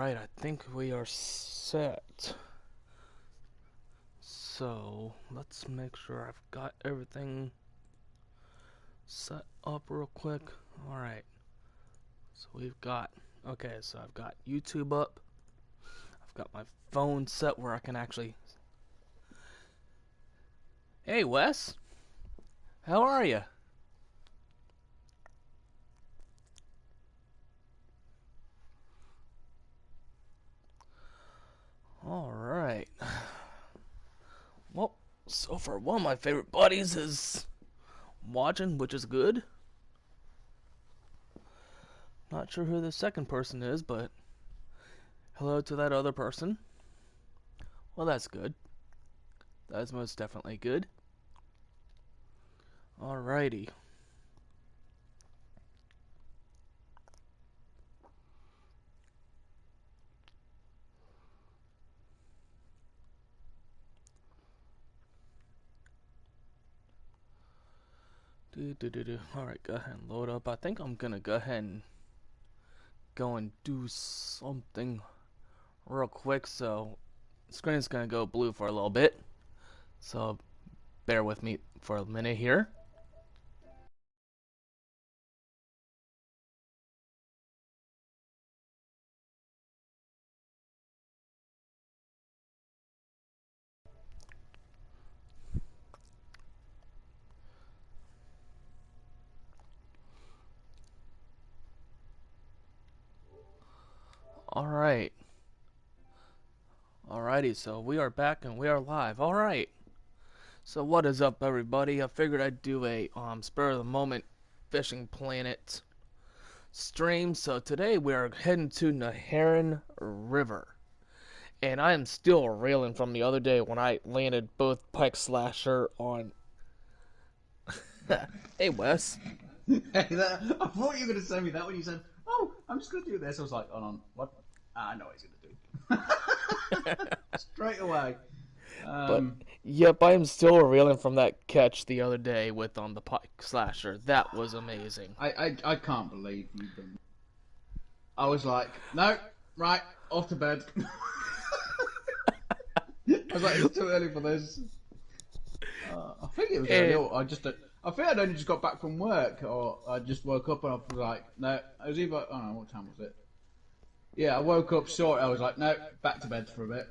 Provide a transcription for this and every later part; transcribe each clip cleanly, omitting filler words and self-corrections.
Alright, I think we are set. So, let's make sure I've got everything set up real quick. Alright, so I've got YouTube up. I've got my phone set where I can actually... Hey, Wes! How are you? Alright. Well, so far one of my favorite buddies is watching, which is good. Not sure who the second person is, but hello to that other person. Well, that's good. That's most definitely good. Alrighty. Alright, go ahead and load up. I think I'm gonna go ahead and do something real quick. So, the screen's gonna go blue for a little bit. So, bear with me for a minute here. Alright. Alrighty, so we are back and we are live. Alright. So what is up, everybody? I figured I'd do a spur of the moment Fishing Planet stream. So today we are heading to Neherrin River. And I am still reeling from the other day when I landed both pike slasher on... Hey, Wes. Hey, I thought you were going to send me that when you said, "Oh, I'm just going to do this." I was like, "Oh, on what?" I know what he's going to do. Straight away. But yep, I am still reeling from that catch the other day with on the pike slasher. That was amazing. I can't believe you've been. I was like, "No, right, off to bed." I was like, "It's too early for this." I think it was early. I think I'd only just got back from work, or I just woke up and I was like, "No." I was either. I don't know what time was it. Yeah, I woke up short. I was like, "No, back to bed for a bit."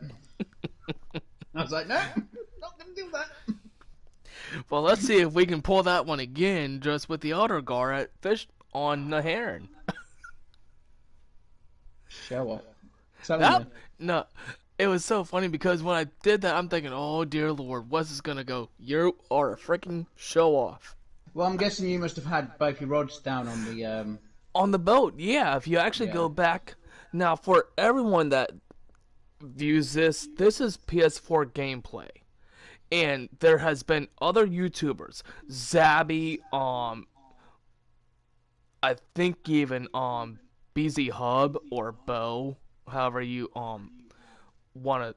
I was like, "No, not gonna do that." Well, let's see if we can pull that one again, just with the outer gar at fish on the heron. Show off. Tell That me. no, it was so funny because when I did that, I'm thinking, "Oh dear Lord, what's this gonna go? You are a freaking show off." Well, I'm guessing you must have had both your rods down on the. On the boat, yeah. If you actually Yeah. go back now, for everyone that views this, this is PS4 gameplay. And there has been other YouTubers, Zabby, I think even BZ Hub or Bo, however you want to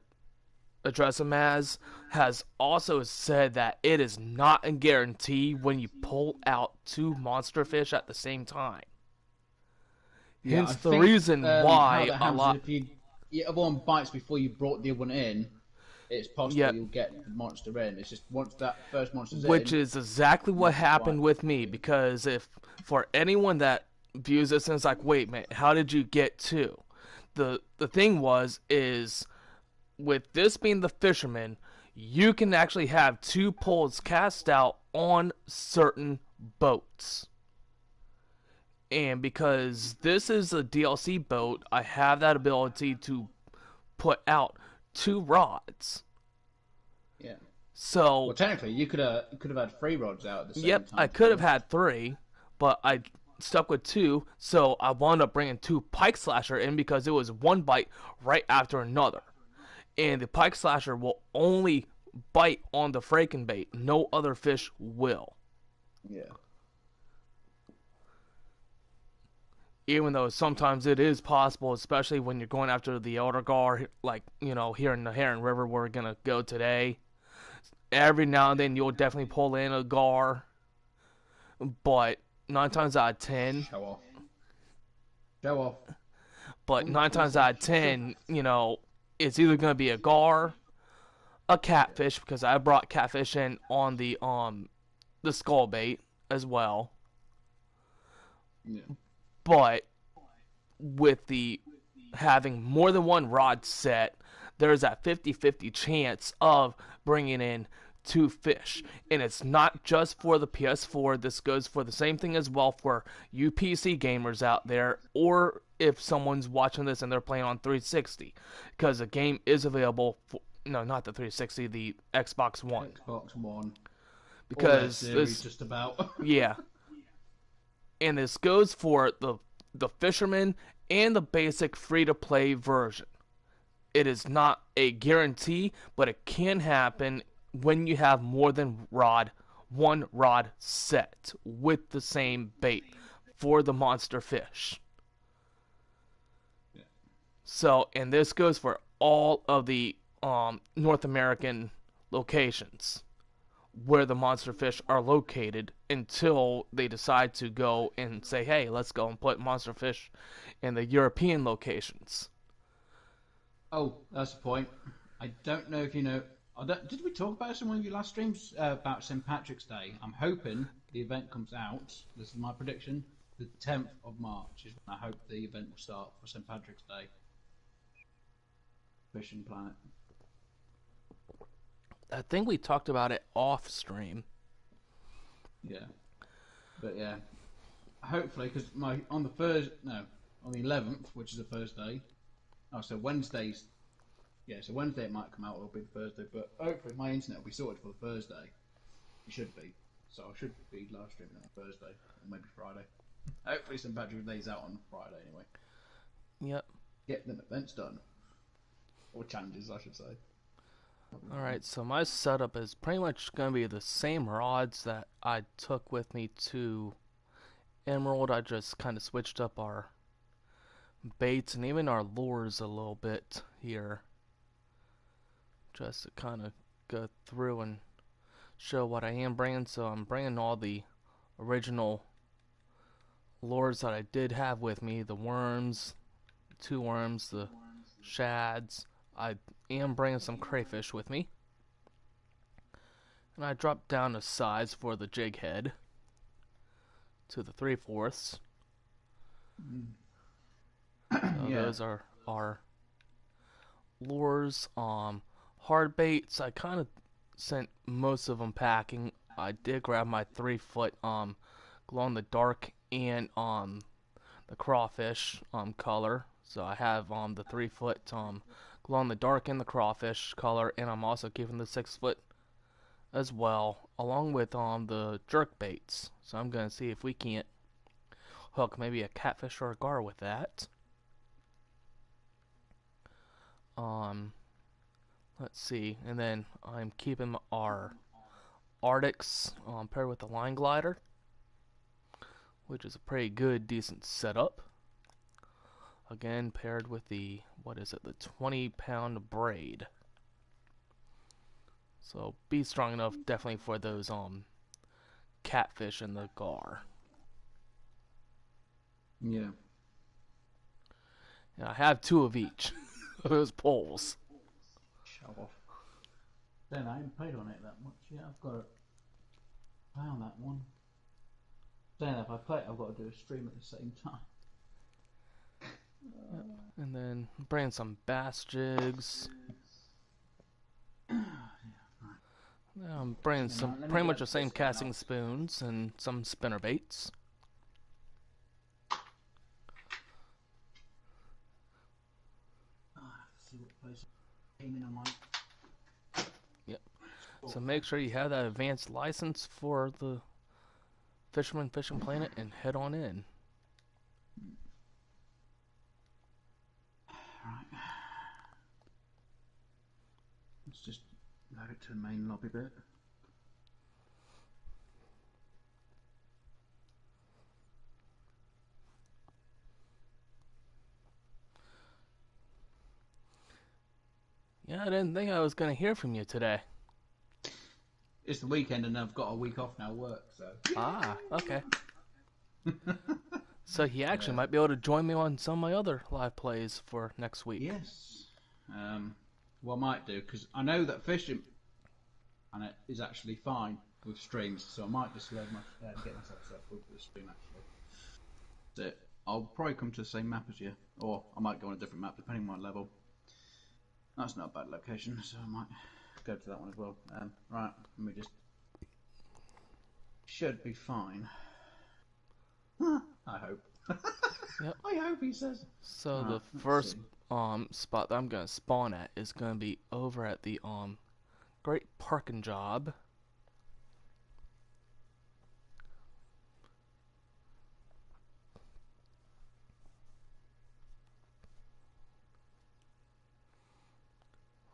address him as, has also said that it is not a guarantee when you pull out two monster fish at the same time. Yeah, I Hence the think reason how why that a happens is lot. if the other one bites before you brought the other one in, it's possible Yeah, you'll get the monster in. It's just once that first monster's which in, is exactly what monster's happened bite. with me, because if for anyone that views this and is like, wait man, how did you get two? The thing is with this being the Fisherman, you can actually have two poles cast out on certain boats. And because this is a DLC boat, I have that ability to put out two rods. Yeah. So, Well, technically, you could have had three rods out at the same yep, I time. To be could have honest. had three, but I stuck with two, so I wound up bringing two pike slasher in because it was one bite right after another. And the pike slasher will only bite on the fraken bait. No other fish will. Yeah. Even though sometimes it is possible, especially when you're going after the elder gar, like, here in the Neherrin River we're going to go today. Every now and then you'll definitely pull in a gar, but 9 times out of 10, Show off. Show off. But 9 times out of 10, it's either going to be a gar, a catfish, because I brought catfish in on the skull bait as well. Yeah. But with the having more than one rod set, there's that 50-50 chance of bringing in two fish. And it's not just for the PS4. This goes for the same thing as well for you PC gamers out there, or if someone's watching this and they're playing on 360, because the game is available for, no, not the 360, the Xbox One. Xbox One. Because series, just about. Yeah. And this goes for the Fisherman and the basic free-to-play version. It is not a guarantee, but it can happen when you have more than one rod set with the same bait for the monster fish. Yeah. So, and this goes for all of the North American locations where the monster fish are located, until they decide to go and say, hey, let's go and put monster fish in the European locations. Oh, that's the point. I don't know if you know. Did we talk about this in one of your last streams about St. Patrick's Day? I'm hoping the event comes out. This is my prediction. The 10th of March is when I hope the event will start for St. Patrick's Day. Fishing Planet. I think we talked about it off stream. Yeah, but yeah, hopefully, because on the 11th, which is a Thursday. Oh, so Wednesdays. Yeah, so Wednesday it might come out. It'll be the Thursday, but hopefully my internet will be sorted for the Thursday. It should be. So I should be live streaming on Thursday or maybe Friday. Hopefully, St. Patrick's Day's out on Friday anyway. Yep. Get them events done, or challenges, I should say. Alright, so my setup is pretty much going to be the same rods that I took with me to Emerald. I just kind of switched up our baits and even our lures a little bit here, just to kind of go through and show what I am bringing. So I'm bringing all the original lures that I did have with me, the worms, 2 worms, the shads. I am bringing some crayfish with me. And I dropped down a size for the jig head to the 3/4. So Yeah. those are our lures. Hard baits, I kind of sent most of them packing. I did grab my 3-foot glow in the dark and the crawfish color. So I have the 3-foot glow in the dark and the crawfish color, and I'm also keeping the 6-foot as well, along with the jerk baits. So I'm gonna see if we can't hook maybe a catfish or a gar with that. Let's see, and then I'm keeping our Arctics paired with the line glider, which is a pretty good, decent setup. Again, paired with the, what is it, the 20-pound braid. So be strong enough definitely for those catfish and the gar. Yeah. And I have 2 of each of those poles. Show off. Then I ain't paid on it that much yet. I've got to pay on that one. Then if I play it, I've got to do a stream at the same time. And then bring some bass jigs. I'm bringing some pretty much the same casting spoons and some spinner baits. See what place came in on my. Yep. So make sure you have that advanced license for the Fisherman Fishing Planet and head on in. Right. Let's just load it to the main lobby bit. Yeah, I didn't think I was going to hear from you today. It's the weekend and I've got a week off now work, so. Ah, okay. So he actually Yeah. might be able to join me on some of my other live plays for next week. Yes. Well, I might do because I know that Fisherman is actually fine with streams, so I might just get myself set up with the stream actually. That's it. I'll probably come to the same map as you, or I might go on a different map depending on my level. That's not a bad location, so I might go to that one as well. Right, let me just. Should be fine. I hope. Yep. I hope he says. So Right, the let's first see. spot that I'm gonna spawn at is gonna be over at the Great Parking Job.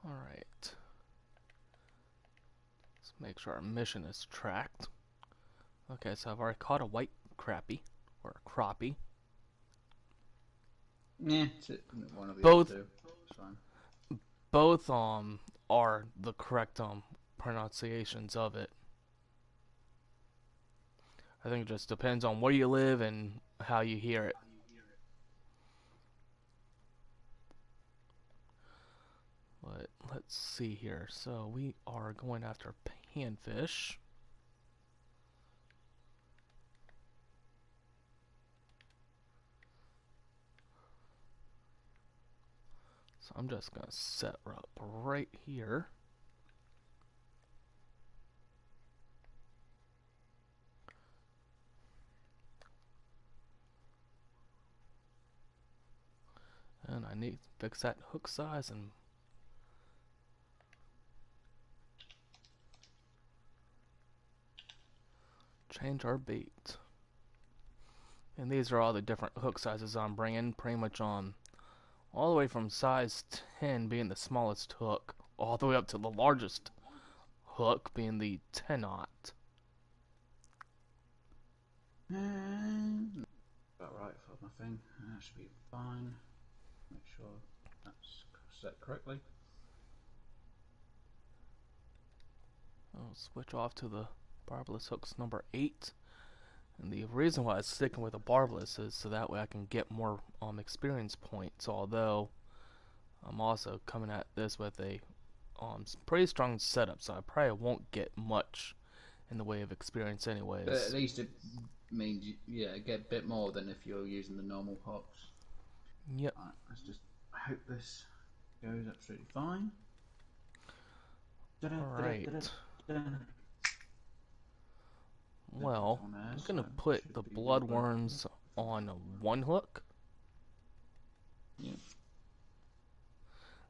Alright. Let's make sure our mission is tracked. Okay, so I've already caught a white crappie. Or a crappie. Yeah, one of the other Both two. It's fine. both are the correct pronunciations of it. I think it just depends on where you live and how you hear it. But let's see here. So we are going after panfish. So I'm just gonna set her up right here. And I need to fix that hook size and change our bait. And these are all the different hook sizes I'm bringing, pretty much on all the way from size 10 being the smallest hook, all the way up to the largest hook being the 10-aught. About right for my thing. That should be fine. Make sure that's set correctly. I'll switch off to the barbless hooks number 8. And the reason why I'm sticking with a barbless is so that way I can get more experience points, although I'm also coming at this with a pretty strong setup, so I probably won't get much in the way of experience anyways. But at least it means get a bit more than if you're using the normal hooks. Yep. Right, let's just hope this goes absolutely fine. Alright. Well, I'm gonna put the bloodworms on one hook. Yeah.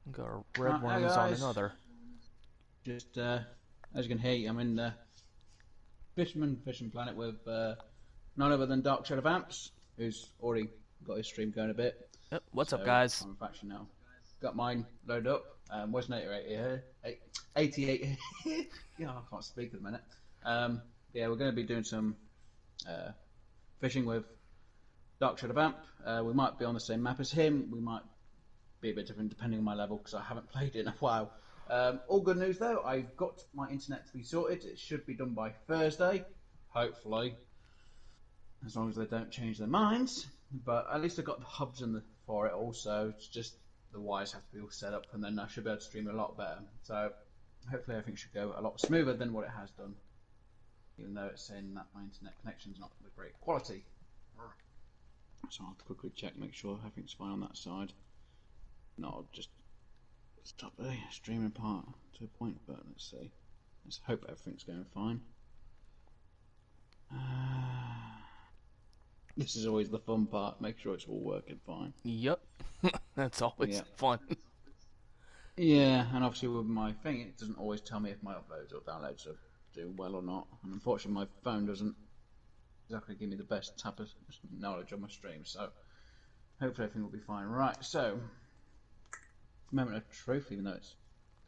And go red worms on another. Just as you can hear, I'm in the Fisherman Fishing Planet with none other than Dark Shadow Vamps, who's already got his stream going a bit. Yep. What's up, guys? I'm in faction now. Got mine loaded up. Where's Neherrin here? 88. Yeah, I can't speak at the minute. Yeah, we're going to be doing some fishing with Dark Shadow Vamp. We might be on the same map as him. We might be a bit different depending on my level because I haven't played it in a while. All good news though. I've got my internet to be sorted. It should be done by Thursday, hopefully, as long as they don't change their minds. But at least I've got the hubs for it also. It's just the wires have to be all set up, and then I should be able to stream a lot better. So hopefully everything should go a lot smoother than what it has done, even though it's saying that my internet connection's not the great quality. So I'll quickly check, make sure everything's fine on that side. No, I'll just stop the streaming part to a point, but let's see. Let's hope everything's going fine. This is always the fun part, make sure it's all working fine. Yep. That's always fun. Yeah, and obviously with my thing, it doesn't always tell me if my uploads or downloads are doing well or not. And unfortunately, my phone doesn't exactly give me the best type of knowledge on my stream, so hopefully everything will be fine. Right, so moment of truth, even though it's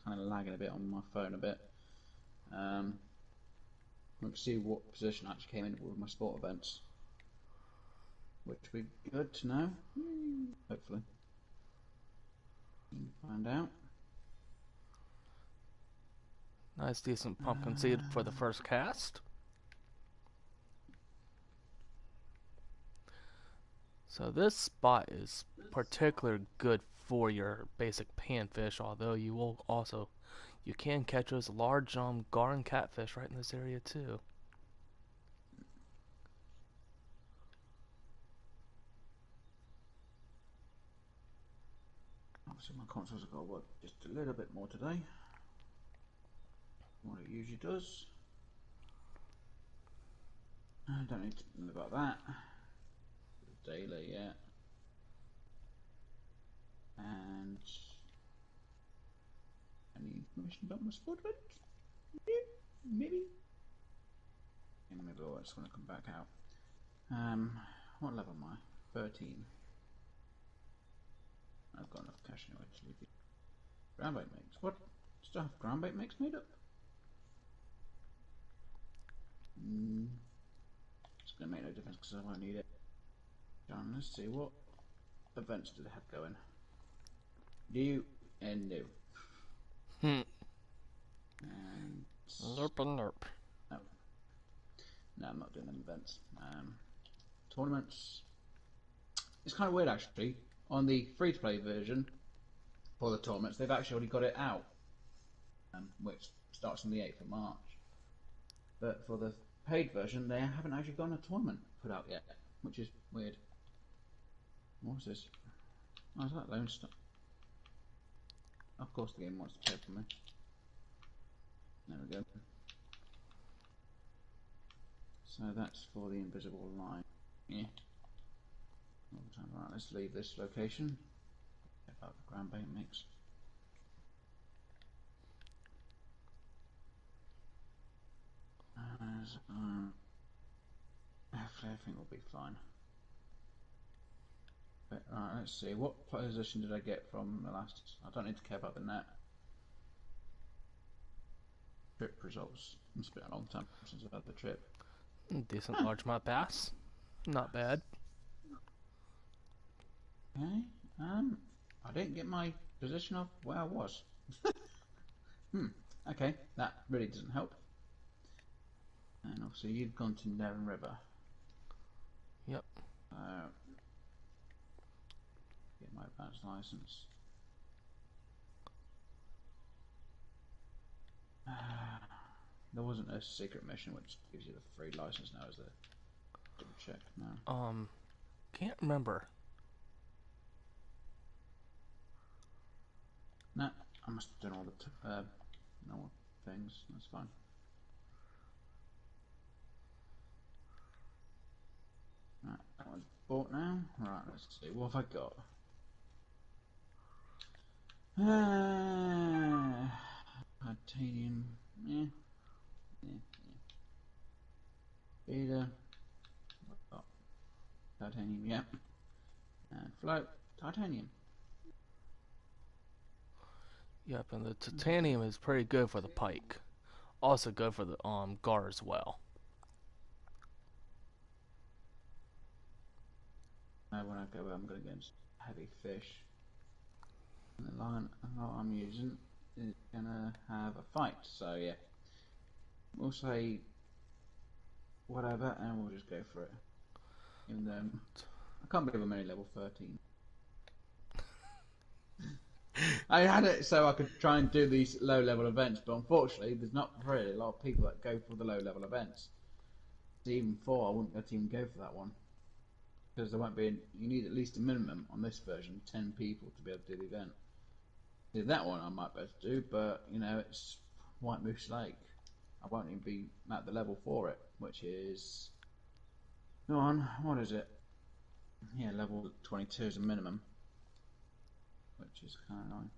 kind of lagging a bit on my phone a bit. Let's see what position I actually came in with my sport events, which would be good to know. Hopefully, find out. Nice, decent pumpkin seed for the first cast. So this spot is particularly good for your basic panfish, although you can catch those large gar and catfish right in this area too. Obviously, my console's got to work just a little bit more today. What it usually does. I don't need to know about that. Daily yet. And any information about my sport event? Maybe. Yeah, maybe I just want to come back out. What level am I? 13. I've got enough cash anyway to leave the ground bait mix. What? Still have ground bait mix made up? It's going to make no difference because I won't need it. John, let's see, what events do they have going? New and new. Hmm. And Nope and nope. no, no, I'm not doing any events. Tournaments. It's kind of weird actually. On the free-to-play version for the tournaments, they've actually already got it out, which starts on the 8th of March. But for the paid version, they haven't actually got a tournament put out yet, which is weird. What's this? Oh, is that Lone Star? Of course, the game wants to pay for me. There we go. So that's for the invisible line. Yeah. Right, let's leave this location. Check out the ground bait mix. Hopefully everything will be fine. But, right, let's see. What position did I get from the last? I don't need to care about the net. Trip results. It's been a long time since I've had the trip. Decent largemouth bass. Not bad. Okay. I didn't get my position of where I was. Okay, that really doesn't help. And obviously you've gone to Neherrin River. Yep. Get my advanced license. There wasn't a secret mission which gives you the free license now, is there? Double check now. Can't remember. No, I must have done all the normal things. That's fine. Right, that one's bought now. Right, let's see. What have I got? Titanium. Yeah. Beta. Oh, titanium, yeah. And float. Titanium. Yep, and the titanium is pretty good for the pike. Also good for the gar as well. Now when I go, I'm going to get heavy fish. And the line I'm using is going to have a fight. So yeah, we'll say whatever, and we'll just go for it. Even though I can't believe I'm only level 13. I had it so I could try and do these low level events, but unfortunately, there's not really a lot of people that go for the low level events. Even 4, I wouldn't even go for that one because there won't be. You need at least a minimum on this version, 10 people to be able to do the event. See, that one I might be able to do, but you know it's White Moose Lake. I won't even be at the level for it, which is go on. What is it? Yeah, level 22 is a minimum, which is kind of annoying.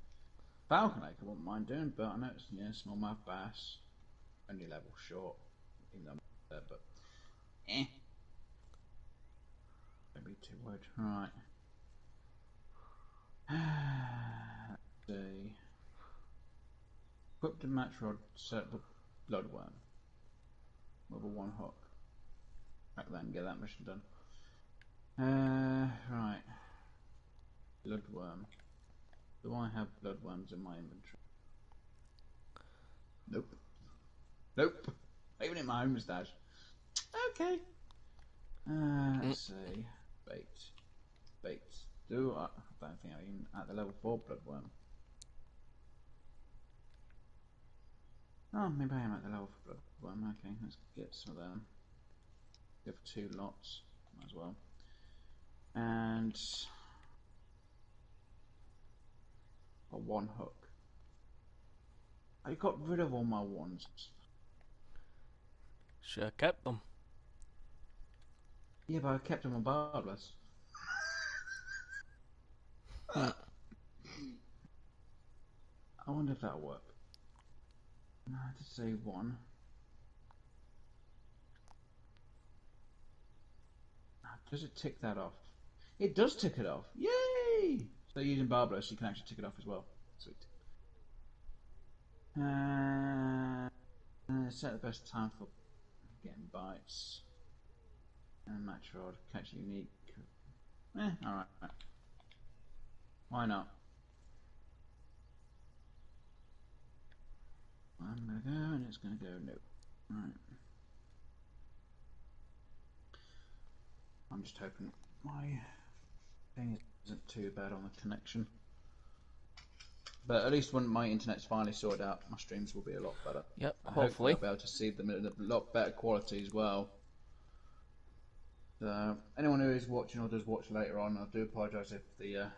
Falcon Lake I wouldn't mind doing, but I know it's smallmouth bass, only level short, even though I'm there, but don't be too worried. Right. Let's see. Equipped a match rod set the bloodworm with a 1 hook. Back then, get that mission done. Right. Bloodworm. Do I have bloodworms in my inventory? Nope. Nope. Even in my home stash. Okay. Let's see. Bait. do. I don't think I'm even at the level 4 bloodworm. Oh, maybe I am at the level 4 bloodworm. Okay, let's get some of them. Go for 2 lots as well. And a 1 hook. I got rid of all my ones. Should have kept them. Yeah, but I kept them on barbless. Hmm. I wonder if that'll work. No, I did say 1. Does it tick that off? It does tick it off. Yay! So using barbless, you can actually tick it off as well. Sweet. Set the best time for getting bites. And match rod, catch unique. Alright. Why not? I'm gonna go and it's gonna go no. Alright. I'm just hoping my thing isn't too bad on the connection. But at least when my internet's finally sorted out, my streams will be a lot better. Yep, And hopefully hopefully. I'll be able to see them in a lot better quality as well. So, anyone who is watching or does watch later on, I do apologise if the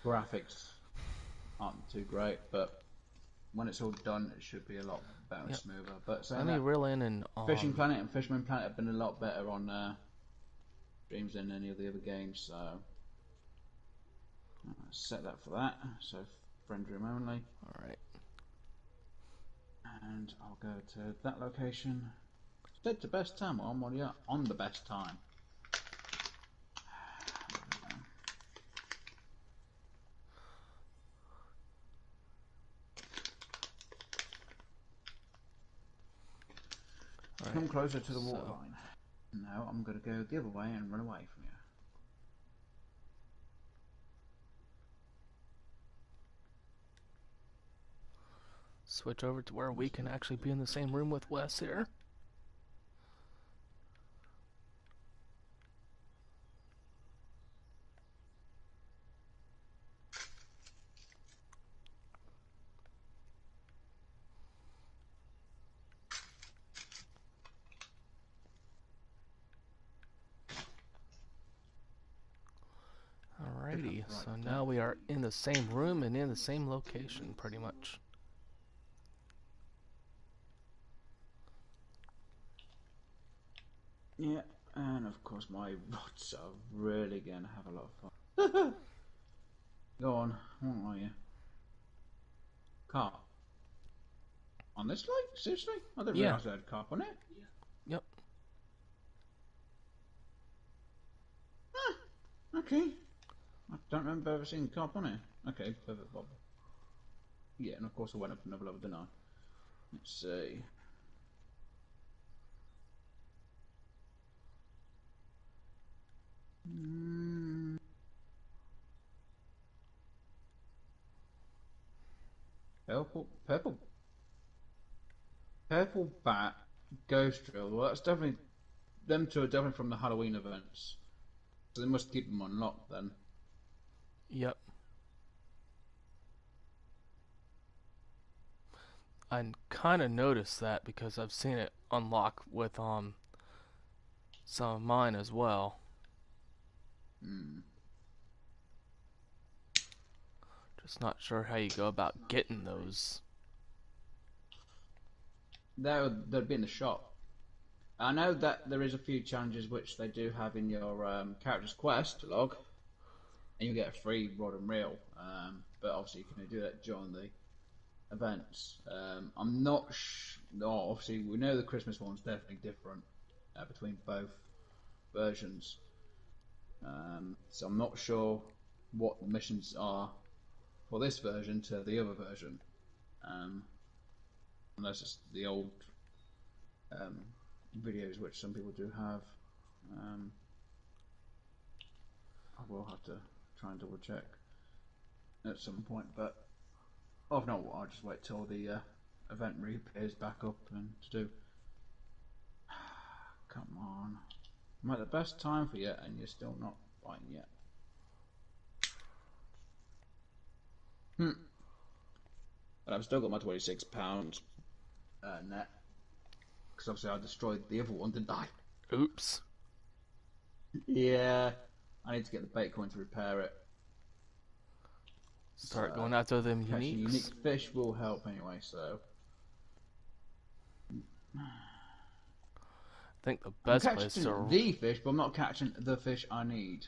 graphics aren't too great, but when it's all done, it should be a lot better and smoother. But saying Let me that, reel in and Fishing Planet and Fisherman Planet have been a lot better on streams than any of the other games, so set that for that. So friend room only. Alright. And I'll go to that location. Set to best time. I'm already on the best time. Come closer to the waterline. Now I'm going to go the other way and run away from you. Switch over to where we can actually be in the same room with Wes here. Alrighty, so now we are in the same room and in the same location, pretty much. Yeah, and of course my rods are really going to have a lot of fun. Go on, what are you? Carp. On this lake? Seriously? I didn't realise I had carp on it. Yep. Okay. I don't remember ever seeing carp on it. Okay, perfect bob. Yeah, and of course I went up another level, didn't I? Let's see. Purple bat, ghost drill. Well, that's definitely them two are definitely from the Halloween events. So they must keep them unlocked then. Yep. I kind of noticed that because I've seen it unlock with some of mine as well. Just not sure how you go about getting those. They'd be in the shop. I know that there is a few challenges which they do have in your character's quest log, and you get a free rod and reel. But obviously you can only do that during the events. I'm not. No, obviously we know the Christmas one's definitely different between both versions. So I'm not sure what the missions are for this version to the other version, unless it's the old videos which some people do have. I will have to try and double check at some point, but if not, I'll just wait till the event reappears back up and to do. Come on, I'm at the best time for you, and you're still not fine yet. Hmm. But I've still got my £26 net. Because obviously I destroyed the other one, didn't I? Oops. Yeah. I need to get the bait coin to repair it. Start So, going after them catching uniques. unique fish will help anyway, so. I think the I'm best place catching to the fish, but I'm not catching the fish I need.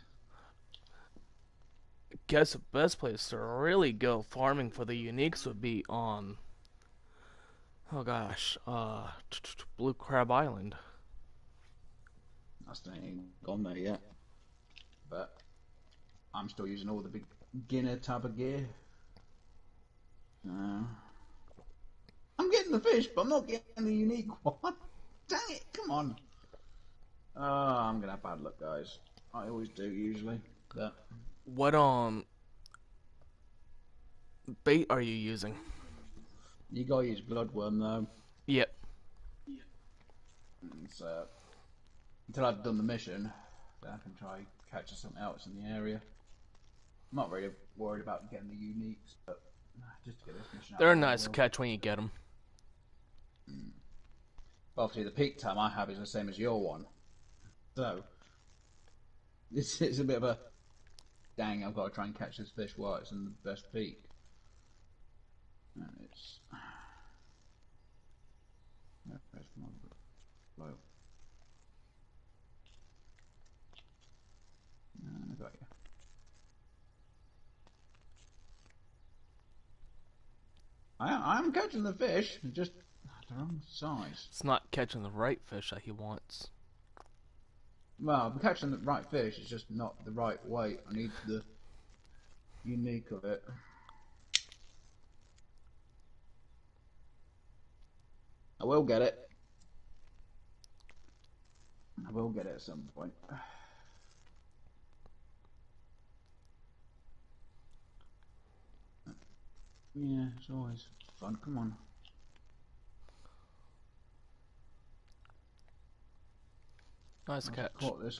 guess the best place to really go farming for the uniques would be on oh gosh, Blue Crab Island. I still ain't gone there yet. But I'm still using all the beginner type of gear. I'm getting the fish, but I'm not getting the unique one. Dang it, come on. I'm gonna have bad luck, guys. I always do, usually. But What bait are you using? you gotta use bloodworm, though. Yep. So, until I've done the mission, then I can try catching something else in the area. I'm not really worried about getting the uniques, but just to get this mission out They're of the way, I nice to will. catch when you get them. Obviously, the peak time I have is the same as your one. So, this is a bit of a dang, I've got to try and catch this fish while it's in the best peak. And it's. Where's my flow? I got you. I'm catching the fish, just the wrong size. It's not catching the right fish that he wants. Well, I'm catching the right fish, it's just not the right weight. I need the unique of it. I will get it. I will get it at some point. Yeah, it's always fun. Come on. Nice I just catch. caught this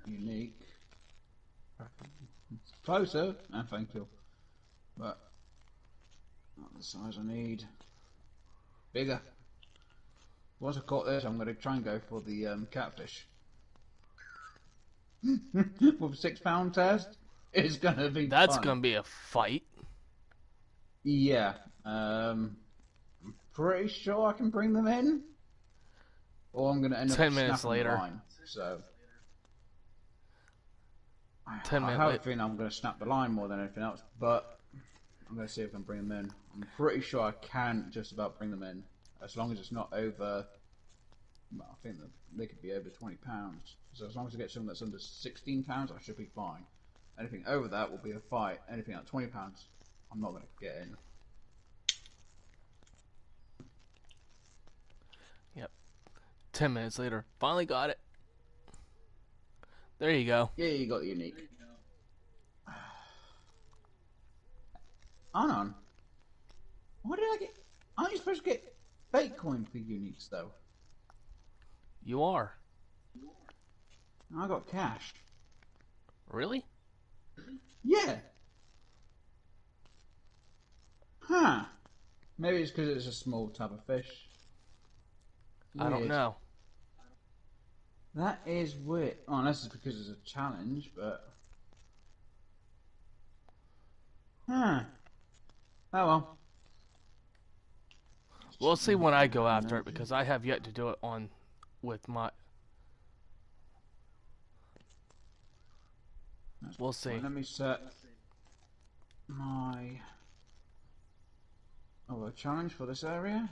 unique. Closer, and thank you. But not the size I need. Bigger. Once I caught this, I'm going to try and go for the catfish. With a £6 test, it's going to be That's fun. gonna be a fight. Yeah. I'm pretty sure I can bring them in. Or I'm going to end up 10 minutes snapping the later. line. So. 10 I minutes have a later. feeling I'm going to snap the line more than anything else, but I'm going to see if I can bring them in. I'm pretty sure I can just about bring them in, as long as it's not over. Well, I think that they could be over £20. So as long as I get something that's under £16, I should be fine. Anything over that will be a fight. Anything at £20, I'm not going to get in. Yep. 10 minutes later. Finally got it. There you go. Yeah, you got the unique. Anon, what did I get? Aren't you supposed to get bait coin for uniques though? You are. I got cash. Really? Yeah. Huh. Maybe it's because it's a small type of fish. Weird. I don't know. That is weird. Oh, unless it's because it's a challenge, but. Huh. Oh well. We'll see when I go after it because I have yet to do it on with my. We'll see. Let me set my. Oh, a challenge for this area?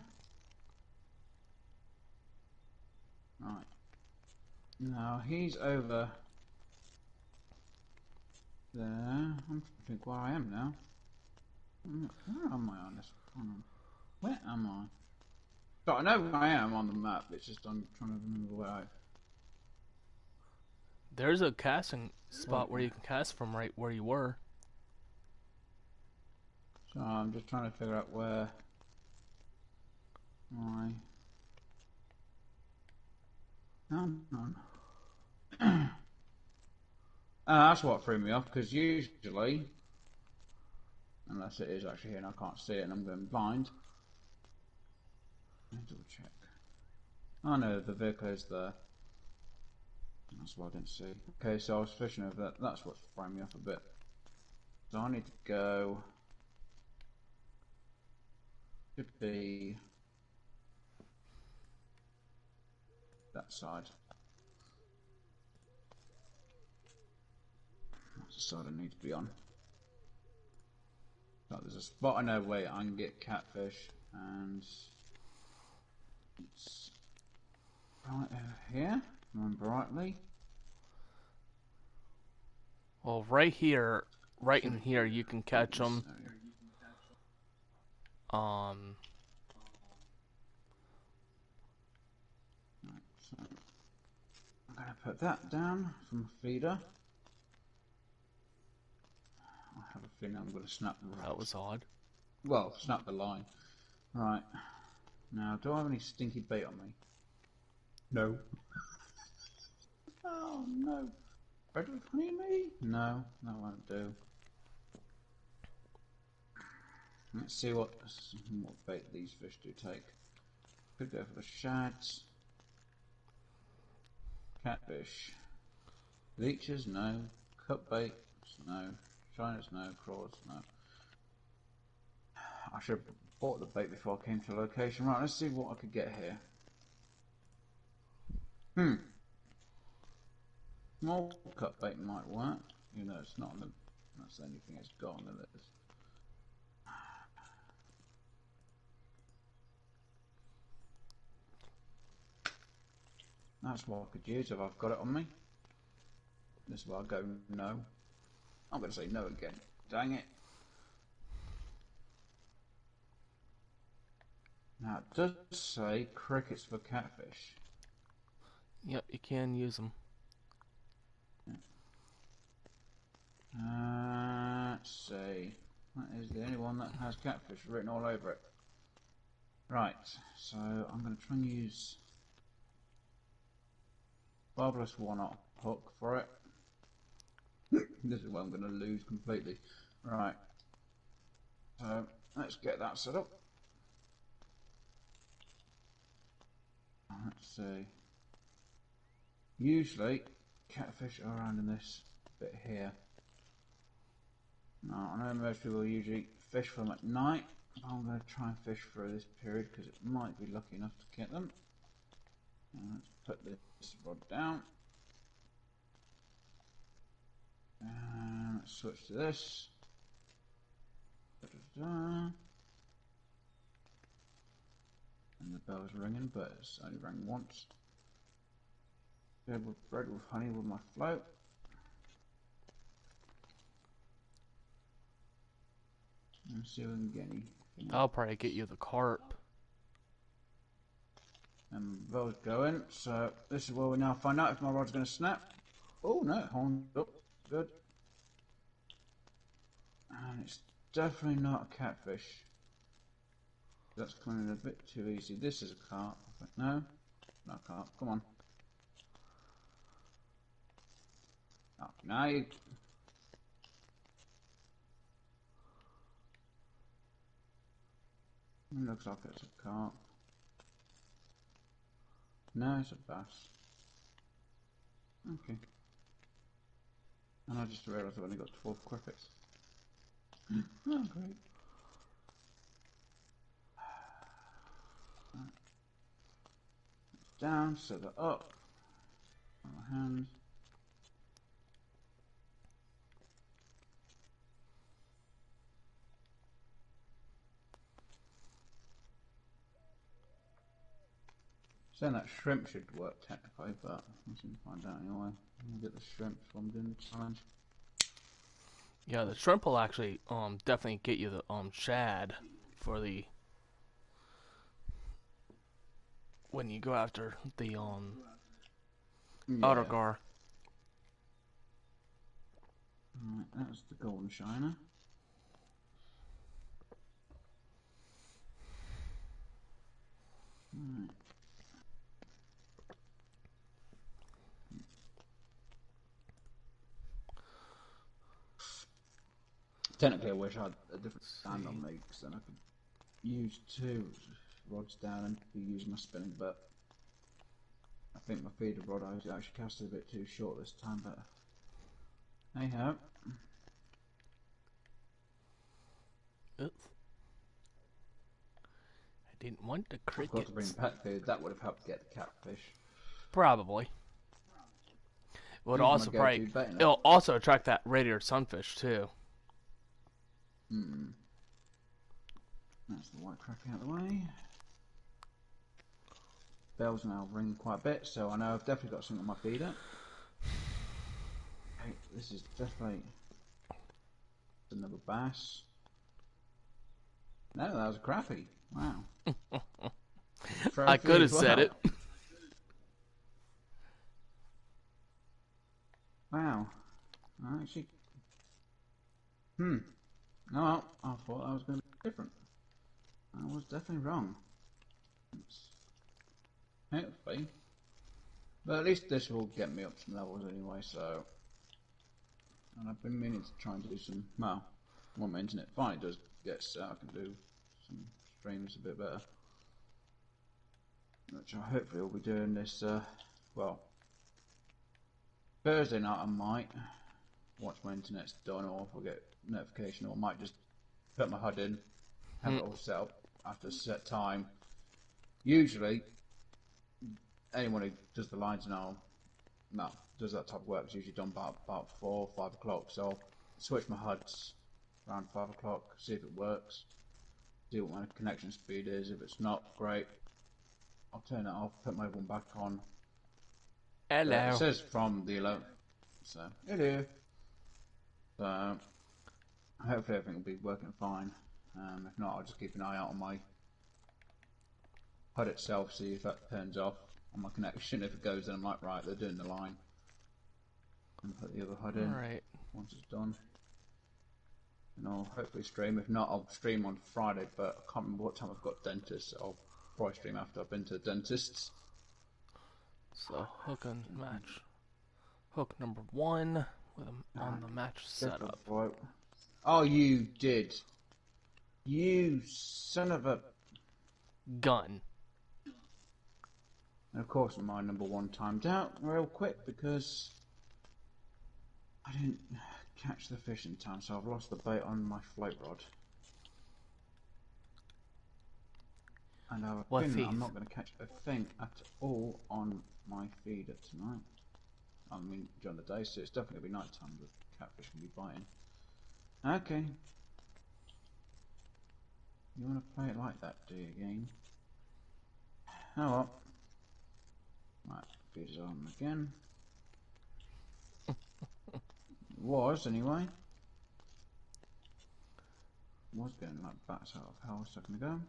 Right. Now he's over there. I'm trying to think where I am now. Where am I on this? Where am I? So I know where I am on the map, it's just I'm trying to remember where I. There's a casting spot where you can cast from right where you were. So I'm just trying to figure out where I. No. That's what threw me off, because usually, unless it is actually here and I can't see it and I'm going blind. Let me double check. Oh no, the vehicle is there. That's what I didn't see. Okay, so I was fishing over that. That's what's throwing me off a bit. So I need to go. Should be that side. That's the side I need to be on. But there's a spot I know where I can get catfish, and it's right over here. Remember rightly. Well, right here, right in here, you can catch them. Um, Right, so I'm gonna put that down from a feeder. I have a feeling I'm gonna snap the rod. that was odd. Well, snap the line. Right. Now, do I have any stinky bait on me? No. Oh no. Bread with honey, me? No, that won't do. Let's see what bait these fish do take. Could go for the shads. Catfish. Leeches, no. Cut bait, no. Shiners, no. Crawls, no. I should have bought the bait before I came to the location. Right, let's see what I could get here. Small cut bait might work. You know, it's not on the. That's the only thing it's got on the list. That's what I could use if I've got it on me. This is where I go no. I'm going to say no again. Dang it. Now it does say crickets for catfish. Yep, you can use them. Let's see. That is the only one that has catfish written all over it. Right, so I'm going to try and use barbless one-knot hook for it. This is where I'm going to lose completely. Right, so let's get that set up. Let's see. Usually, catfish are around in this bit here. Now, I know most people usually fish for them at night. I'm going to try and fish through this period because it might be lucky enough to get them. Let's put this rod down. Let's switch to this. And the bell's ringing, but it's only rang once. Bread with honey with my float. Let's see if we can get anything. I'll probably get you the carp. And the bell's going, so this is where we now find out if my rod's going to snap. Oh no, hold up, good. And it's definitely not a catfish. That's coming in a bit too easy. This is a carp. No, not a carp. Come on. Oh, now you. It looks like it's a carp. No, it's a bass. Okay. And I just realised I've only got 12 crickets. Oh, great. Right. Down, set that up. On my hand. Saying that shrimp should work technically, but I seem to find out anyway. I'll get the shrimp while I'm doing the challenge. Yeah, the shrimp will actually definitely get you the shad for the when you go after the outer gar. Right, that's the golden shiner. Right. Technically, I wish I had a different Let's stand on see. me, because then I could use 2 rods down and be using my spinning, but I think my feeder rod I actually casted a bit too short this time, but anyhow. Oops. I didn't want the I forgot to bring crickets. pet food, that would have helped get the catfish. Probably. It would Usually my also go-to probably. bait in it. It'll also attract that radiator sunfish too. That's the white crappie out of the way. Bells now ring quite a bit, so I know I've definitely got something on my feeder. Okay, this is definitely another bass. No, that was a crappie. Wow. I Trophy could as have said well. it. Wow. Actually, no, I thought I was going to be different. I was definitely wrong. Hopefully. But at least this will get me up some levels anyway, so. And I've been meaning to try and do some. Well, when my internet finally does get set, I can do some streams a bit better. Which I hopefully will be doing this, well, Thursday night I might. Once my internet's done, or if I get notification, or I might just put my HUD in, have it all set up after a set time. Usually, anyone who does the lines now, does that type of work is usually done by about 4 or 5 o'clock. So I'll switch my HUDs around 5 o'clock, see if it works, see what my connection speed is. If it's not great, I'll turn it off, put my other one back on. It Hello. says from the 11th, so hello. So hopefully everything will be working fine. If not, I'll just keep an eye out on my HUD itself, see if that turns off on my connection. If it goes, then I'm like, right, they're doing the line. And put the other HUD in Alright. once it's done. And I'll hopefully stream. If not, I'll stream on Friday, but I can't remember what time I've got dentist. So I'll probably stream after I've been to the dentist. So hook and match. Hook number 1 with on the match setup. Oh, you did. You son of a... Gun. And of course my number 1 timed out real quick because I didn't catch the fish in time, so I've lost the bait on my float rod. And I have a What feeling that I'm thief? not going to catch a thing at all on my feeder tonight. I mean, during the day, so it's definitely going to be night time. The catfish can be biting. Okay. You want to play it like that, do you, game? Oh well. Right, feeder's on again. It was, anyway. It was getting like bats out of hell a second ago.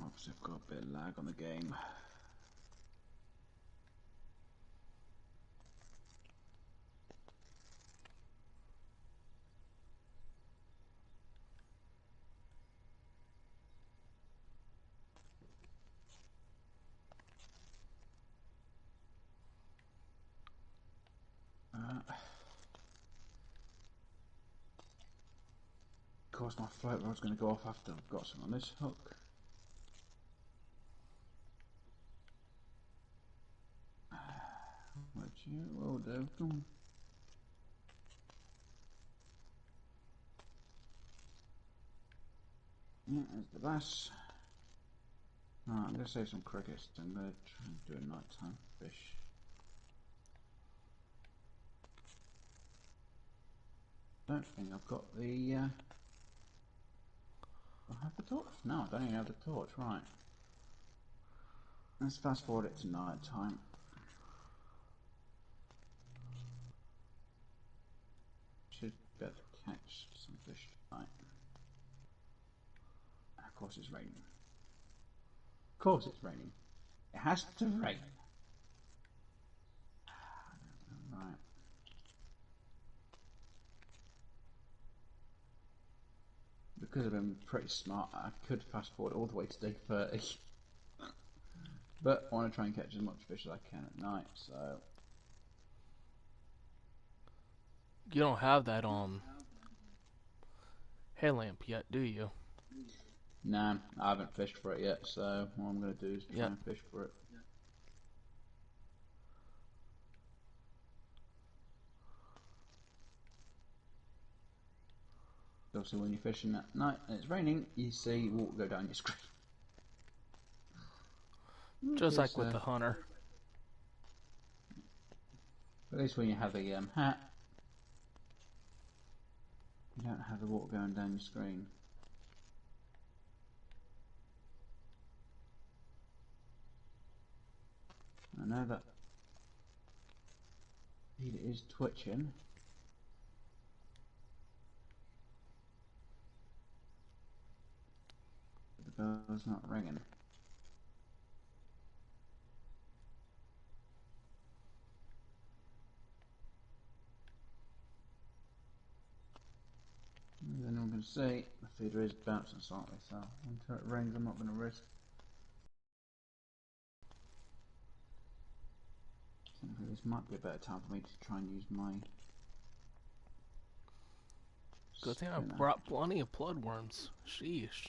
Obviously I've got a bit of lag on the game. Of course my float rod's going to go off after I've got some on this hook. Which you will do. Yeah, there's the bass. Right, I'm going to save some crickets. I'm going to try and do a nighttime fish. Don't think I've got the... I have the torch? No, I don't even have the torch. Right. Let's fast forward it to night time. Should be able to catch some fish tonight. And of course it's raining. course it's raining. It has to rain. Right. Because I've been pretty smart, I could fast forward all the way to day 30. But I want to try and catch as much fish as I can at night, so... You don't have that headlamp yet, do you? Nah, I haven't fished for it yet, so what I'm going to do is try Yep. and fish for it. Obviously when you're fishing at night and it's raining, you see water go down your screen. Just like with the hunter. At least when you have a hat, you don't have the water going down your screen. I know that it is twitching. But the bell's not ringing. Then I'm going to see the feeder is bouncing slightly, so until it rings I'm not going to risk. I think this might be a better time for me to try and use my Good thing I spinner. brought plenty of bloodworms. Sheesh.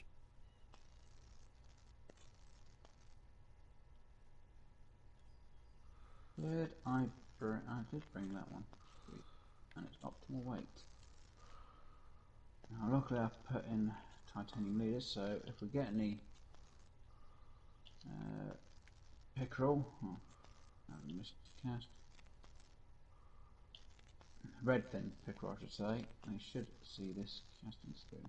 I did bring that one. Sweet. And it's optimal weight. Now luckily I've put in titanium leaders, so if we get any pickerel, I missed the cast. Redfin pickerel I should say, they should see this casting spoon.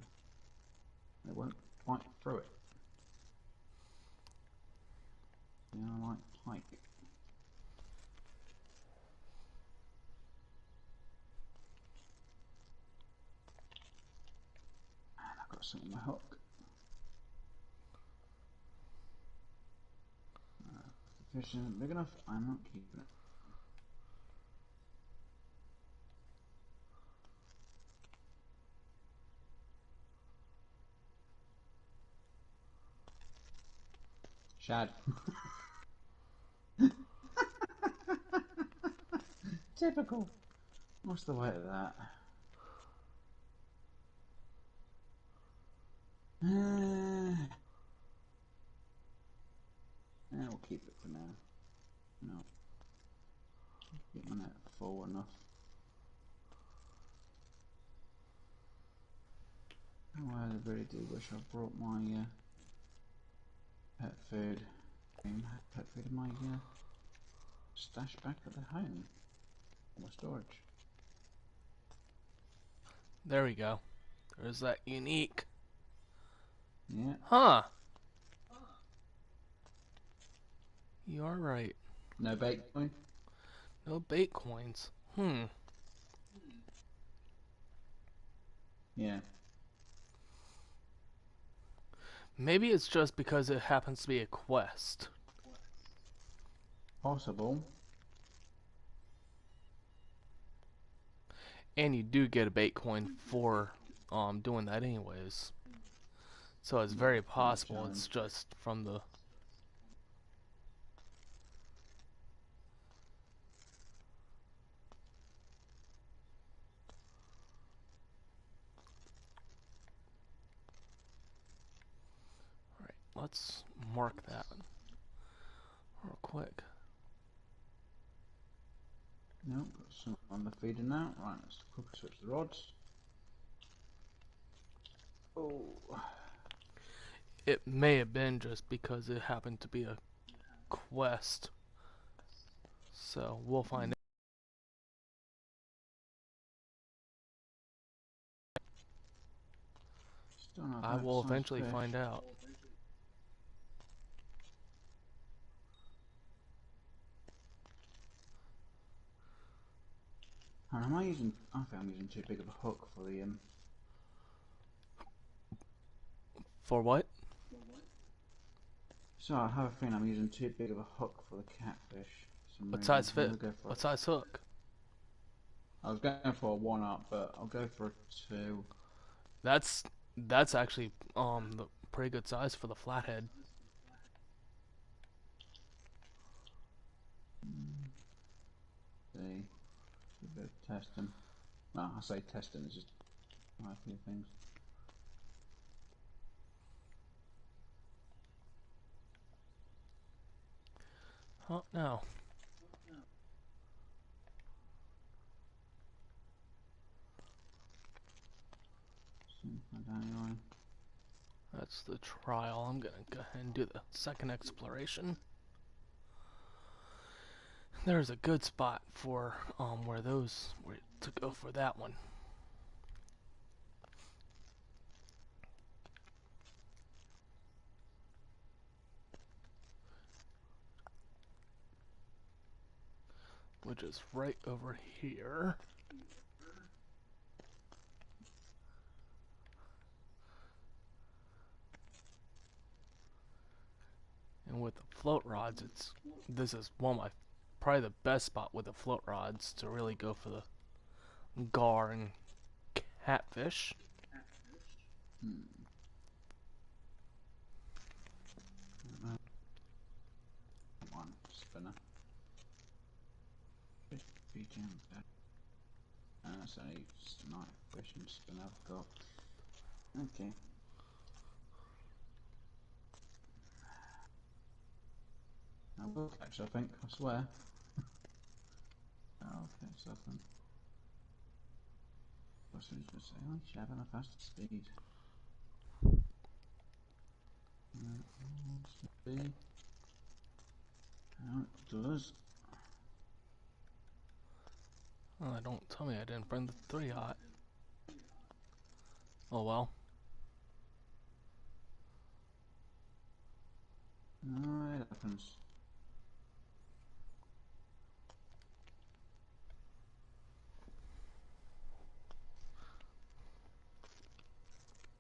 They won't bite through it. They are like pike. And I've got something on my hook. If the fish isn't big enough, I'm not keeping it. Shad. Typical. What's the weight of that? Yeah, we'll keep it for now. No. Get my net full enough. Oh, I really do wish I brought my pet food. Pet food in my stash back at the home. My storage. There we go. There's that unique. Yeah. Huh. You are right. No bait coin? No bait coins. Hmm. Yeah. Maybe it's just because it happens to be a quest. Possible. And you do get a bait coin for doing that anyways. So it's very possible it's just from the... Alright, let's mark that real quick. Nope, got some on the feeder now. Right, let's quickly switch the rods. Oh. It may have been just because it happened to be a quest. So we'll find out. Still not I bad will sized eventually fish. find out. And am I using? I think I'm using too big of a hook for the For what? So I have a feeling I'm using too big of a hook for the catfish for some What reason. size I'm fit? gonna go for What it. size hook? I was going for a 1-up, but I'll go for a 2. That's that's actually the pretty good size for the flathead. See, a bit of testing. Well, I say testing, it's just try a few things. Oh no. See if I don't That's the trial. I'm gonna go ahead and do the second exploration. There's a good spot for where to go for that one. Which is right over here. And with the float rods, this is one of my probably the best spot with the float rods to really go for the gar and catfish. one spinner. BGM. That's only snipe fishing spinner I've got. Okay. I will catch, I think, I swear. I'll catch something. I was going to say, oh, you should have a faster speed. Speed. How it does. Oh, don't tell me I didn't bring the 3-aught. Oh well. Oh, it happens.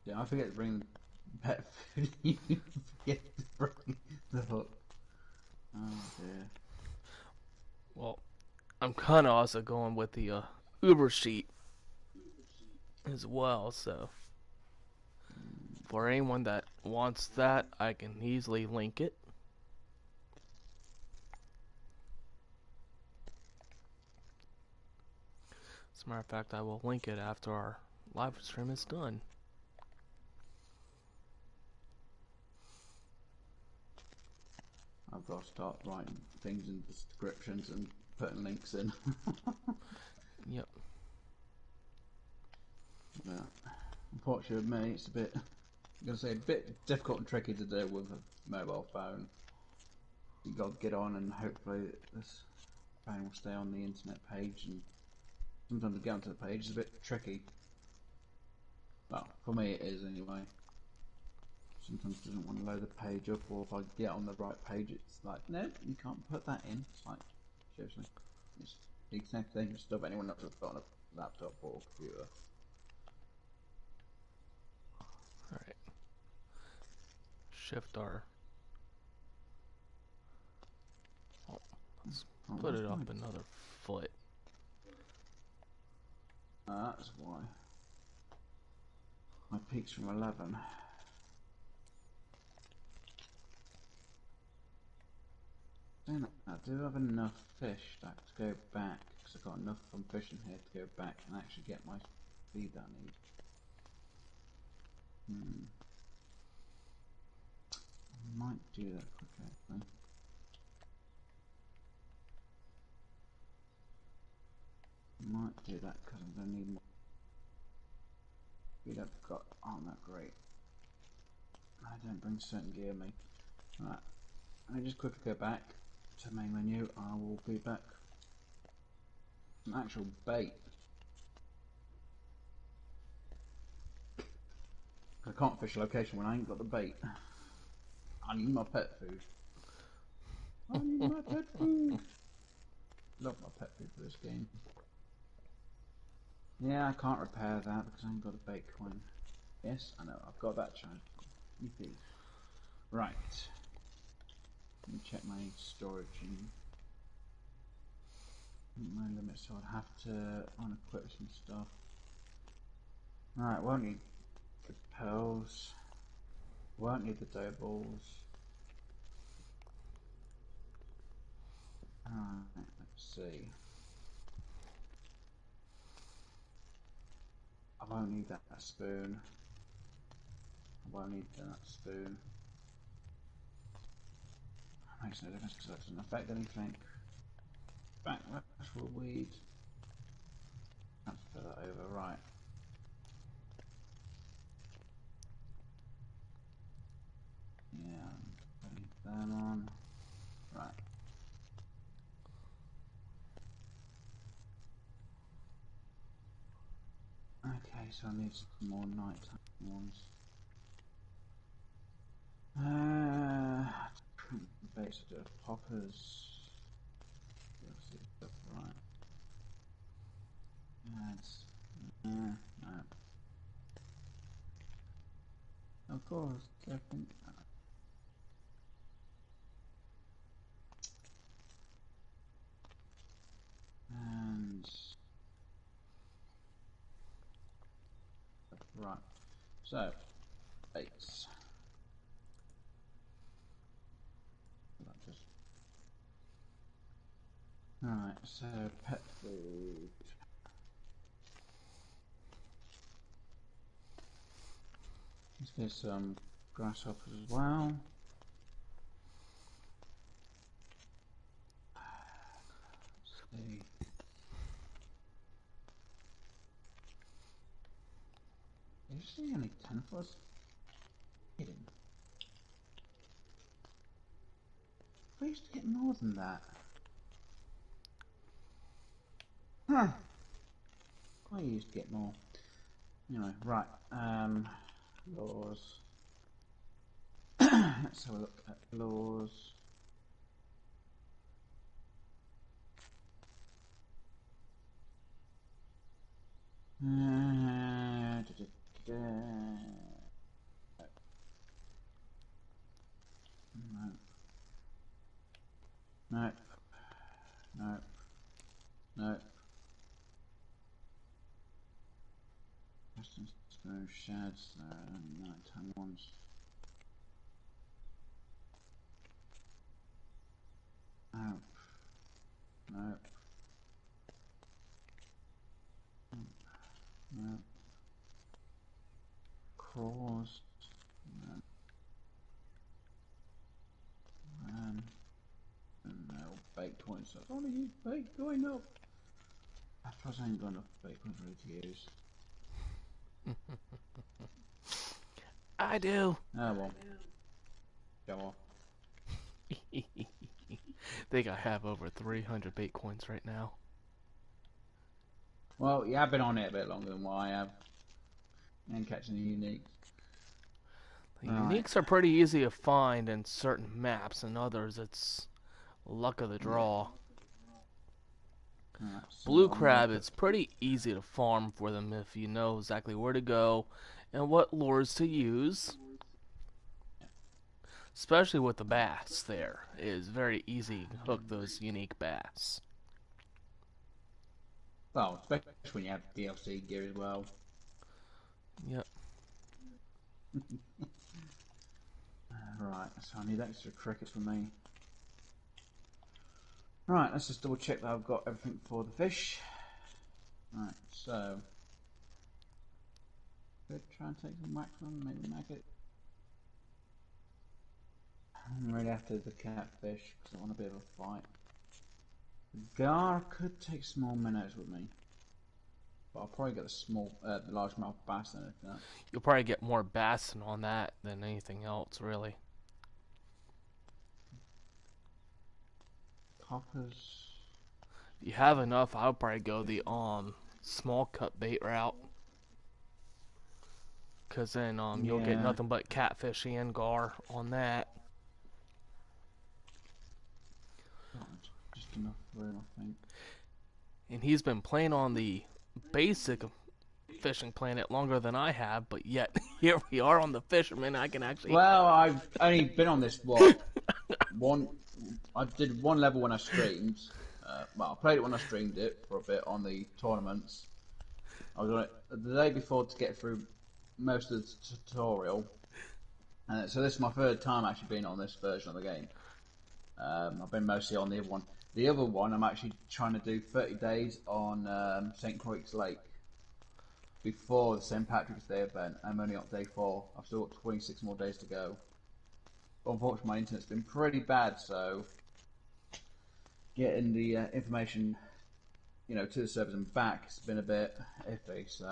Yeah, I forget to bring pet food. You forget to bring the hook. Oh dear. Well, I'm kind of also going with the Uber sheet as well, so for anyone that wants that, I can easily link it. As a matter of fact, I will link it after our live stream is done. I've got to start writing things in descriptions and putting links in. Yep. Yeah. Unfortunately, with me, it's I'm going to say a bit difficult and tricky to do with a mobile phone. You got to get on, and hopefully this phone will stay on the internet page. And sometimes to get onto the page is a bit tricky. Well, for me it is anyway. Sometimes it doesn't want to load the page up, or if I get on the right page, it's like, no, you can't put that in. It's like, seriously, it's the exact same stuff anyone else has got on a laptop or computer. Alright. Shift R. Oh, let's put it up another foot. That's why. My peak's from 11. Then I do have enough fish to go back, because I've got enough from fishing here to go back and actually get my speed that I need. I might do that quicker actually. Might do that because I'm going to need more speed I've got. Oh, not great. I don't bring certain gear with me. Right, let me just quickly go back to the main menu. I will be back. An actual bait. I can't fish a location when I ain't got the bait. I need my pet food. I need my pet food. Love my pet food for this game. Yeah, I can't repair that because I ain't got a bait coin. Yes, I know, I've got that chance. Yippee. Right. Let me check my storage and my limits, so I'd have to unequip some stuff. Right, won't need the pearls. Won't need the dough balls. Alright, let's see. I won't need that spoon. I won't need that spoon. That makes no difference because that doesn't affect anything. Backlash weed. Transfer that over, right. Yeah, putting that on. Right. Okay, so I need some more nighttime ones. Base of poppers. Let's see stuff right. That's no. Of course, everything. And right. So base. Just right. So pet food. Let's get some grasshoppers as well. Let's see. Did you see only 10 of us? Kidding. We used to get more than that. Huh. I used to get more. Anyway, right. Laws. Let's have a look at laws. No. No. No. Western Spoon Sheds, nighttime ones. No. No. No. Crawls. No. No. Baked points. I want to use baked going up. I suppose I ain't got enough baked points really to use. I do. Oh well. Go on. Think I have over 300 bait coins right now. Well, you have been on it a bit longer than what I have. And catching the unique. The uniques are pretty easy to find in certain maps, and others it's luck of the draw. Right, so Blue crab, it's pretty easy to farm for them if you know exactly where to go and what lures to use. Especially with the bass there. It is very easy to hook those unique bass. Well, especially when you have DLC gear as well. Yep. Right, so I need extra crickets for me. Right, let's just double check that I've got everything for the fish. Right, so could try and take some wax on, maybe maggot. I'm ready after the catfish because I want a bit of a fight. Gar could take small minnows with me, but I'll probably get the small, largemouth bass than anything else. You'll probably get more bass on that than anything else, really. Poppers. If you have enough, I'll probably go the small cut bait route. Because then you'll get nothing but catfish and gar on that. Just enough room, I think. And he's been playing on the basic fishing planet longer than I have, but yet here we are on the Fisherman. I can actually. Well, I've only been on this what one. I did one level when I streamed. Well, I played it when I streamed it for a bit on the tournaments. I was on it the day before to get through most of the tutorial. So this is my third time actually being on this version of the game. I've been mostly on the other one. The other one, I'm actually trying to do 30 days on St. Croix's Lake before the St. Patrick's Day event. I'm only on day 4. I've still got 26 more days to go. But unfortunately, my internet's been pretty bad, so getting the information, to the servers and back has been a bit iffy. So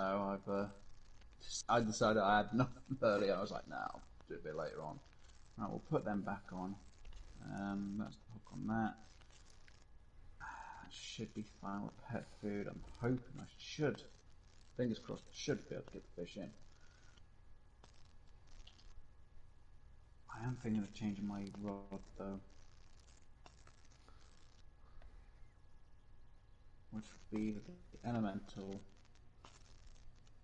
I decided I had enough earlier. I was like, no, I'll do it a bit later on. Right, we'll put them back on. That's the hook on that. Should be fine with pet food. I'm hoping I should. Fingers crossed, I should be able to get the fish in. I am thinking of changing my rod though. Which would be the elemental.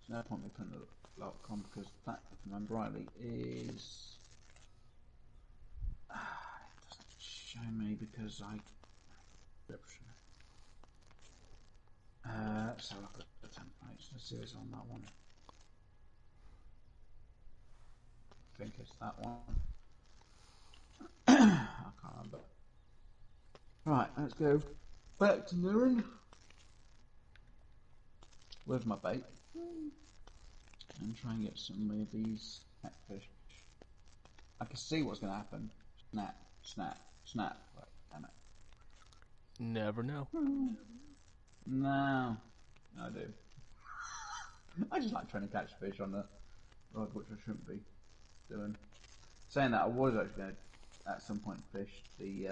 There's no point in me putting the lock on because that, if I remember rightly, is. It doesn't show me because I. Let's have a look at the templates. Let's see what's on that one. I think it's that one. I can't remember. Right, let's go back to Neherrin. With my bait. And try and get some of these catfish. I can see what's going to happen. Snap, snap, snap. Wait, damn it. Never know. No, I do. I just like trying to catch fish on the rod, which I shouldn't be doing. Saying that, I was actually going to, at some point, fish the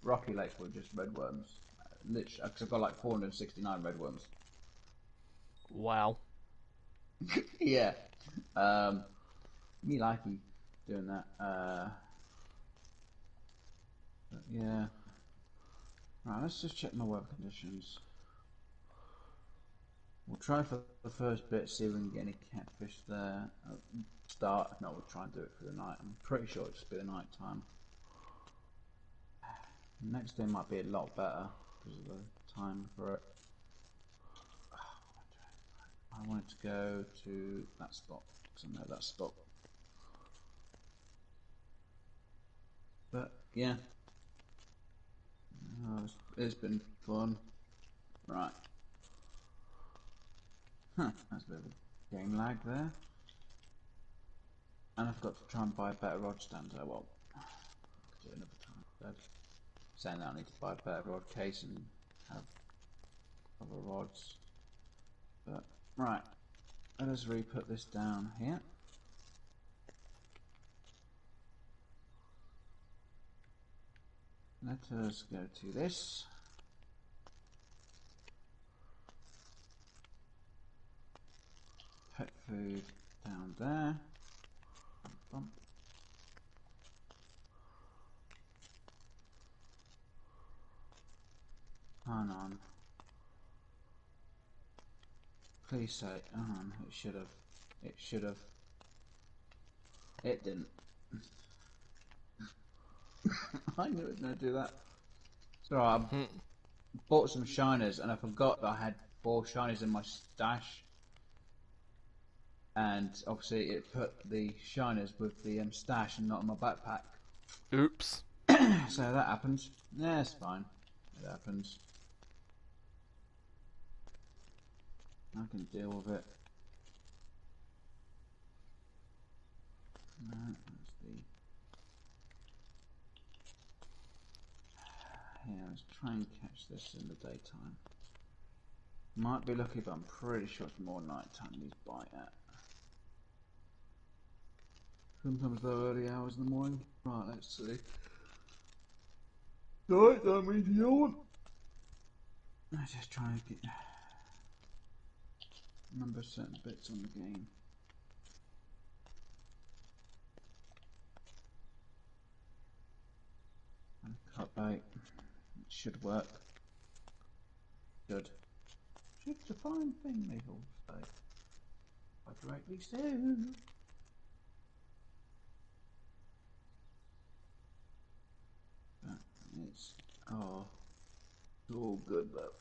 Rocky Lake with just red worms. Literally, because I've got like 469 red worms. Wow. Yeah. Me likey doing that. But yeah. Right, let's just check my weather conditions. We'll try for the first bit, see if we can get any catfish there. Start. No, we'll try and do it for the night. I'm pretty sure it'll just be the night time. Next day might be a lot better because of the time for it. I wanted to go to that spot because I know that spot. But yeah, it's been fun. Right. Huh, that's a bit of a game lag there. And I've got to try and buy a better rod stand. Oh well, I'll do it another time instead. Saying that I need to buy a better rod case and have other rods. But right, let us re-put this down here. Let us go to this. Pet food down there. Bump. Hang on. Please say, it should have. It should have. It didn't. I knew it was going to do that. So I bought some shiners and I forgot that I had 4 shiners in my stash. And obviously it put the shiners with the stash and not in my backpack. Oops. So that happens. Yeah, it's fine. It happens. I can deal with it. Right, that's the... Yeah, let's try and catch this in the daytime. Might be lucky, but I'm pretty sure it's more nighttime these bite at. Sometimes they're early hours in the morning. Right, let's see. Night time means yawn. Let's just try and get... remember certain bits on the game. And cut bait. It should work. Should. Should a fine thing, they all say. Quite rightly so. Oh, all good though.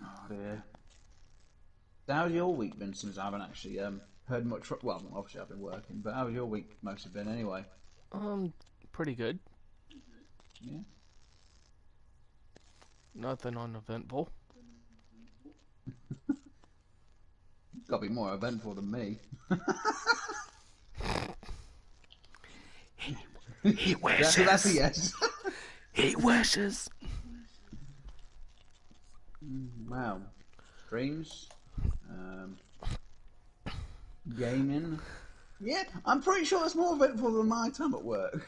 Oh dear. How's your week been since I haven't actually heard much? Well, obviously I've been working, but how's your week mostly been anyway? Um, pretty good. Yeah. Nothing uneventful. Got to be more eventful than me. He That's a wishes. yes. He wishes. Wow. Streams. Um, Gaming. Yeah, I'm pretty sure it's more eventful than my time at work.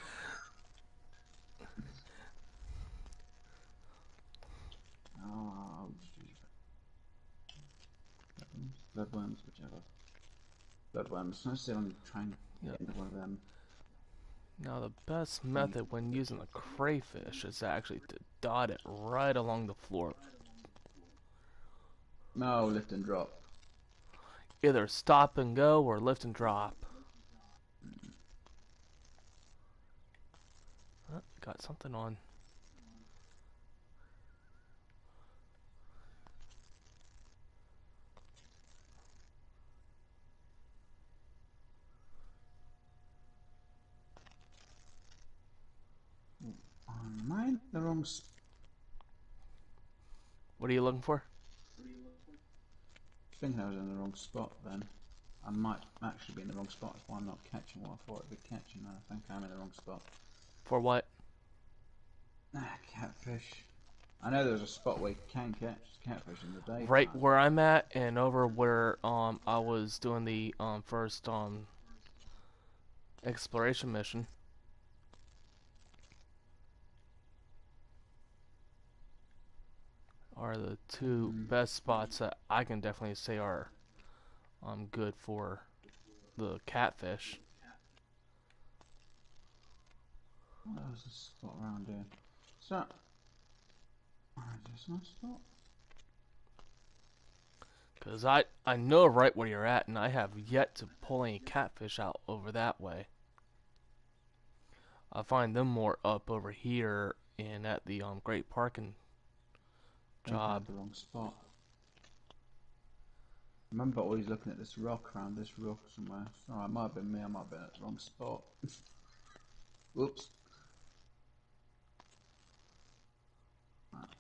Oh, bloodworms, whichever. Bloodworms. Let's see if I can try and Yep. get into one of them. Now the best method when using the crayfish is actually to dot it right along the floor. No, lift and drop. Either stop and go or lift and drop. Got something on. Am I in the wrong spot? What are you looking for? I think I was in the wrong spot then. I might actually be in the wrong spot. That's why I'm not catching what I thought I'd be catching. I think I'm in the wrong spot. For what? Catfish. I know there's a spot where you can catch catfish in the Right daytime. where I'm at and over where I was doing the first exploration mission. Are the two best spots that I can definitely say are good for the catfish. What else is a spot around here? So, is this my spot? Because I know right where you're at, and I have yet to pull any catfish out over that way. I find them more up over here and at the Great Parking I think I job. had the wrong spot. I remember always looking at this rock around this rock somewhere. So it might have been me, I might have been at the wrong spot. Whoops.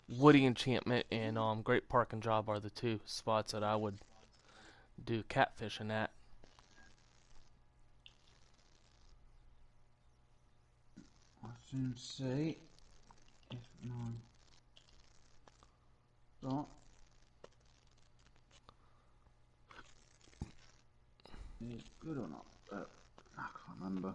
Woody Enchantment and Great Parking Job are the two spots that I would do catfishing at. I'll soon see if my spot is good or not. I can't remember.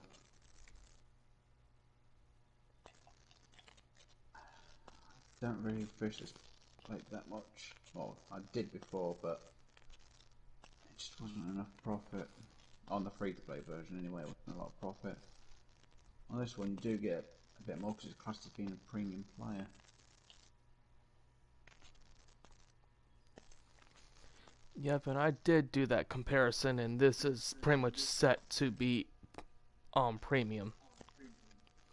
Don't really fish this lake that much. Well, I did before, but it just wasn't enough profit. On the free-to-play version anyway, it wasn't a lot of profit. On this one you do get a bit more because it's classed as being a premium player. Yep, and I did do that comparison, and this is pretty much set to be premium.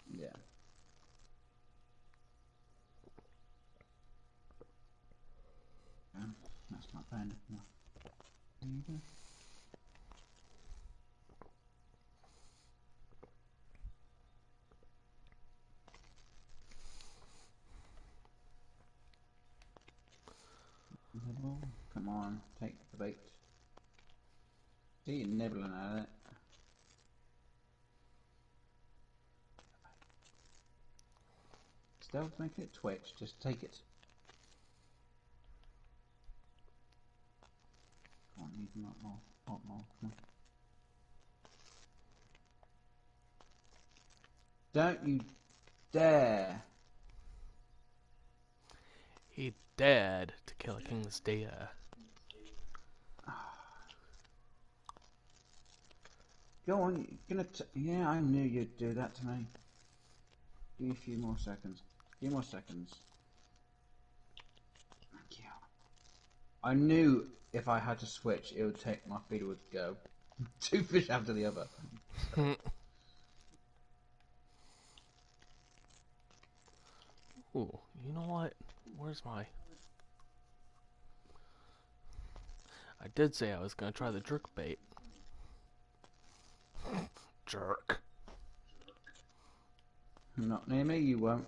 Yeah. That's my pen. Yeah. There you go. Nibble. Come on, take the bait. See you nibbling at it. Stealth, make it twitch, just take it. Come on, need a lot more. Come on. Don't you dare! He dared to kill a king's deer. Go on, you're gonna yeah, I knew you'd do that to me. Give me a few more seconds. A few more seconds. Thank you. I knew if I had to switch, it would take my feeder would go 2 fish after the other. Ooh, you know what? Where's my... I did say I was gonna try the jerk bait. Jerk. Not near me, you won't.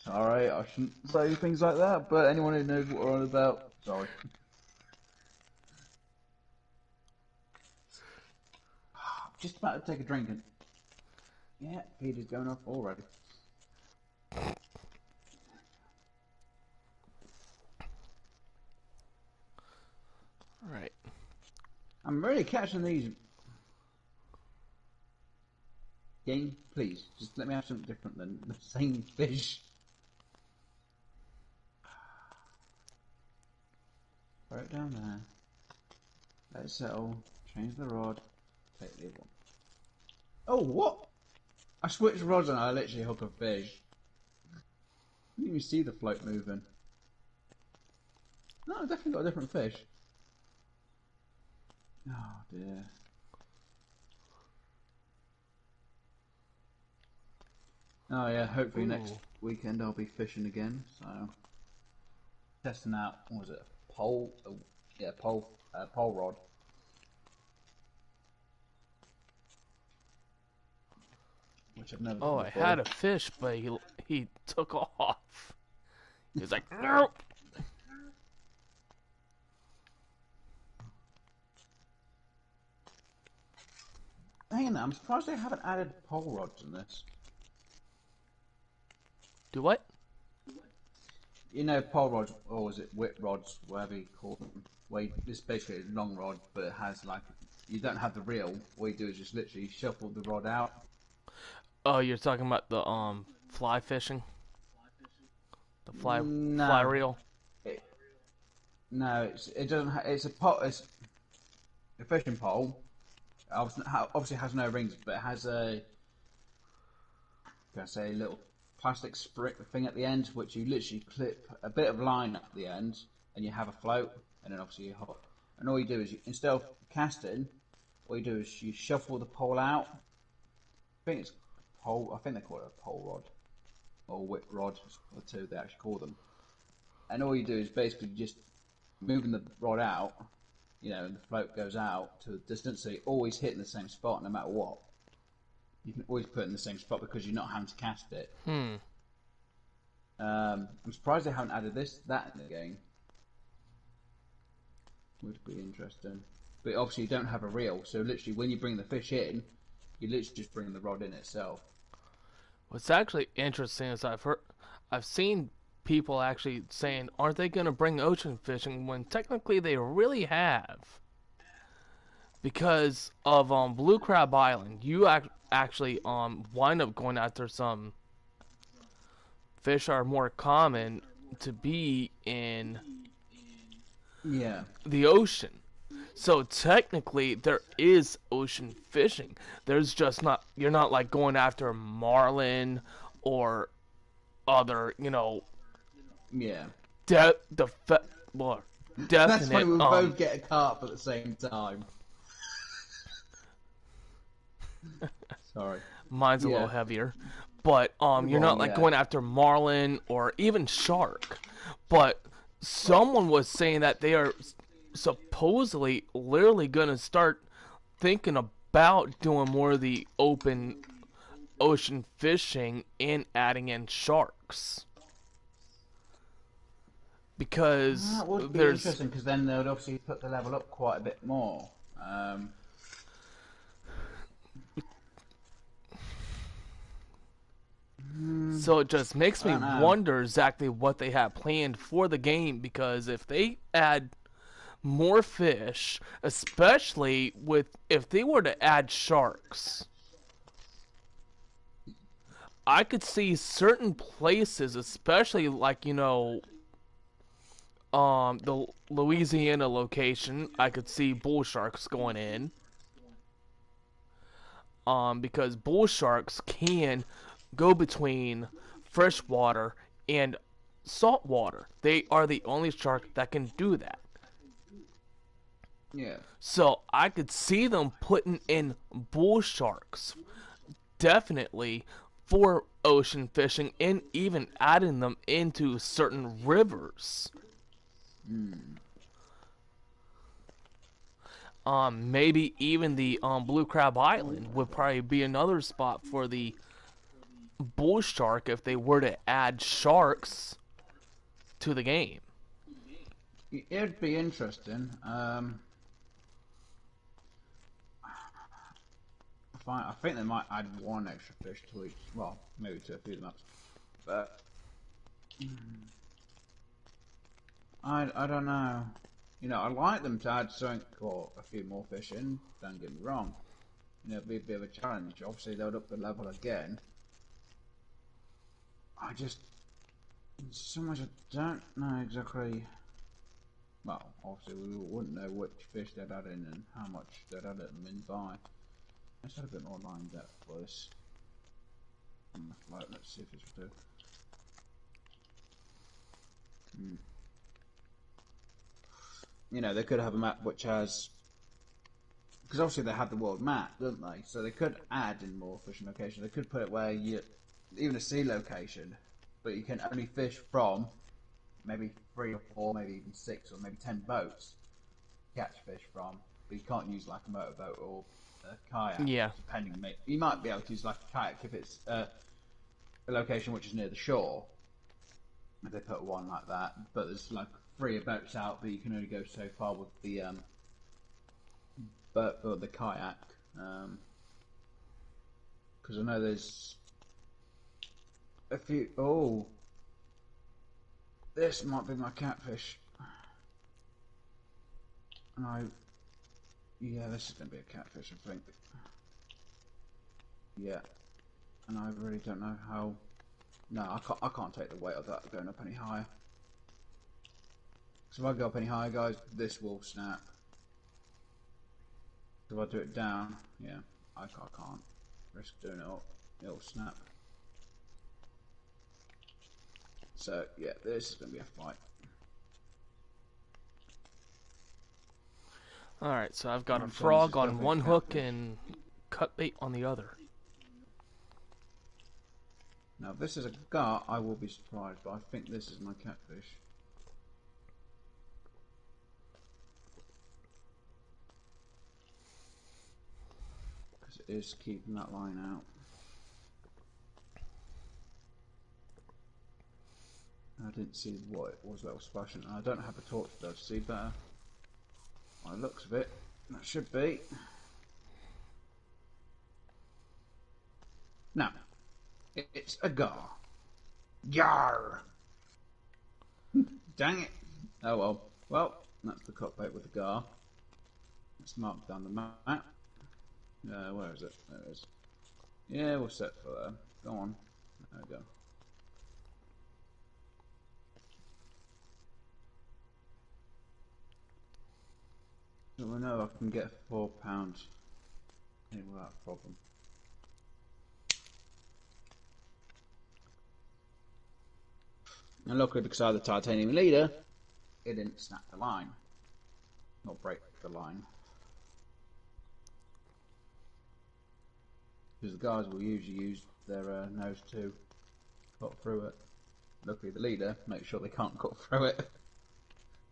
Sorry, I shouldn't say things like that, but anyone who knows what we're on about, sorry. Just about to take a drink and... Yeah, feeder's going off already. Alright. I'm really catching these... Game, please, just let me have something different than the same fish. Throw it down there. Let it settle. Change the rod. Take the other one. Oh, what? I switched rods and I literally hook a fish. I didn't even see the float moving. No, I definitely got a different fish. Oh dear. Oh yeah, hopefully next weekend I'll be fishing again. So testing out, what was it? Pole? Oh, yeah, pole rod. Which I've never done Oh, I before. had a fish, but he took off. He was like, nope. Hang on, I'm surprised they haven't added pole rods in this. Do what? You know, pole rods, or is it whip rods, whatever you call them? Where this basically a long rod, but it has like, you don't have the reel. All you do is just literally shuffle the rod out. Oh, you're talking about the fly fishing? The fly No, reel? it, no, it doesn't. It's a fishing pole. Obviously has no rings, but it has a, can I say, a little plastic spring thing at the end, which you literally clip a bit of line at the end, and you have a float, and then obviously you hop. And all you do is, instead of casting, all you do is you shuffle the pole out. I think it's pole. I think they call it a pole rod or whip rod, or two they actually call them. And all you do is basically just moving the rod out, and the float goes out to a distance, so you always hit in the same spot no matter what. You can always put it in the same spot because you're not having to cast it. I'm surprised they haven't added that in the game. Would be interesting. But obviously you don't have a reel, so literally when you bring the fish in, you literally just bring the rod in itself. What's actually interesting is I've seen people actually saying, aren't they going to bring ocean fishing when technically they really have? Because of Blue Crab Island, you actually wind up going after some fish are more common to be in the ocean. So technically there is ocean fishing. There's just not, you're not like going after marlin or other, Yeah. well, That's why definite we both get a carp at the same time. Sorry. mine's a little heavier. But you're not like going after marlin or even shark. But someone was saying that they are supposedly literally gonna start thinking about doing more of the open ocean fishing and adding in sharks. Because That would be there's interesting, because then they would obviously put the level up quite a bit more. So it just makes me wonder exactly what they have planned for the game, because if they add more fish, especially if they were to add sharks, I could see certain places, especially like, the Louisiana location, I could see bull sharks going in. Because bull sharks can go between freshwater and salt water. They are the only shark that can do that. Yeah. So I could see them putting in bull sharks, definitely, for ocean fishing, and even adding them into certain rivers. Hmm. Maybe even the Blue Crab Island would probably be another spot for the bull shark if they were to add sharks to the game. It'd be interesting. I think they might add one extra fish to each. Well, maybe to a few maps. But I don't know. You know, I'd like them to add something or a few more fish in. Don't get me wrong. You know, it'd be a bit of a challenge. Obviously, they would up the level again. I just so much I don't know exactly. Well, obviously we wouldn't know which fish they'd add in and how much they'd add them in by. Let's add a bit more line depth for this. Right, let's see if this will do. You know, they could have a map which has, because obviously they had the world map, don't they? So they could add in more fishing locations. They could put it where you, even a sea location, but you can only fish from maybe 3 or 4, maybe even 6 or maybe 10 boats to catch fish from. But you can't use like a motorboat or a kayak, Yeah. depending. You might be able to use like a kayak if it's a location which is near the shore. If they put one like that, but there's like 3 boats out, but you can only go so far with the boat or the kayak. Because I know there's a few. Oh, this might be my catfish. And yeah, this is going to be a catfish, I think. Yeah, and I really don't know how. No, I can't take the weight of that going up any higher. So if I go up any higher, guys, this will snap. So if I do it down, yeah, I can't risk doing it up. It'll snap. So yeah, this is going to be a fight. Alright, so I've got a I'm saying this frog is on definitely one a hook catfish. and cut bait on the other. Now, if this is a gar, I will be surprised, but I think this is my catfish. Because it is keeping that line out. I didn't see what it was that was splashing, and I don't have a torch though to see better. By the looks of it, that should be. No, it's a gar. Yar! Dang it! Oh well. Well, that's the cockbait with the gar. Let's mark down the map. Where is it? There it is. Yeah, we'll set for there. Go on. There we go. So I know I can get £4 in without a problem. And luckily, because I had the titanium leader, it didn't snap the line. Not break the line. Because the guys will usually use their nose to cut through it. Luckily, the leader makes sure they can't cut through it.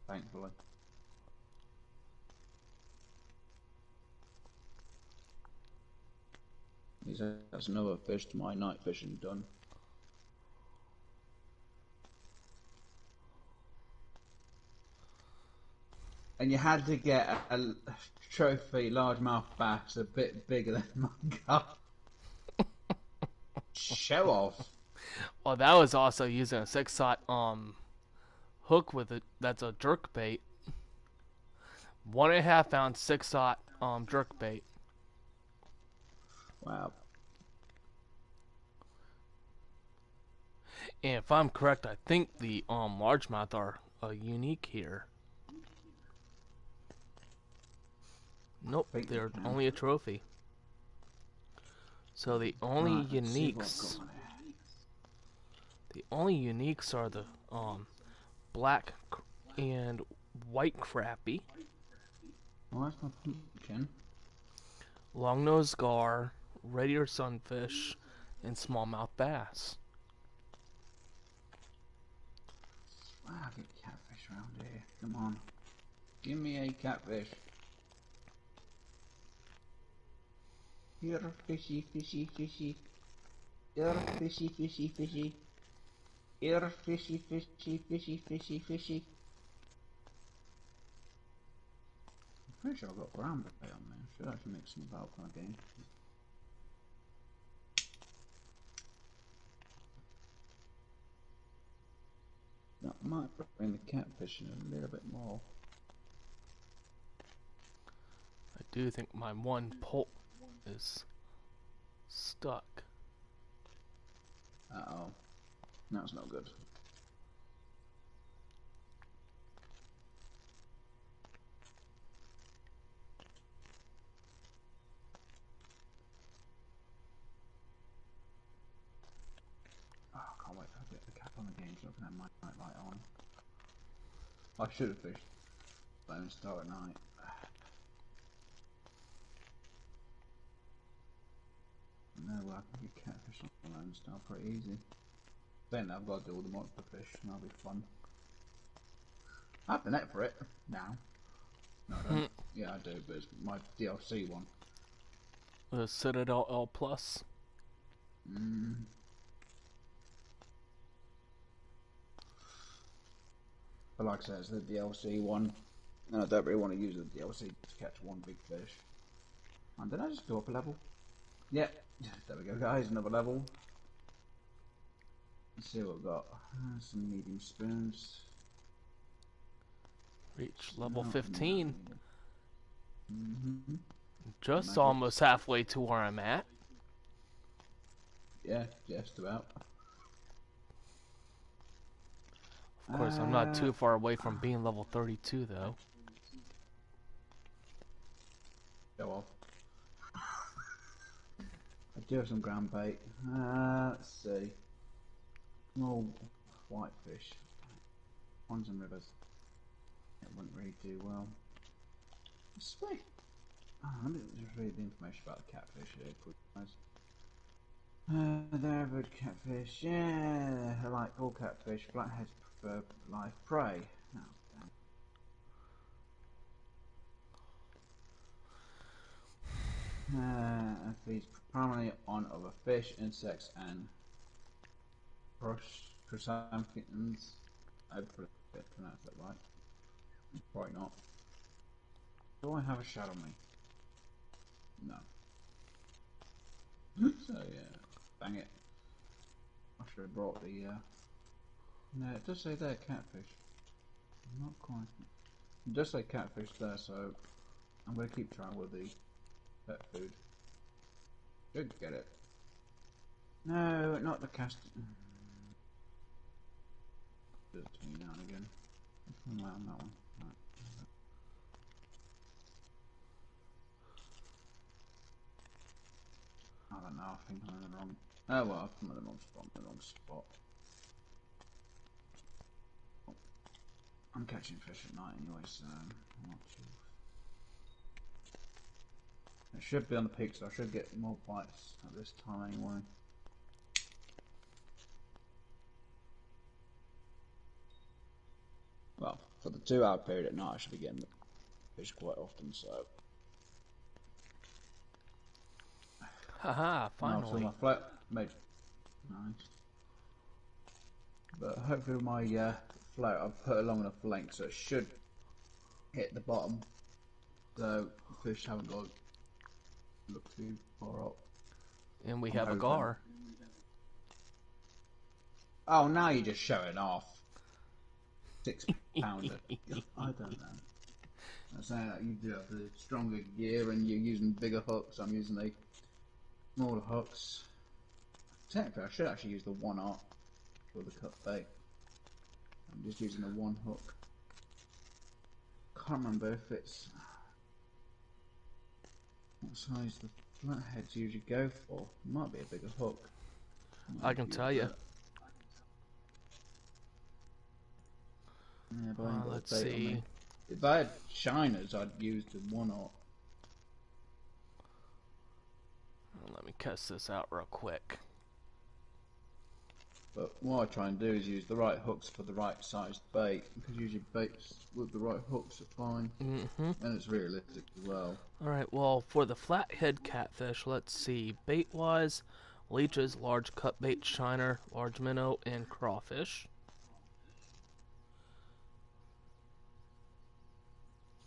Thankfully. That's another fish to my night fishing done. And you had to get a trophy largemouth bass a bit bigger than my guy. Show off. Well, that was also using a 6-aught hook with it. That's a jerk bait. 1.5 ounce 6-aught jerk bait. Wow. And if I'm correct, I think the largemouth are unique here. Nope, they're only a trophy. So the only uniques The only uniques are the black and white crappie, Oh, that's my pumpkin. long-nosed gar, red ear sunfish, and smallmouth bass. Wow, I get catfish around here. Come on. Give me a catfish. Here, fishy, fishy, fishy. Here, fishy, fishy, fishy. Here, fishy, fishy, fishy, fishy, fishy. I'm pretty sure I've got brown bait on there. I should actually mix them about for a game. That might bring the catfish in a little bit more. I do think my one pole is stuck. Uh-oh. That's not good. Oh, I can't wait till I get the cap on the game looking at my night light on. I should have fished Lone Star at night. No, well, I can get catfish on the Lone Star pretty easy. Then I've got to do all the monster fish and that'll be fun. I have the net for it now. No, I don't. Yeah, I do, but it's my DLC one. The Citadel L Plus. But like I said, it's the DLC one, and I don't really want to use the DLC to catch one big fish. And did I just go up a level? Yep. There we go, guys. Another level. Let's see what we've got. Some medium spoons. Reach level 15. Mm-hmm. Just Magic. almost halfway to where I'm at. Yeah, just about. Of course, I'm not too far away from being level 32, though. Go off. I do have some ground bait. Let's see. Small whitefish. Ponds and rivers. It wouldn't really do well. Sweet. Oh, let me just read the information about the catfish here, quick guys. They're average catfish. Yeah, like all catfish, blackheads prefer live prey. Oh, damn. Feeds primarily on other fish, insects, and crustaceans. I pronounced that right. Probably not. Do I have a shad on me? No. So yeah, bang it. I should have brought the. No, it does say there catfish. Not quite. It does say catfish there, so I'm going to keep trying with the pet food. Should get it. No, not the cast. Does it to me now and again. Which one am I on that one? Right. I don't know, I think I'm in the wrong. Oh well, I'm in the wrong spot. I'm in the wrong spot. Oh. I'm catching fish at night anyway, so I'm not too. It should be on the peak, so I should get more bites at this time anyway. Well, for the 2 hour period at night, I should be getting the fish quite often, so. Haha, Now, so finally. my float made nice. But hopefully, with my float, I've put it long enough length so it should hit the bottom. So the fish haven't got to look too far up. And we I'm have a hoping. gar. Oh, now you're just showing off. 6 pounder. I don't know. I'm saying that you do have the stronger gear and you're using bigger hooks. I'm using the smaller hooks. Technically, I should actually use the 1/0 for the cut bait. I'm just using the 1 hook. Can't remember if it's what size the flatheads usually go for. It might be a bigger hook. I can tell you. Yeah, but I ain't got Let's a bait on see. me. If I had shiners, I'd use the one or. Let me test this out real quick. But what I try and do is use the right hooks for the right sized bait, because usually baits with the right hooks are fine, and it's realistic as well. Alright, well, for the flathead catfish, let's see. Bait-wise, leeches, large cut bait, shiner, large minnow, and crawfish.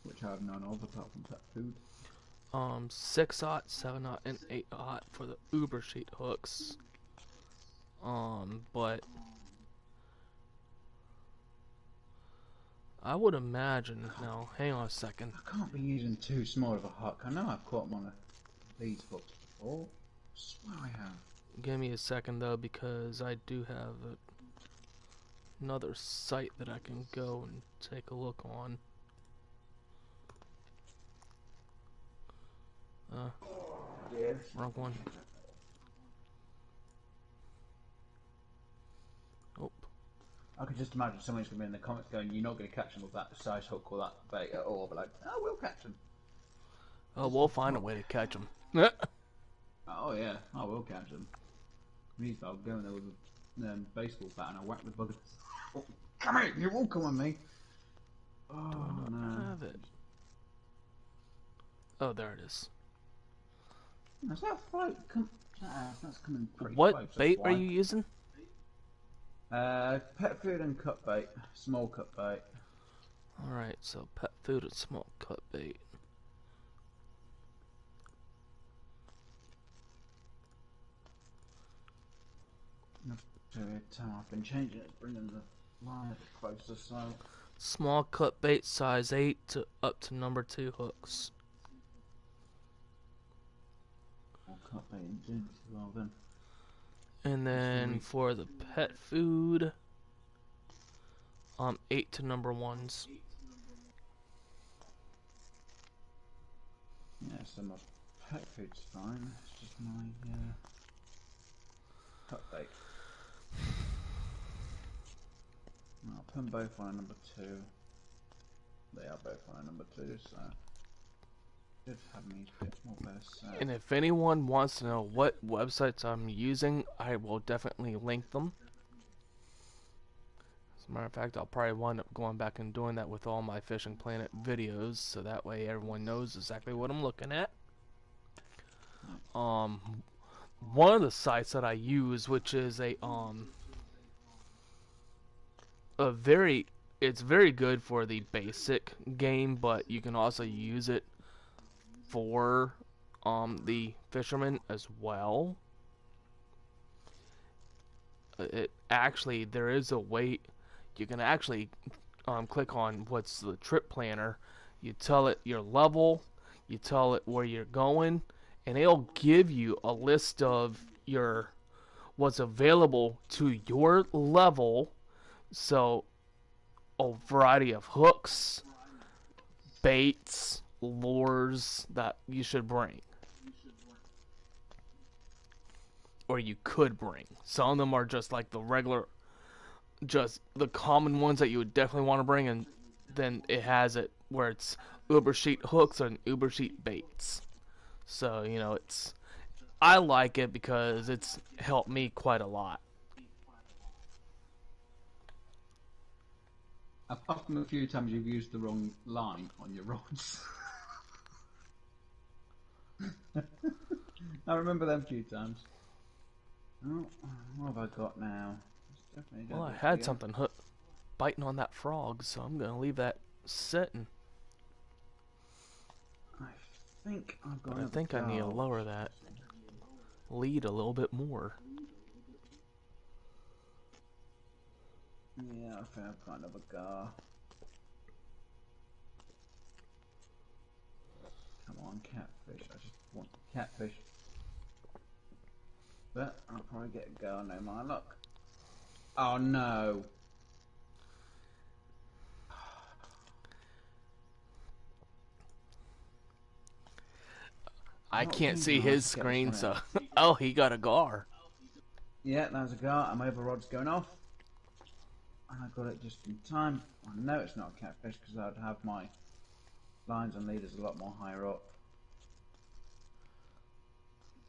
Which I have none of apart from pet food. 6/0, 7/0, and 8/0 for the uber sheet hooks. But I would imagine. Now, hang on a second. I can't be using too small of a hook. I know I've caught them on these hooks before. I swear I have. Give me a second though, because I do have another site that I can go and take a look on. Wrong one. Oh. I could just imagine someone's going to be in the comments going, "You're not going to catch them with that size hook or that bait at all." But like, "Oh, we'll catch them." Oh, we'll find a way to catch them. Oh yeah, I will catch them. Me, I'll go in there with a baseball bat and I'll whack the bugger. Oh, come here! You won't come on me. Oh no! Have it. Oh, there it is. Is that float? That's coming pretty What close. bait are you using? Pet food and cut bait, small cut bait. Alright, so pet food and small cut bait. Every time I've been changing it, bringing the line closer, so. Small cut bait, size 8 to up to number 2 hooks. I'll cut bait into well then. And then for the pet food, 8 to number 1s. Yeah, so my pet food's fine. It's just my cut bait. I'll put them both on a number 2. They are both on a number 2, so should have me a bit more better set. And if anyone wants to know what websites I'm using, I will definitely link them. As a matter of fact, I'll probably wind up going back and doing that with all my Fishing Planet videos, so that way everyone knows exactly what I'm looking at. One of the sites that I use, which is it's very good for the basic game, but you can also use it for the Fisherman as well. There is a way you can actually click on what's the trip planner. You tell it your level, you tell it where you're going, and it'll give you a list of what's available to your level. So a variety of hooks, baits, lures that you should bring, or you could bring. Some of them are just like the regular, just the common ones that you would definitely want to bring, and then it has it where it's uber sheet hooks and uber sheet baits. So I like it because it's helped me quite a lot. Apart from a few times you've used the wrong line on your rods. I remember them few times. Oh, what have I got now? Well, I had something biting on that frog, so I'm going to leave that sitting. I think I've got. But I think I need to lower that lead a little bit more. Yeah, I think I've got another gar. Come on, catfish. I just want catfish. But I'll probably get a gar, no my luck. Oh no! I can't see his screen, so... Oh, he got a gar. Yeah, that was a gar, and my other rod's going off. I And I got it just in time. I know it's not a catfish because I'd have my lines and leaders a lot more higher up.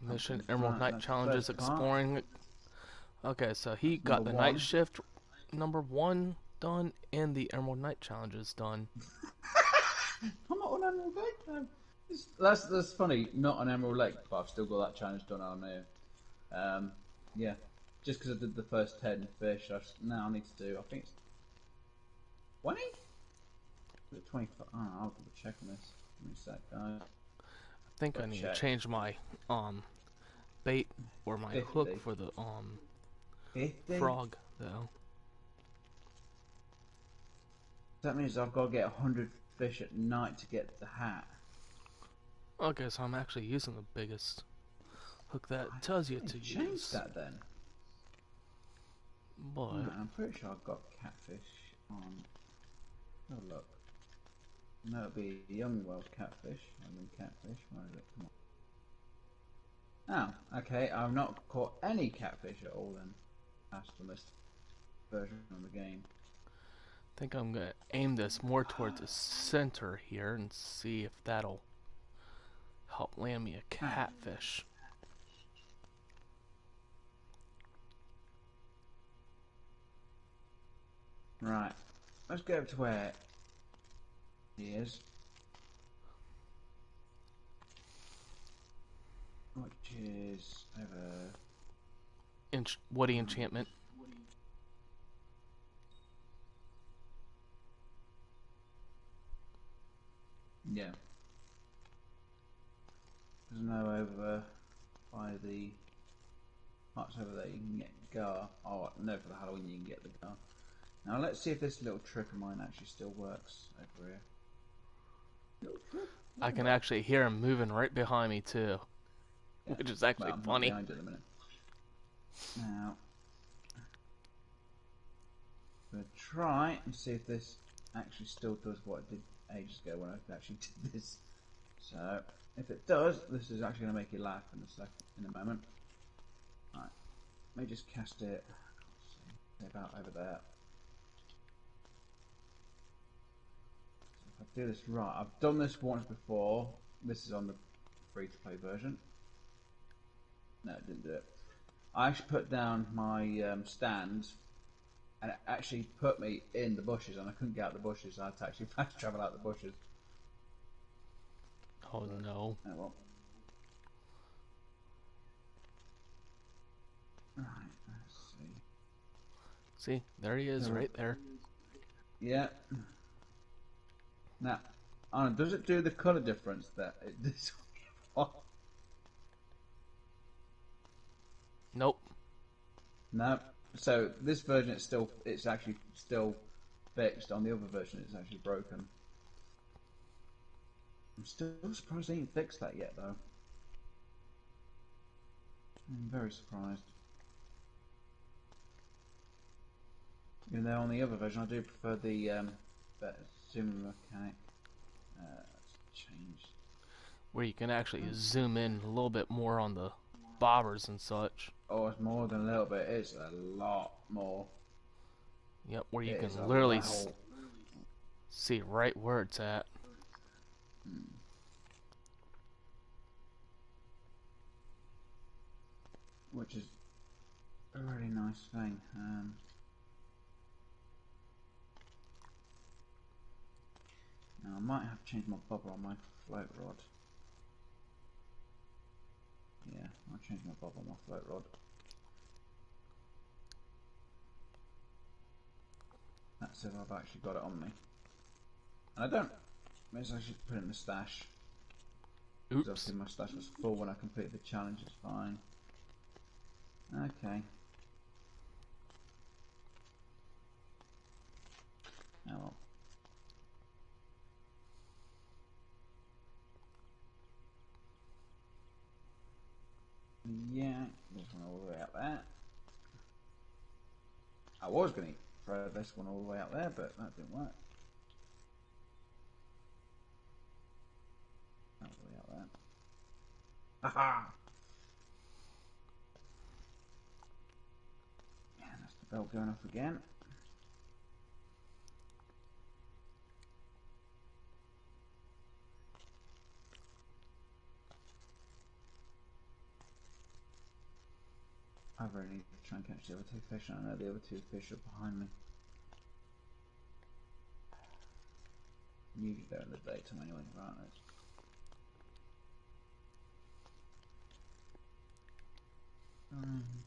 Mission Emerald Night That's the Challenges first part. exploring. Okay, so he That's got number the night one. shift #1 done and the Emerald Night Challenges done. I'm not on Emerald Lake though. That's funny. Not on Emerald Lake, but I've still got that challenge done on here. Yeah, just because I did the first 10 fish, now I need to do. I think it's 20. Is it 25? Oh, I'll double check on this. Give me a sec, guys. I think I Got need to check. change my bait or my 50. hook for the 50. frog though. That means I've got to get 100 fish at night to get the hat. Okay, so I'm actually using the biggest hook that tells you to Change use. that then. But I'm pretty sure I've got catfish on. Oh look. No, it'll be young world catfish. Young catfish. Where is it? Come on. Oh, okay. I've not caught any catfish at all then. That's on this version of the game. I think I'm gonna aim this more towards the center here and see if that'll help land me a catfish. Right. Let's go to where he is. Which is over. Woody enchantment. Yeah. There's no over by the parts over there. You can get gar. Oh no, for the Halloween you can get the gar. Now let's see if this little trick of mine actually still works over here. Little trick. I can actually hear him moving right behind me too, Yeah. which is actually I'm funny. not behind you in a minute. Now, I'm going to try and see if this actually still does what it did ages ago when I actually did this. So, if it does, this is actually going to make you laugh in a moment. Right, let me just cast it. See, about over there. So if I do this right, I've done this once before. This is on the free-to-play version. No, it didn't do it. I actually put down my stand, and it actually put me in the bushes, and I couldn't get out the bushes. So I had to actually fast travel out the bushes. Oh But, no. oh well. Right, let's see. See, there he is, right there. Yeah. Now, does it do the colour difference that it does? Nope. No. So this version, it's actually still fixed. On the other version, it's actually broken. I'm still surprised they ain't fixed that yet, though. I'm very surprised. Even though on the other version, I do prefer the zoom mechanic. Let's change. Where you can actually zoom in a little bit more on the bobbers and such. Oh, it's more than a little bit. It's a lot more. Yep, where you It is can a literally lot. see right where it's at. Which is a really nice thing. Now I might have to change my bobber on my float rod. Yeah, I'll change my bobber on my float rod. That's if I've actually got it on me. And I don't. Maybe I should put it in the stash. Because Oops. obviously my stash was full when I completed the challenge, it's fine. Okay. Oh well. Yeah, this one all the way out there. I was going to throw this one all the way out there, but that didn't work. All the way out there. Haha! Yeah, that's the bell going off again. really need to try and catch the other two fish. I know the other two fish are behind me. Usually they're in the daytime anyway, right?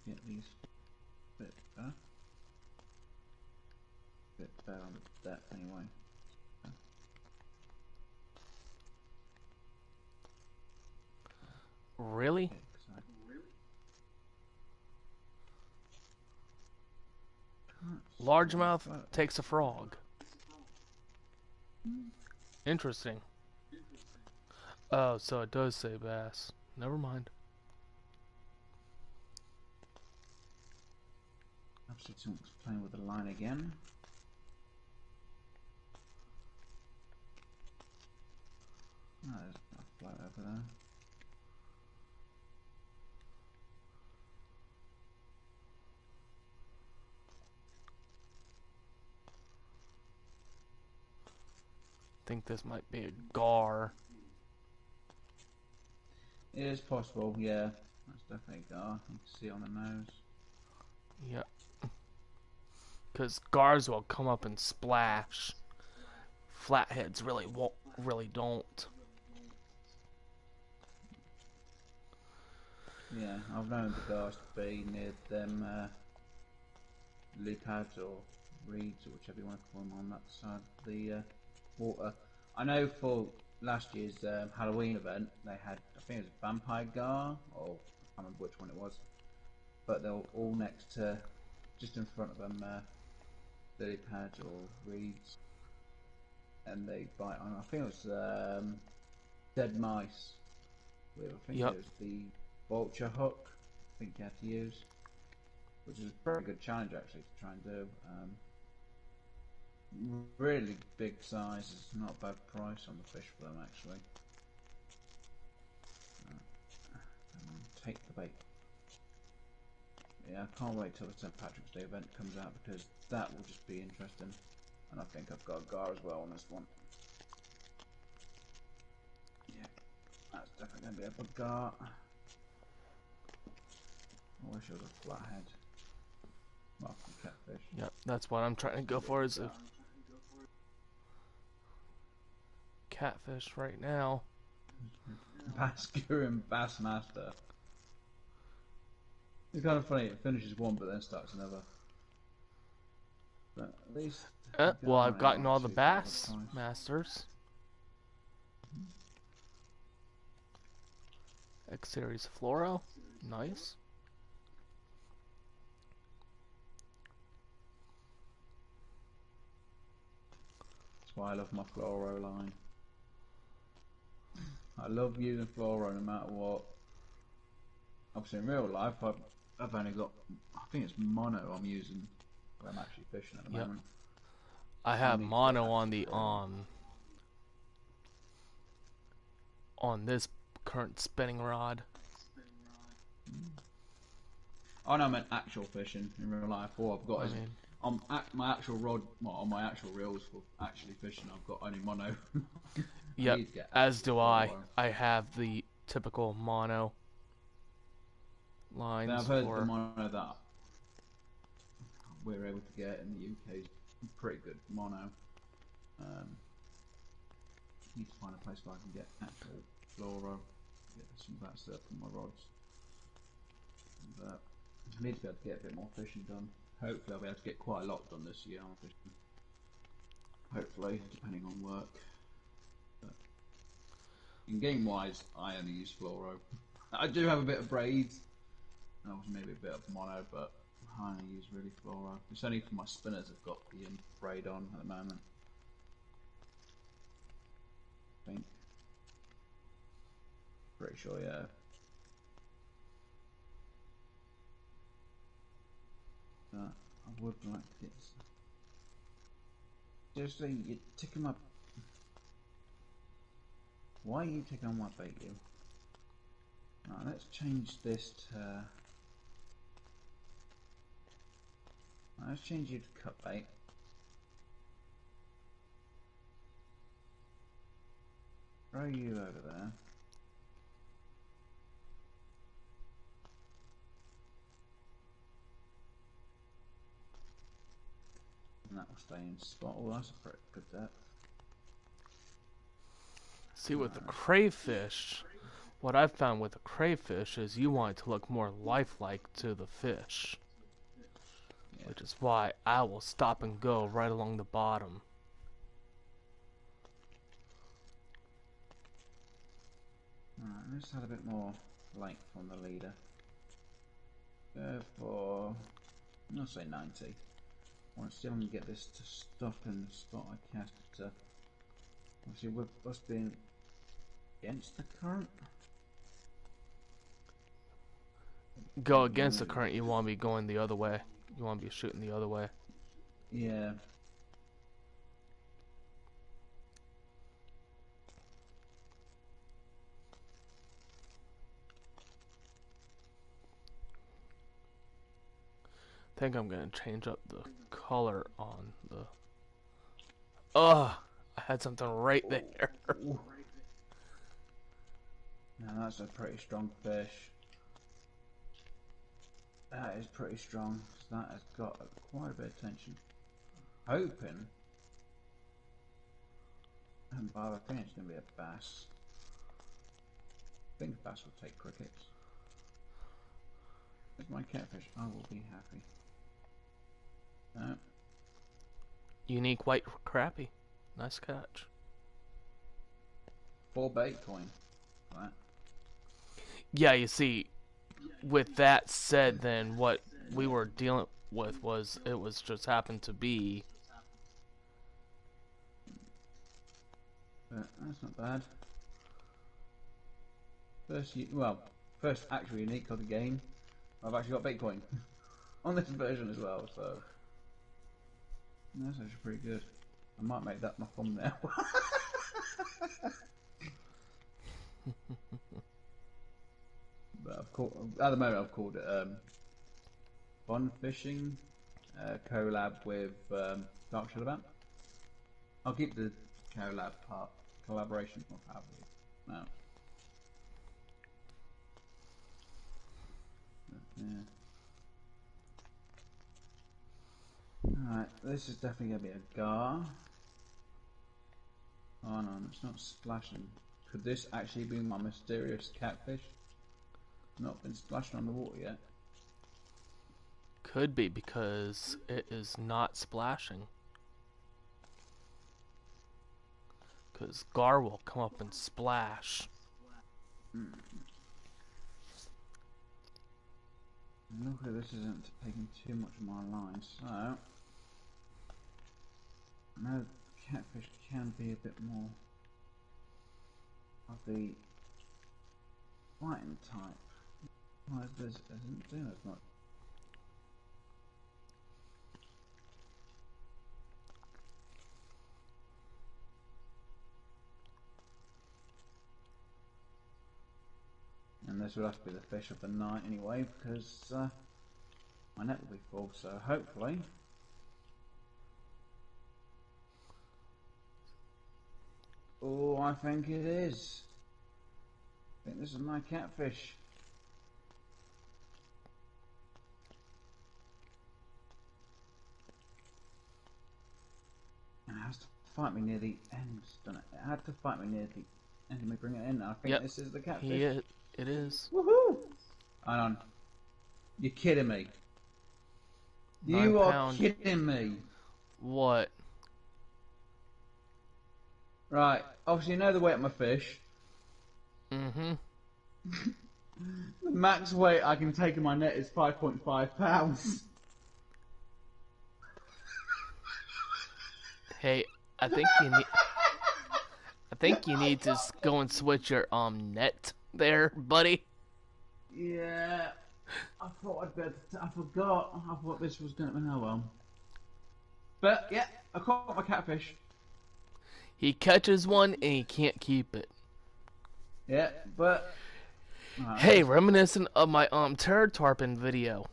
Get these bit better. Bit better on the depth anyway. Really? Largemouth takes a frog. Interesting. Oh, so it does say bass. Never mind. Absolutely, someone's playing with the line again. Oh, there's a float over there. I think this might be a gar. It is possible, yeah. That's definitely a gar. You can see on the nose. Yep. Because gars will come up and splash. Flatheads really won't, really don't. Yeah, I've known the gars to be near them lily pads or reeds or whichever you want to call them on that side of the water. I know for last year's Halloween event they had, I think it was a vampire gar, or I can't remember which one it was, but they were all next to, just in front of them, lily pads or reeds, and they bite on, I think it was dead mice with, I think Yep. it was the vulture hook, I think you had to use, which is a very good challenge actually to try and do. Really big size, it's not a bad price on the fish for them actually. Take the bait. Yeah, I can't wait till the St. Patrick's Day event comes out because that will just be interesting. And I think I've got a gar as well on this one. Yeah, that's definitely going to be a big gar. I wish it was a flathead. Well, catfish. Yep, that's what I'm trying to go for, is a catfish right now. Bascurin Bassmaster. It's kind of funny, it finishes one but then starts another. But at least Well, I've gotten all the bass masters. X series fluoro, nice. That's why I love my fluoro line. I love using fluoro no matter what. Obviously in real life I've only got, I think it's mono I'm using where I'm actually fishing at the moment. I have mono on the on this current spinning rod. Oh no, I meant actual fishing in real life. All I've got is on my actual rod, well, on my actual reels for actually fishing. I've got only mono. Yep, as do I. I have the typical mono lines. Now I've heard the mono that we're able to get in the UK is pretty good mono. Need to find a place where I can get actual fluoro, get some of that stuff from my rods. But I need to be able to get a bit more fishing done. Hopefully I'll be able to get quite a lot done this year on fishing. Hopefully, depending on work. But in game wise, I only use fluoro. I do have a bit of braids, and obviously maybe a bit of mono, but I only use really fluoro. It's only for my spinners I've got the braid on at the moment. I think. Pretty sure, yeah. I would like to get this. Seriously, you're ticking my... Why are you taking on my bait, you? Right, let's change this to... Right, let's change you to cut bait. Throw you over there. staying spot. Oh, that's a pretty good depth. See, with the crayfish, what I've found with the crayfish is you want it to look more lifelike to the fish. Yeah. Which is why I will stop and go right along the bottom. Alright, let's add a bit more length on the leader. Go for, I'll say 90. I want to see if I can get this to stop in the spot I cast it to. Obviously, with us being against the current. Go against the current, you want to be going the other way. You want to be shooting the other way. Yeah. I think I'm going to change up the color on the... Ugh! I had something right there. Now that's a pretty strong fish. That is pretty strong. So that has got quite a bit of tension. Hoping. And I think it's going to be a bass. I think bass will take crickets. With my catfish, I will be happy. No. Unique white crappie. Nice catch. 4 bait coin. Right. Yeah, you see, with that said, then what we were dealing with was it was just happened to be. But that's not bad. First actual unique of the game. I've actually got Bitcoin on this version as well, so that's actually pretty good. I might make that my thumbnail. But at the moment I've called it Fun Fishing collab with Dark Shadowbound. I'll keep the collab part, collaboration of how we now. Yeah. Alright, this is definitely going to be a gar. Oh no, it's not splashing. Could this actually be my mysterious catfish? Not been splashing on the water yet. Could be because it is not splashing. Because gar will come up and splash. Luckily this isn't taking too much of my line, so I know catfish can be a bit more of the fighting type. Why this isn't doing as much. And this will have to be the fish of the night anyway, because my net will be full, so hopefully. Oh, I think it is. I think this is my catfish. And it has to fight me near the end, doesn't it? It had to fight me near the end. Let me bring it in. I think this is the catfish. It is. Woohoo! Hang on. You're kidding me. You are kidding me. What? Right. Obviously, you know the weight of my fish. Mm-hmm. The max weight I can take in my net is 5.5 pounds. Hey, I think you need to go and switch your net there, buddy. Yeah. I thought I'd better. I forgot. I thought this was going to be. Oh well. But yeah, I caught my catfish. He catches one and he can't keep it. Yeah, but. Hey, reminiscent of my Terror Tarpon video.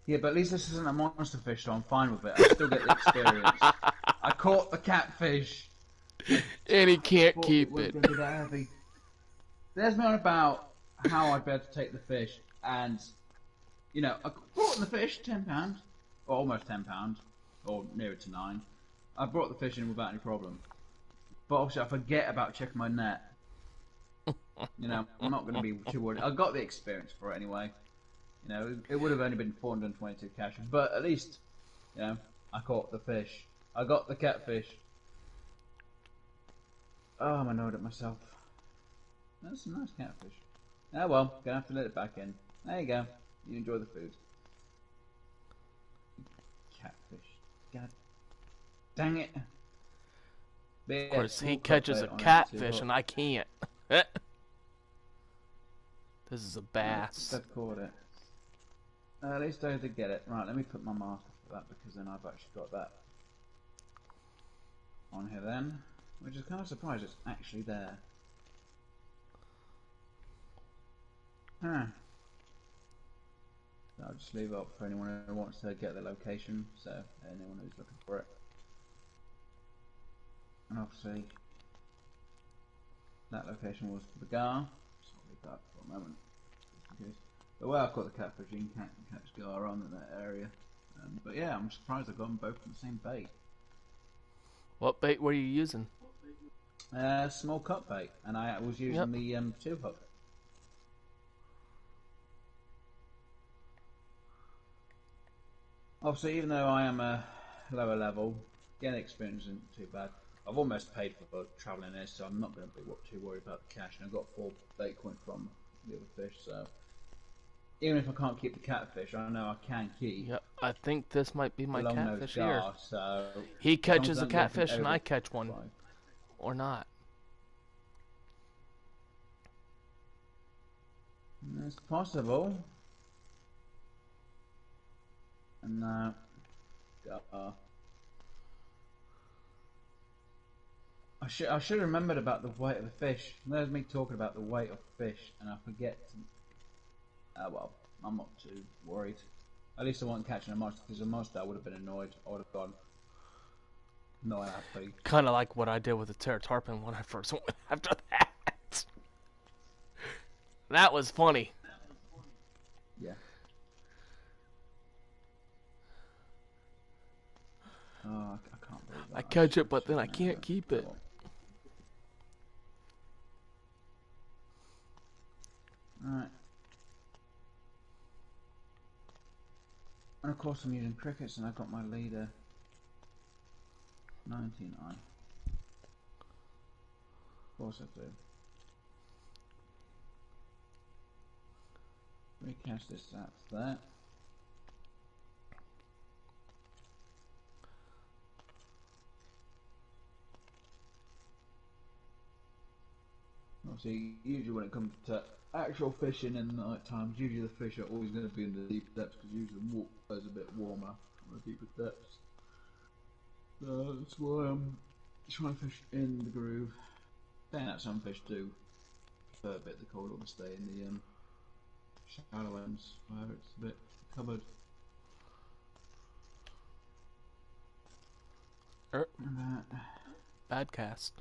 Yeah, but at least this isn't a monster fish, so I'm fine with it. I still get the experience. I caught the catfish. And he can't keep it. Gonna be that heavy. There's one about how I'd be able to take the fish, and you know, I caught the fish, £10. or almost £10, or nearer to 9. I brought the fish in without any problem. But obviously, I forget about checking my net. You know, I'm not going to be too worried. I got the experience for it anyway. You know, it would have only been 422 cash, but at least, you know, I caught the fish. I got the catfish. Oh, I'm annoyed at myself. That's a nice catfish. Oh well, gonna have to let it back in. There you go. You enjoy the food. Catfish. God dang it. But Of yeah, course, he small cut catches bait a on it to catfish hook. and I can't. This is a At least bass. I've caught it. At least I did get it. Right, let me put my marker for that because then I've actually got that on here then. Which is kind of surprised it's actually there. Huh. So I'll just leave it up for anyone who wants to get the location, so anyone who's looking for it. And obviously, that location was for the gar, so I'll leave that for a moment, just in case. The way I've got the catfish, you can catch gar on in that area. But yeah, I'm surprised I got them both from the same bait. What bait were you using? Small cut bait, and I was using Yep. the 2-hook. Obviously, even though I am a lower level, getting experience isn't too bad. I've almost paid for travelling this, so I'm not going to be too worried about the cash. And I've got 4 bait coin from the other fish, so even if I can't keep the catfish, I know I can keep Yep. I think this might be the my long-nosed catfish here. gar. So He as long as catches I a don't get anything catfish and over I catch one. 5, Or not. it's possible. And gar. I should have remembered about the weight of the fish. There's me talking about the weight of fish, and I forget to. Well, I'm not too worried. At least I wasn't catching a monster. If there's a monster, I would have been annoyed. I would have gone, no, happy. Kind of like what I did with the pterotarpon when I first went after that. That was funny. Yeah. Oh, I can't believe I that. catch it, I but should then have I known can't that. keep Oh, it. well. Alright. And of course I'm using crickets and I've got my leader 99. Of course I do. Recast this out to that. Obviously, usually when it comes to actual fishing in the night times, usually the fish are always going to be in the deep depths because usually the water is a bit warmer on the deeper depths. So that's why I'm trying to fish in the groove. Saying that some fish do prefer a bit the cold or to stay in the shallow ends where it's a bit covered. Er, Uh, bad cast.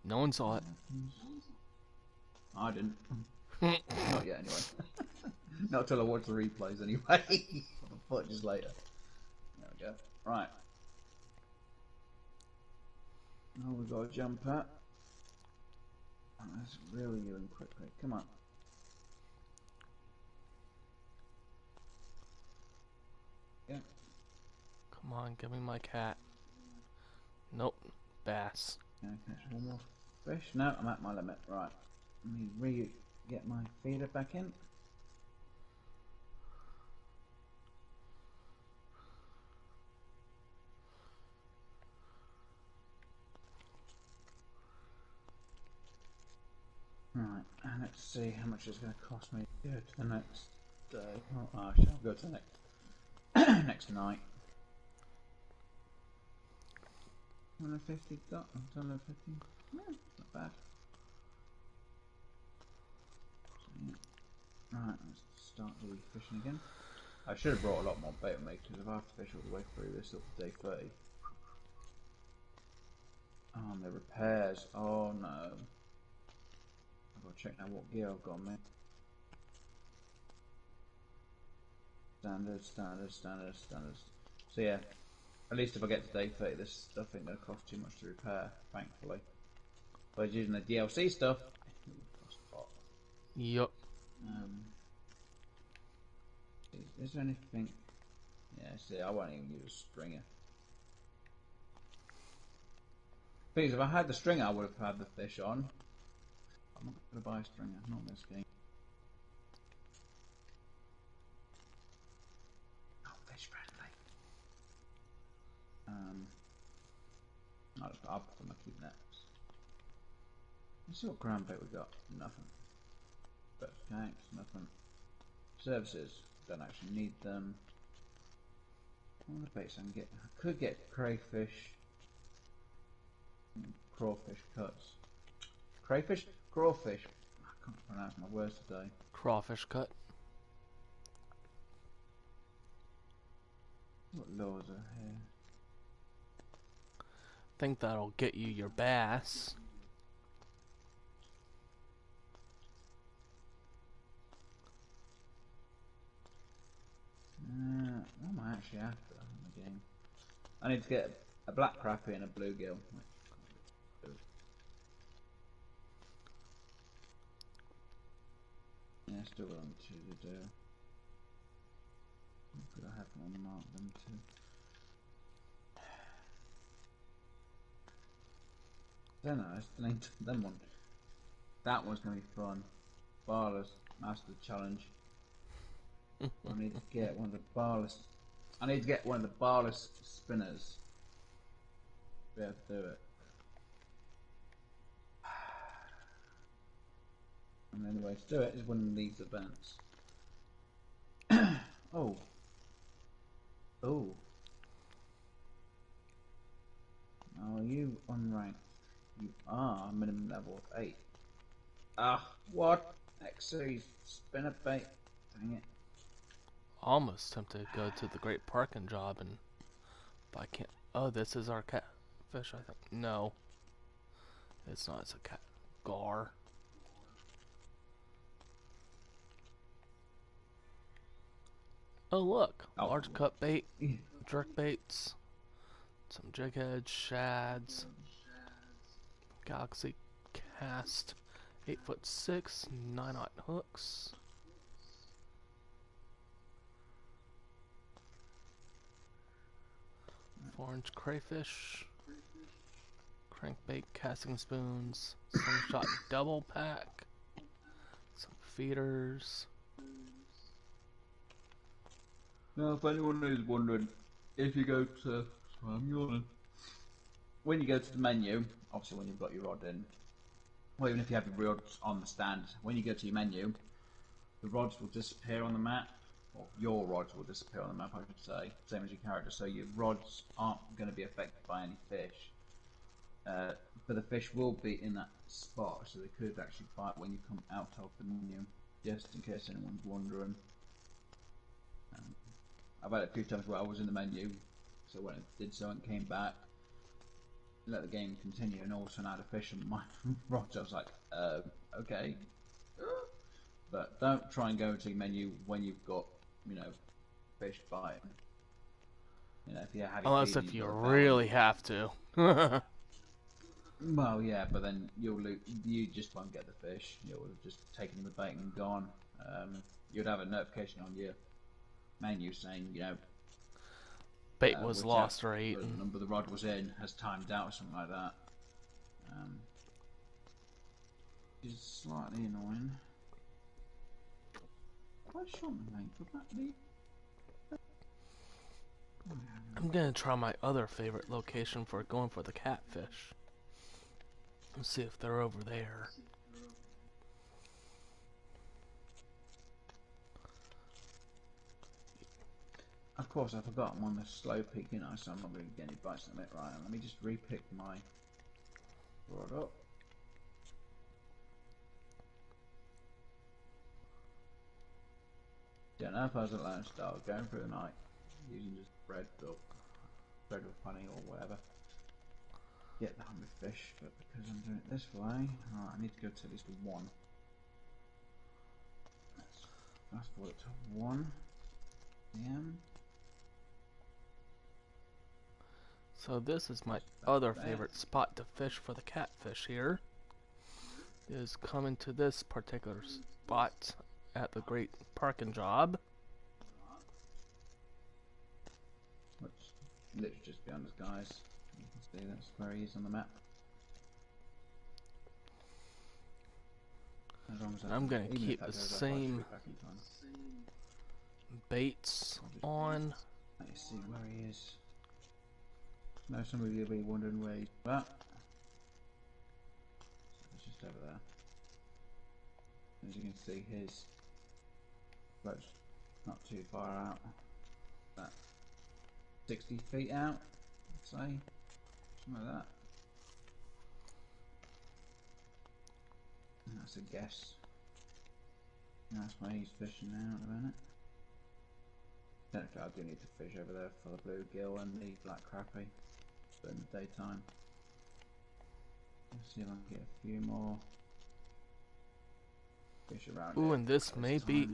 No one saw it. I didn't. Not yet, anyway. Not until I watch the replays, anyway. Just later. There we go. Right. Now we've got a jumper. And let's reel you in quickly. Come on. Yeah. Come on, give me my cat. Nope. Bass. Can I catch one more fish? No, I'm at my limit. Right. Let me get my feeder back in. Right, and let's see how much it's going to cost me to go to the next day. Oh, I shall go to the next next night. 250 got 250. Yeah, not bad. So, yeah. Right, let's start the fishing again. I should have brought a lot more bait with me because if I have to fish all the way through this up to day 30. Oh, and the repairs. Oh no. I've got to check now what gear I've got on me. Standard. So yeah, at least if I get to day 30, this stuff ain't gonna cost too much to repair, thankfully. But I was using the DLC stuff, it would cost a lot. Yup. Um, is there anything? Yeah, see, I won't even use a stringer. Because if I had the stringer, I would have had the fish on. I'm not going to buy a stringer, not in this game. Not fish friendly. I'll put my keep nets. Let's see what ground bait we got. Nothing. But tanks, nothing. Services, don't actually need them. All the baits I can get. I could get crayfish, crawfish cuts. Crayfish, crawfish. I can't pronounce my words today. Crawfish cut. What lures are here? Think that'll get you your bass. What am I actually after in the game? I need to get a black crappie and a bluegill. Yeah, still got them two to do. Could I have one mark them too? Don't know, I still need them one. That one's gonna be fun. Barless Master Challenge. I need to get one of the barless. I need to get one of the barless spinners. To be able to do it. And the only way to do it is winning these events. Oh. Oh. Are you unranked? You are minimum level of 8. Ah, what? X series spinner bait. Dang it. Almost tempted to go to the Great Parking Job, and but I can't. Oh, this is our catfish. I think no, it's not. It's a cat gar. Oh look, Oh. large cut bait, jerk baits, some jigheads, shads, galaxy cast, 8'6", 9/0 hooks. Orange crayfish, crankbait casting spoons, slingshot double pack, some feeders. Now, if anyone is wondering, if you go to, sorry, I'm yawning. When you go to the menu, obviously when you've got your rod in, or even if you have your rods on the stand, when you go to your menu, the rods will disappear on the map, or your rods will disappear on the map, I should say, same as your character. So your rods aren't going to be affected by any fish, but the fish will be in that spot, so they could actually bite when you come out of the menu, just in case anyone's wondering. I've had it a few times where I was in the menu, so when it did so and came back, let the game continue, and all of a sudden I had a fish in my rods. I was like, okay. But don't try and go to the menu when you've got, fish biting. If you're heavy Unless feeding, if you've you got a bell. really have to. Well, yeah, but then you just won't get the fish. You'll have just taken the bait and gone. You'd have a notification on your menu saying, Bait was whichever lost or eaten. number the rod was in has timed out or something like that. Which is slightly annoying. Quite short, mate. Would that be? I'm gonna try my other favorite location for going for the catfish. Let's see if they're over there. Of course, I forgot I'm on the slow peak, so I'm not going to get any bites in it. Right, let me just re-pick my rod up. Don't know if I was allowed to start going through the night using just bread with honey or whatever. Get the hungry fish, but because I'm doing it this way, right, I need to go to at least 1. Let's fast forward to 1. Yeah. So this is my other favorite spot to fish for the catfish here. Is coming to this particular spot at the Great Parking Job. Which literally just behind us, guys. You can see that's where he is on the map. As long as I'm gonna keep the same baits on. Let me see where he is. Now some of you will be wondering where he's at. So it's just over there. As you can see, his boat's not too far out. About 60 feet out, I'd say. Something like that. And that's a guess. And that's where he's fishing now at the minute. Technically, I do need to fish over there for the bluegill and the black crappie, but in the daytime. Let's see if I can get a few more fish around. Ooh, and this may be.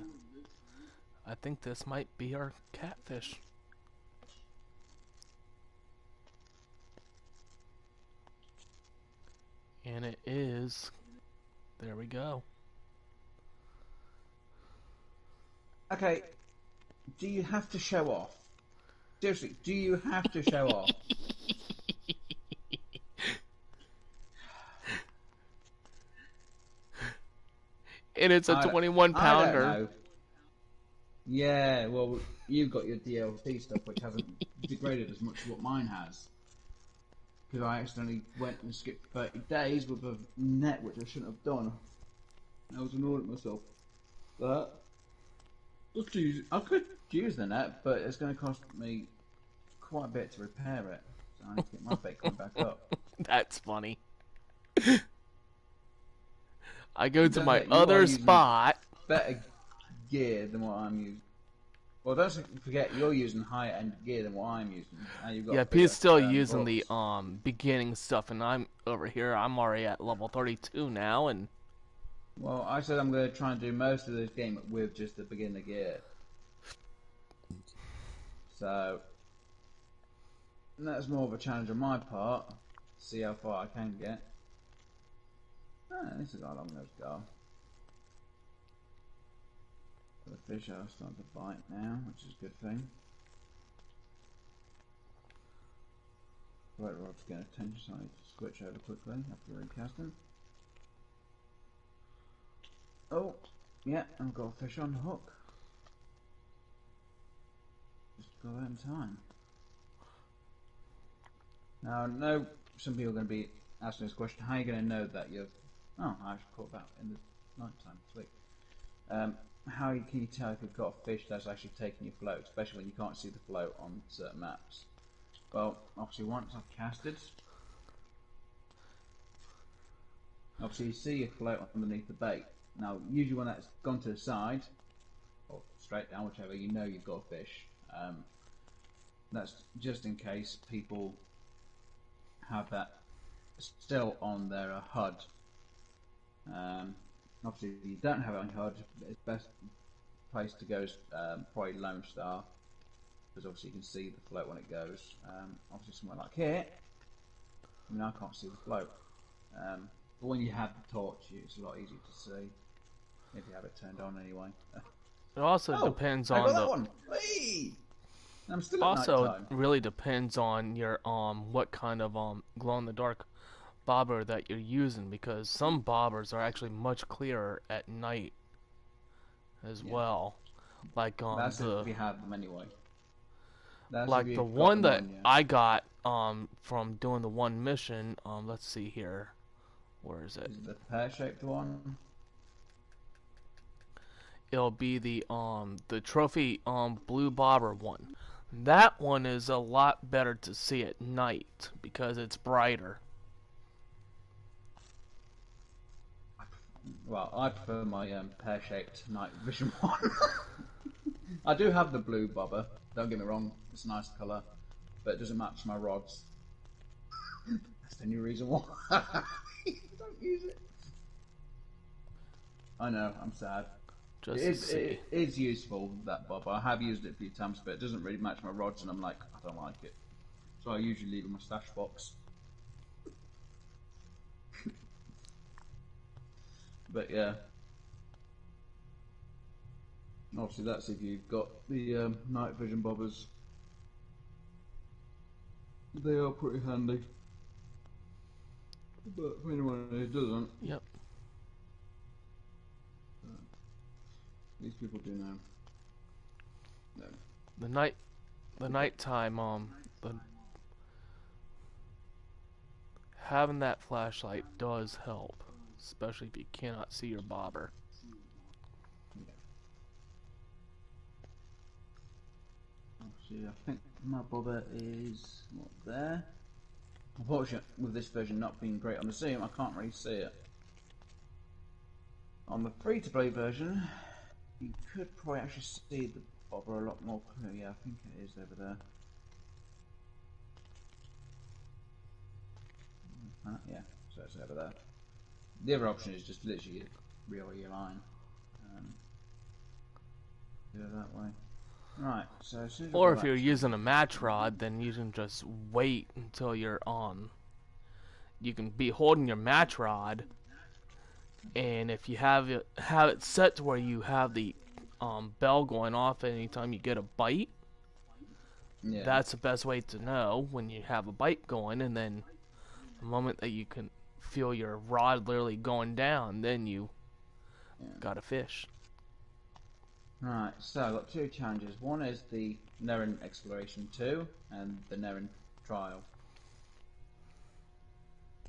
I think this might be our catfish. And it is. There we go. Okay, do you have to show off? Seriously, do you have to show off? And it's a 21-pounder. I don't know. Yeah, well, you've got your DLC stuff, which hasn't degraded as much as what mine has. Because I accidentally went and skipped 30 days with a net, which I shouldn't have done. I was annoyed at myself. But I could use the net, but it's going to cost me quite a bit to repair it. So I need to get my bait coming back up. That's funny. I go to my other spot. Better gear than what I'm using. Well, don't forget you're using higher end gear than what I'm using. You've got He's still using the beginning stuff, and I'm over here. I'm already at level 32 now, and. Well, I said I'm going to try and do most of this game with just the beginner gear. So that's more of a challenge on my part. See how far I can get. This is how long those go. The fish are starting to bite now, which is a good thing. Right, rod's getting attention, so I need to switch over quickly after recasting. Oh, yeah, I've got a fish on the hook. Just got that in time. Now, I know some people are going to be asking this question, how are you going to know that you've... Oh, I actually caught that in the night time, sweet. How can you tell if you've got a fish that's actually taking your float, especially when you can't see the float on certain maps? Well, obviously once I've casted, obviously you see your float underneath the bait. Now, usually when that's gone to the side, or straight down, whichever, you know you've got a fish. That's just in case people have that still on their HUD. Obviously, if you don't have it on HUD, the best place to go is probably Lone Star, because obviously you can see the float when it goes. Obviously, somewhere like here, I mean, I can't see the float. But when you have the torch, it's a lot easier to see. If you have it turned on anyway. It also depends on I got that one. Whee! I'm still at nighttime. Really depends on your what kind of glow in the dark bobber that you're using, because some bobbers are actually much clearer at night as well. Like that's if you have them anyway. That's like the one that I got from doing the one mission. Let's see here. Where is it? Is it the pear-shaped one? It'll be the trophy blue bobber one. That one is a lot better to see at night because it's brighter. Well, I prefer my pear-shaped night vision one. I do have the blue bobber. Don't get me wrong, it's a nice colour, but it doesn't match my rods. That's the only reason why I don't use it. I know, I'm sad. just to see. It is useful, that bob. I have used it a few times, but it doesn't really match my rods, and I'm like, I don't like it. So I usually leave it in my stash box. But yeah. Obviously, that's if you've got the night vision bobbers. They are pretty handy. But for anyone who doesn't, Yep. these people do know. No. The nighttime, the having that flashlight does help, especially if you cannot see your bobber. Yeah. Obviously, I think my bobber is not there. Unfortunately, with this version not being great on the Zoom, I can't really see it. On the free-to-play version, you could probably actually see the bobber a lot more clearly. Yeah, I think it is over there. Yeah, so it's over there. The other option is just literally reel your line. Do it that way. Right, so as soon as Or if you're using a match rod, then you can just wait until you're on. You can be holding your match rod, and if you have it set to where you have the bell going off anytime you get a bite, yeah. that's the best way to know when you have a bite going. And then the moment that you can feel your rod literally going down, then you got a fish. Right, so I've got two challenges. One is the Neherrin Exploration 2 and the Neherrin Trial.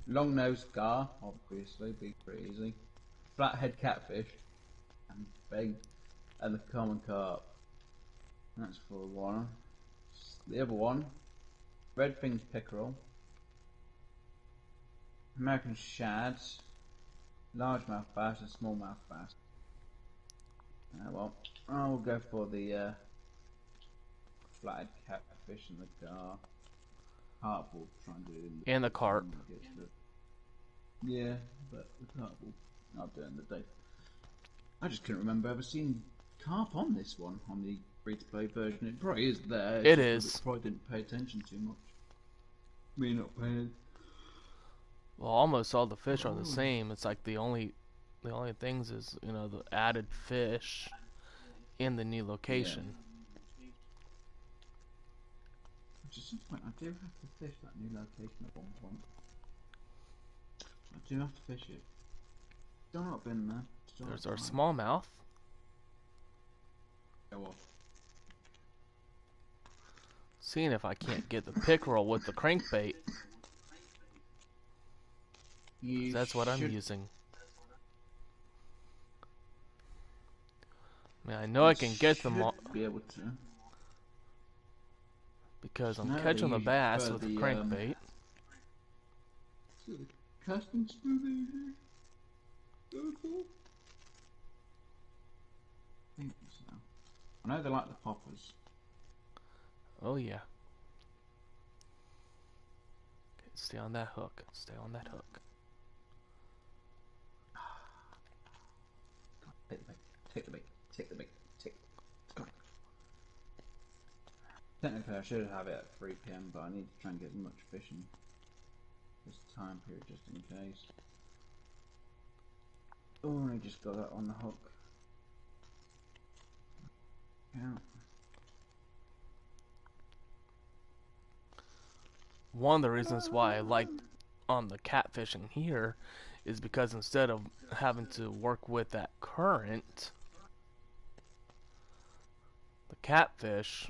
Long-nosed gar, obviously, be pretty easy. Flathead catfish, and big, and the common carp. That's for one. The other one, red fins pickerel, American shads, largemouth bass, and smallmouth bass. Well, I'll go for the flathead catfish and the gar. Carp will try and do it in the And the carp. Yeah, but the carp will not do it in the day. I just couldn't remember ever seeing carp on this one, on the free-to-play version. It probably is there. It is. Probably didn't pay attention too much. Me not paying. Well, almost all the fish are the same. It's like the only things is, the added fish in the new location. Yeah. Which is some point, I do have to fish that new location at one point. I do have to fish it. Still not been there. There's our smallmouth. Go off. Seeing if I can't get the pickerel with the crankbait. That's what I'm using. I mean, I know I can get them all. Be able to. Because I'm catching the bass with the crankbait. Casting smoothie. I think so. I know they like the poppers. Oh yeah. Okay, stay on that hook. Stay on that hook. Take the bait. Take the bait. Take the bait. Take. Go. Technically, I should have it at 3 PM, but I need to try and get as much fishing this time period just in case. Oh, I just got that on the hook. Yeah. One of the reasons why I like on the catfishing here is because instead of having to work with that current, the catfish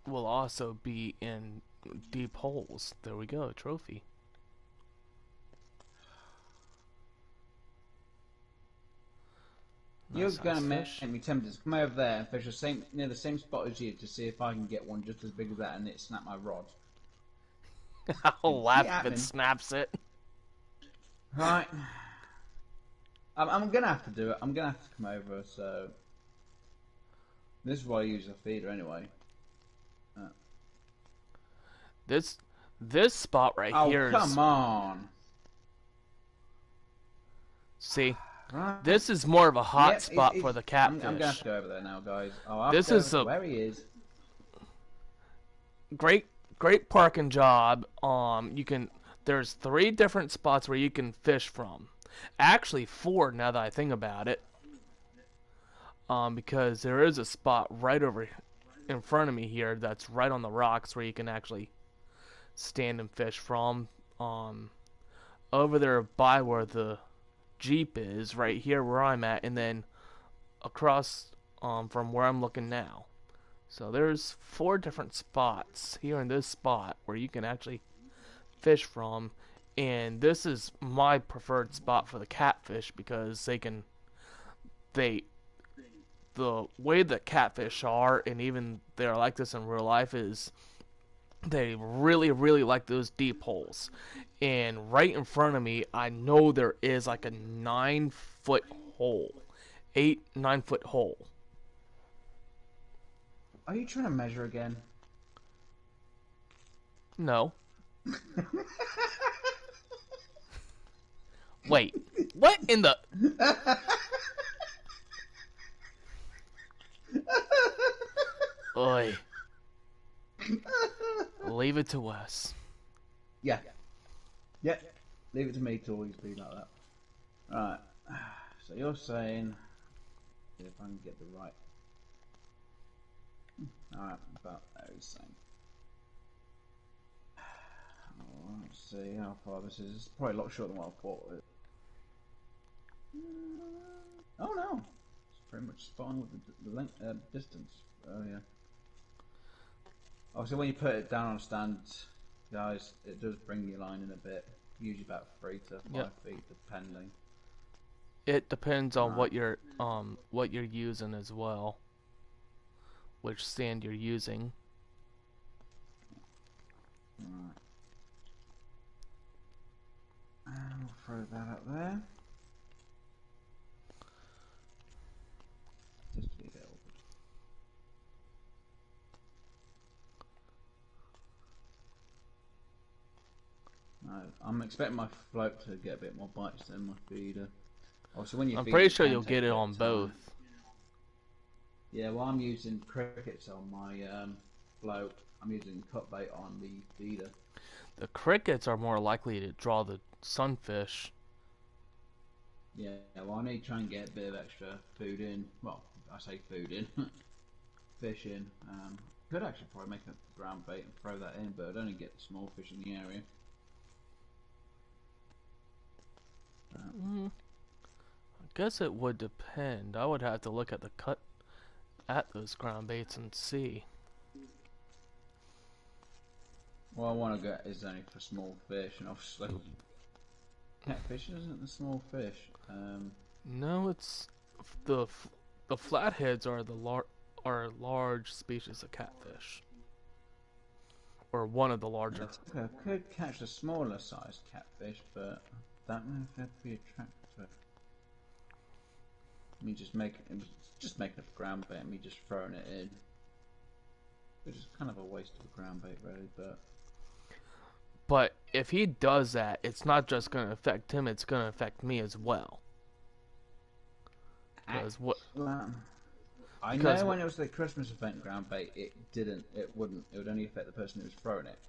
will also be in deep holes. There we go, a trophy. You're Nice gonna fish. make me tempted to come over there and fish near the same spot as you to see if I can get one just as big as that and it snap my rod. I'll laugh if it snaps it. Right. I'm gonna have to do it. I'm gonna have to come over. So this is why I use a feeder anyway. This spot right here is. Oh come on! See, Right. This is more of a hot Yep, spot for the I'm going to have catfish. to go over there now, guys. I'll have This to go is over to a where he is. great parking job. There's 3 different spots where you can fish from. Actually 4 now that I think about it. Because there is a spot right over in front of me here that's right on the rocks where you can actually stand and fish from. Over there by where the Jeep is, right here where I'm at, and then across from where I'm looking now. So there's 4 different spots here in this spot where you can actually fish from, and this is my preferred spot for the catfish because they the way that catfish are, and even they're like this in real life, is they really like those deep holes. And right in front of me, I know there is like a 9-foot hole, 8-9 foot hole. Are you trying to measure again? No. Wait, what in the? Oi. Leave it to us. Yeah. Yeah. Leave it to me to always be like that. Right. So you're saying, if I can get the right. Alright, about there he's saying. Oh, let's see how far this is. It's probably a lot shorter than what I thought. Oh no! It's pretty much spot on with the length, distance. Oh yeah. Obviously, when you put it down on a stand, guys, it does bring your line in a bit. Usually about 3 to 5 feet, depending. It depends on what you're using as well. Which stand you're using. Right. And we'll throw that up there. Just to be a bit awkward. No, I'm expecting my float to get a bit more bites than my feeder. Also, when you I'm feed pretty it sure can you'll take get a it bit on of time. both. Yeah, well, I'm using crickets on my float. I'm using cut bait on the feeder. The crickets are more likely to draw the sunfish. Yeah, well, I need to try and get a bit of extra food in. Well, I say food in. Fish in. Could actually probably make a ground bait and throw that in, but I'd only get the small fish in the area. I guess it would depend. I would have to look at the cut at those ground baits and see. What I want to get is only for small fish, and obviously catfish isn't the small fish. No, it's the the flatheads are are a large species of catfish, or one of the larger. I could catch a smaller sized catfish, but I don't know if that'd be attractive to it. Me just making a ground bait and me just throwing it in. Which is kind of a waste of a ground bait, really, But if he does that, it's not just going to affect him; it's going to affect me as well. Because what? I know when it was the Christmas event ground bait, it wouldn't. It would only affect the person who was throwing it.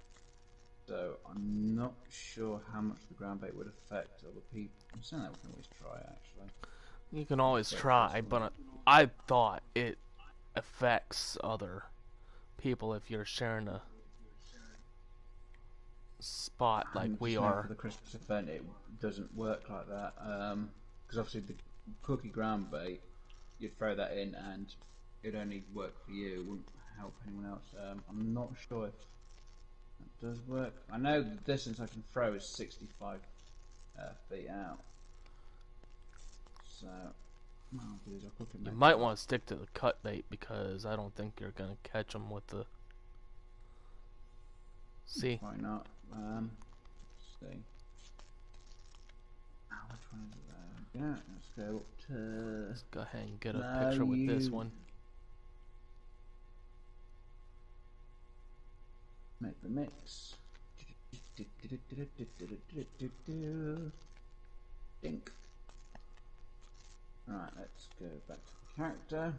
So I'm not sure how much the ground bait would affect other people. I'm saying that we can always try, actually. You can always try, but I thought it affects other people if you're sharing a spot like we are. For the Christmas event, it doesn't work like that. Because obviously the cookie ground bait, you'd throw that in and it'd only work for you. It wouldn't help anyone else. I'm not sure if that does work. I know the distance I can throw is 65 feet out. So, You might want to stick to the cut bait because I don't think you're going to catch them with the... See? Why not? Let's see. Which one is it? Yeah, let's go up to... Let's go ahead and get a picture with this one. Make the mix. Dink. Right, let's go back to the character.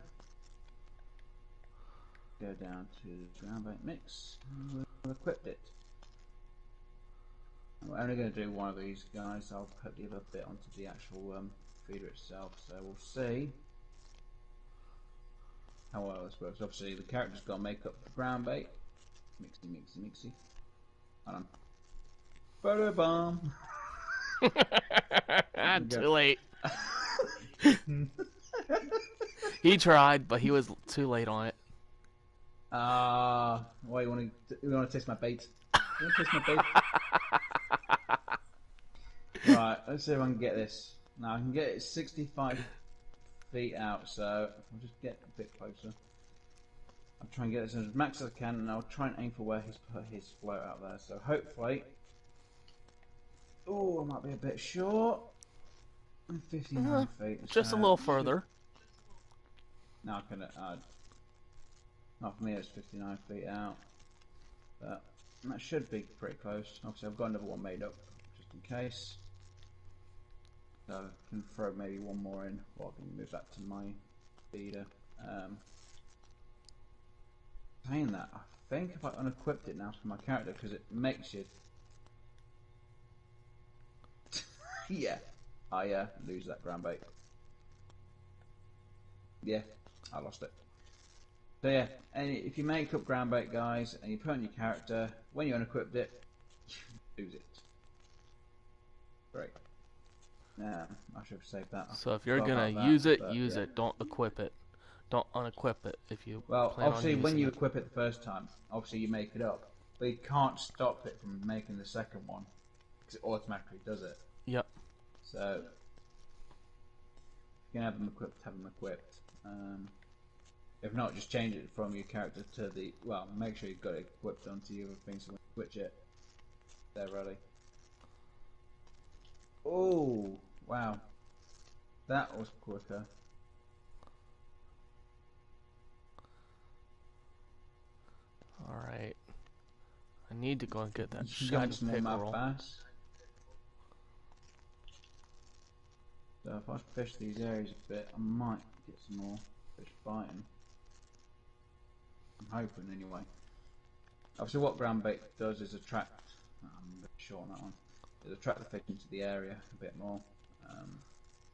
Go down to ground bait mix. And we'll equip it. We're only going to do one of these guys. I'll put the other bit onto the actual feeder itself. So we'll see how well this works. Obviously, the character's got to make up the ground bait. Mixy, mixy, mixy. Hold on. Photo bomb. Too late. He tried, but he was too late on it. Why you want to taste my bait? You want to taste my bait? Right, let's see if I can get this. Now I can get it 65 feet out, so I'll just get a bit closer. I'll try and get this as max as I can, and I'll try and aim for where he's put his float out there. So hopefully, oh, I might be a bit short. 59 feet. Just a little further. No, I can. Not for me, it's 59 feet out. But that should be pretty close. Obviously, I've got another one made up just in case. So I can throw maybe one more in, or I can move that to my feeder. Saying that, I think if I unequipped it now for my character, because it makes you. Yeah, I lose that ground bait. Yeah, I lost it. So yeah, and if you make up ground bait, guys, and you put on your character, when you unequipped it, you lose it. Great. Yeah, I should have saved that. So if you're gonna use it, use it. Don't equip it. Don't unequip it if you plan obviously, on when you using it. equip it the first time, obviously you make it up, but you can't stop it from making the second one because it automatically does it. Yep. So you can have them equipped, if not, just change it from your character to the. Well, make sure you've got it equipped onto your thing so when you switch it, they're ready. Oh, wow. That was quicker. Alright. I need to go and get that You want shad some more mad pickerel. bass? So if I fish these areas a bit, I might get some more fish biting. I'm hoping anyway. Obviously what ground bait does is attract, I'm a bit short on that one, is attract the fish into the area a bit more.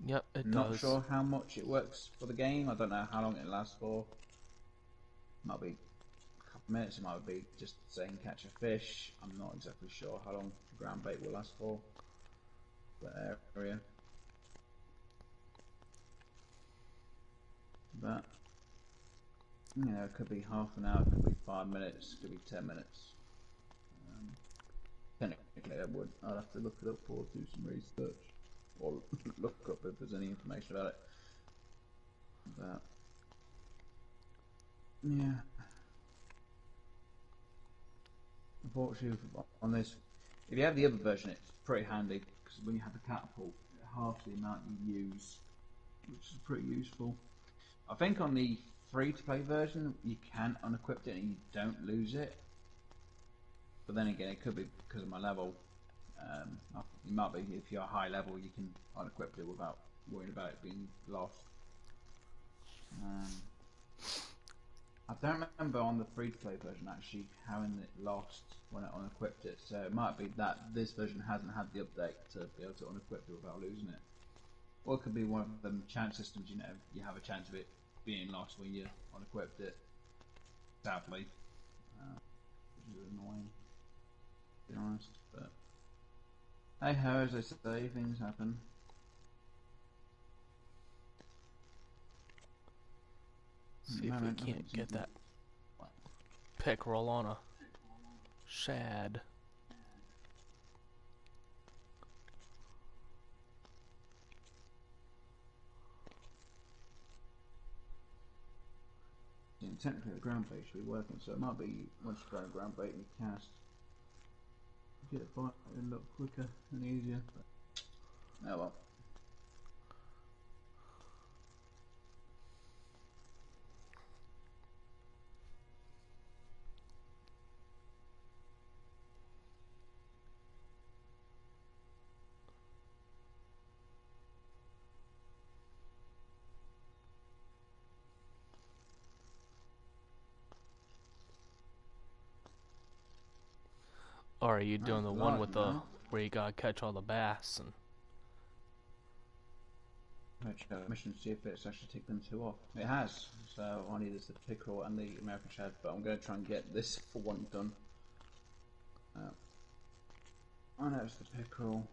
Yep, it Not does. sure how much it works for the game, I don't know how long it lasts for. Might be a couple of minutes, it might be just saying catch a fish. I'm not exactly sure how long ground bait will last for that area. But you know, it could be half an hour, it could be 5 minutes, it could be 10 minutes. Technically, I'd have to look it up or do some research, or look up if there's any information about it. But yeah, unfortunately, on this, if you have the other version, it's pretty handy because when you have the catapult, half the amount you use, which is pretty useful. I think on the free-to-play version, you can unequip it and you don't lose it. But then again, it could be because of my level. It might be if you're high level, you can unequip it without worrying about it being lost. I don't remember on the free-to-play version actually having it lost when I unequipped it, so it might be that this version hasn't had the update to be able to unequip it without losing it. Or it could be one of them chance systems, you know, you have a chance of it being lost when you unequipped it. Sadly. Which is annoying, to be honest, but hey ho, as they say, things happen. See if we can't get that pickerel on a shad. Yeah, technically the ground bait should be working, so it might be once you throw a ground bait and you cast, you get a bite a lot quicker and easier. But, oh well. Or are you doing That's the one large with the enough. where you gotta catch all the bass and Let's check the mission to see if it's actually ticked them two off. It has. So all I need is the pickerel and the American shad, but I'm going to try and get this for one done. I know it's the pickerel.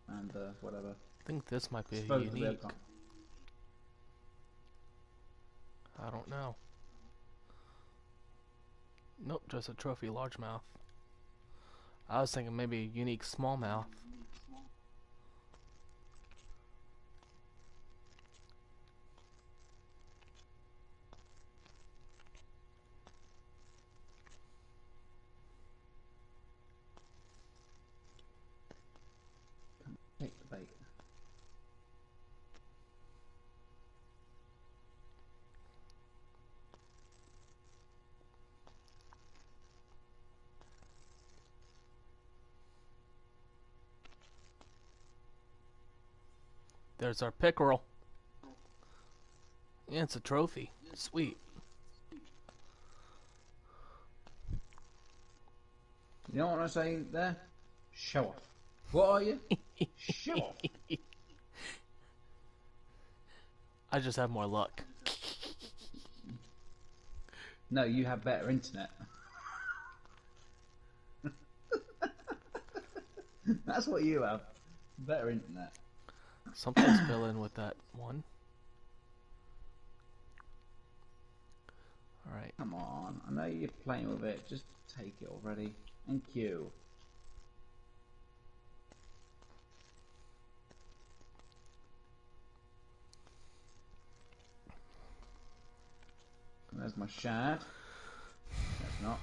And whatever. I think this might be Supposedly I unique. can't. I don't know. Nope, just a trophy largemouth. I was thinking maybe a unique smallmouth. Take the bait. There's our pickerel. Yeah, it's a trophy. Sweet. You know what I'm saying there? Show off. What are you? Show off. I just have more luck. No, you have better internet. That's what you have. Better internet. Something's filling with that one. Alright. Come on. I know you're playing with it. Just take it already. Thank you. There's my shad. That's not.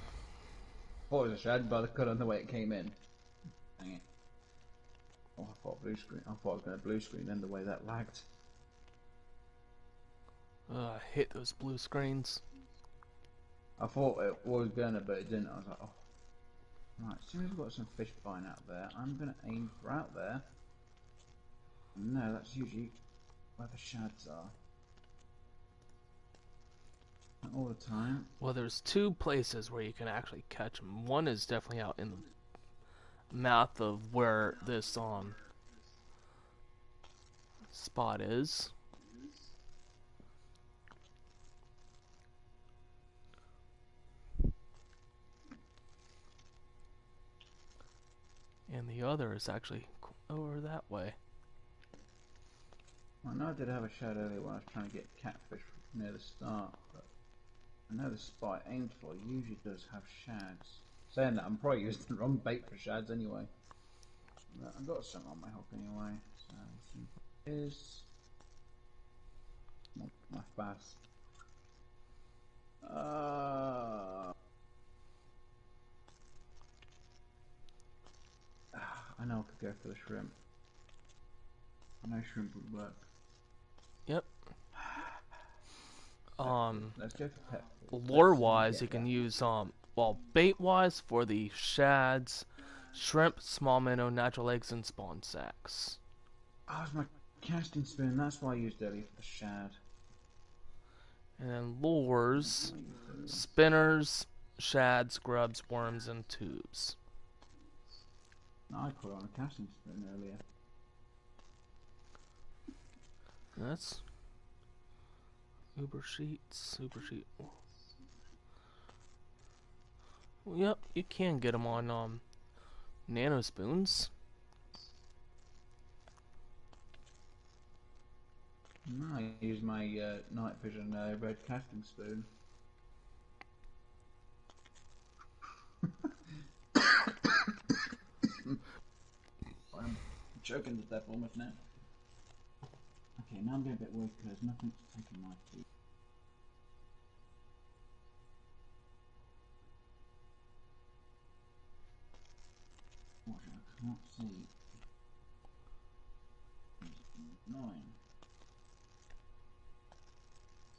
Thought it was a shad, but I cut on the way it came in. Dang it. Oh, I thought blue screen. I thought I was going to blue screen then the way that lagged. I hate those blue screens. I thought it was gonna, but it didn't. I was like, oh. Right, as soon as we've got some fish flying out there, I'm gonna aim for out there. No, that's usually where the shads are. Not all the time. Well, there's two places where you can actually catch them. One is definitely out in the mouth of where this spot is. And the other is actually over that way. I know I did have a shad earlier when I was trying to get catfish near the start, but I know the spot I aimed for usually does have shads. Saying that, I'm probably using the wrong bait for shads anyway. But I've got something on my hook anyway, so it is my bass. I know I could go for the shrimp. I know shrimp would work. Yep. Let's go for pet food. Lure wise, you can use well, bait wise for the shads, shrimp, small minnow, natural eggs, and spawn sacks. Oh, it's my casting spoon. That's why I used earlier for the shad. And then lures, spinners, shads, grubs, worms, and tubes. No, I put on a casting spoon earlier. That's Uber Sheets. Yep, you can get them on nano spoons. No, I use my night vision red casting spoon. I'm choking to death almost now. Okay, now I'm getting a bit worried because nothing's taking my feet. Watch, I can't see. It's annoying.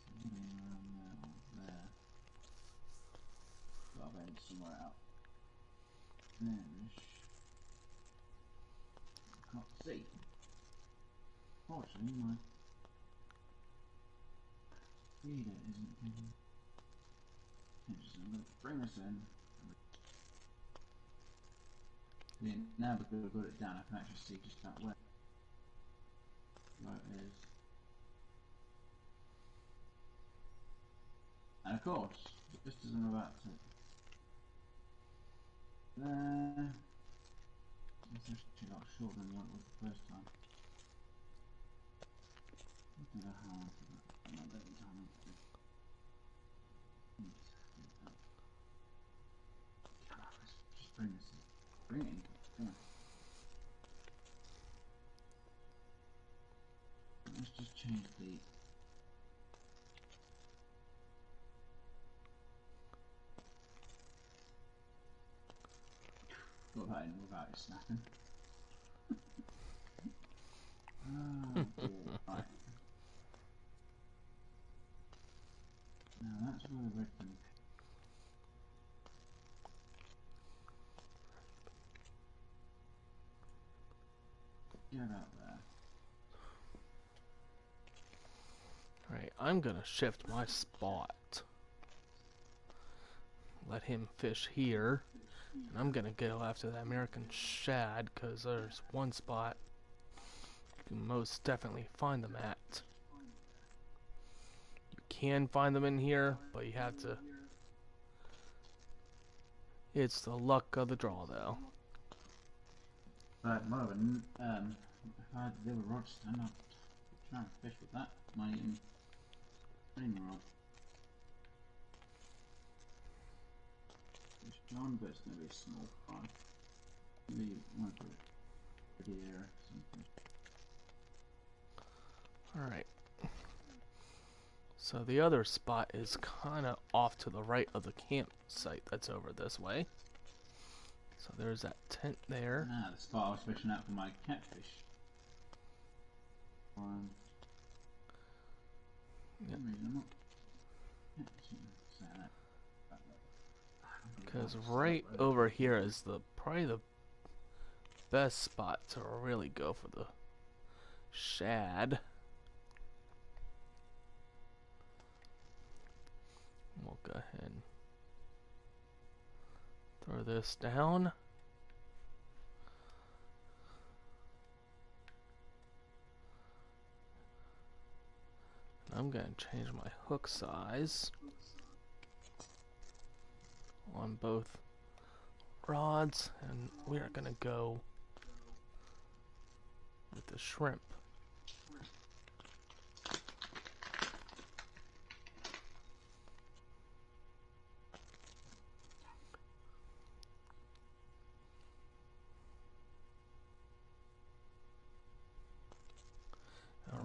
Something around there or there. Got to end somewhere out. There-ish. I can't see. Fortunately, my feeder isn't giving attention. I'm going to bring this in. Yeah, now because I've got it down, I can actually see just that way. Where it is. And of course, just as I'm about to... There... It's actually a lot shorter than what it was the first time. Look at the hand for that. I'm not getting time to do. Just bring this in. Bring it in. Come on. Let's just change the... Got that in without it snapping. Oh dear. Right. Now that's where the red thing... Get out there. Alright, I'm gonna shift my spot. Let him fish here. And I'm gonna go after the American shad, because there's one spot you can most definitely find them at. You can find them in here, but you have to... It's the luck of the draw, though. But whatever, if I had the other rod stand, I'd try and fish with that. My training rod. It's John, but it's going to be a small fry. Maybe one of the here or something. Alright. So the other spot is kind of off to the right of the campsite that's over this way. So there's that tent there. Ah, the spot I was fishing out for my catfish. Yep. Because right over here is probably the best spot to really go for the shad. We'll go ahead and throw this down. I'm going to change my hook size on both rods, and we are going to go with the shrimp.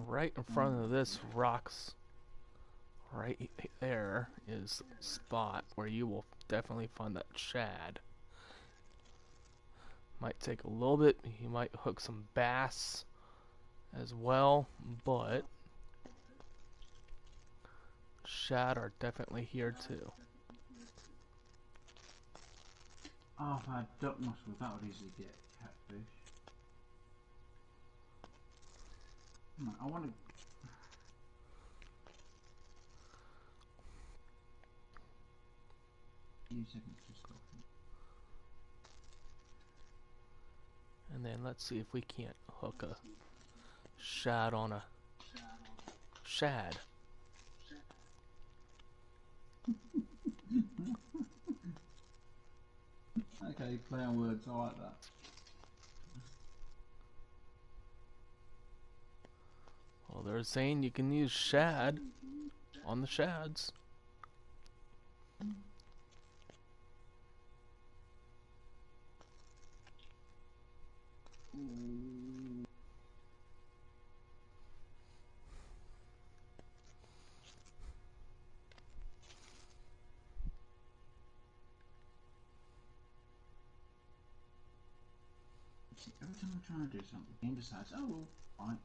Right in front of this rocks, right there is a spot where you will definitely find that shad. Might take a little bit, you might hook some bass as well, but shad are definitely here too. Oh, if I had duck mussels, that would easily get catfish. Come on, I want to... Few seconds to stop. And then let's see if we can't hook a shad on a shad. Okay, play on words, I like that. Well, they're saying you can use shad on the shads. See, every time I try to do something, the game decides, oh, well, fine.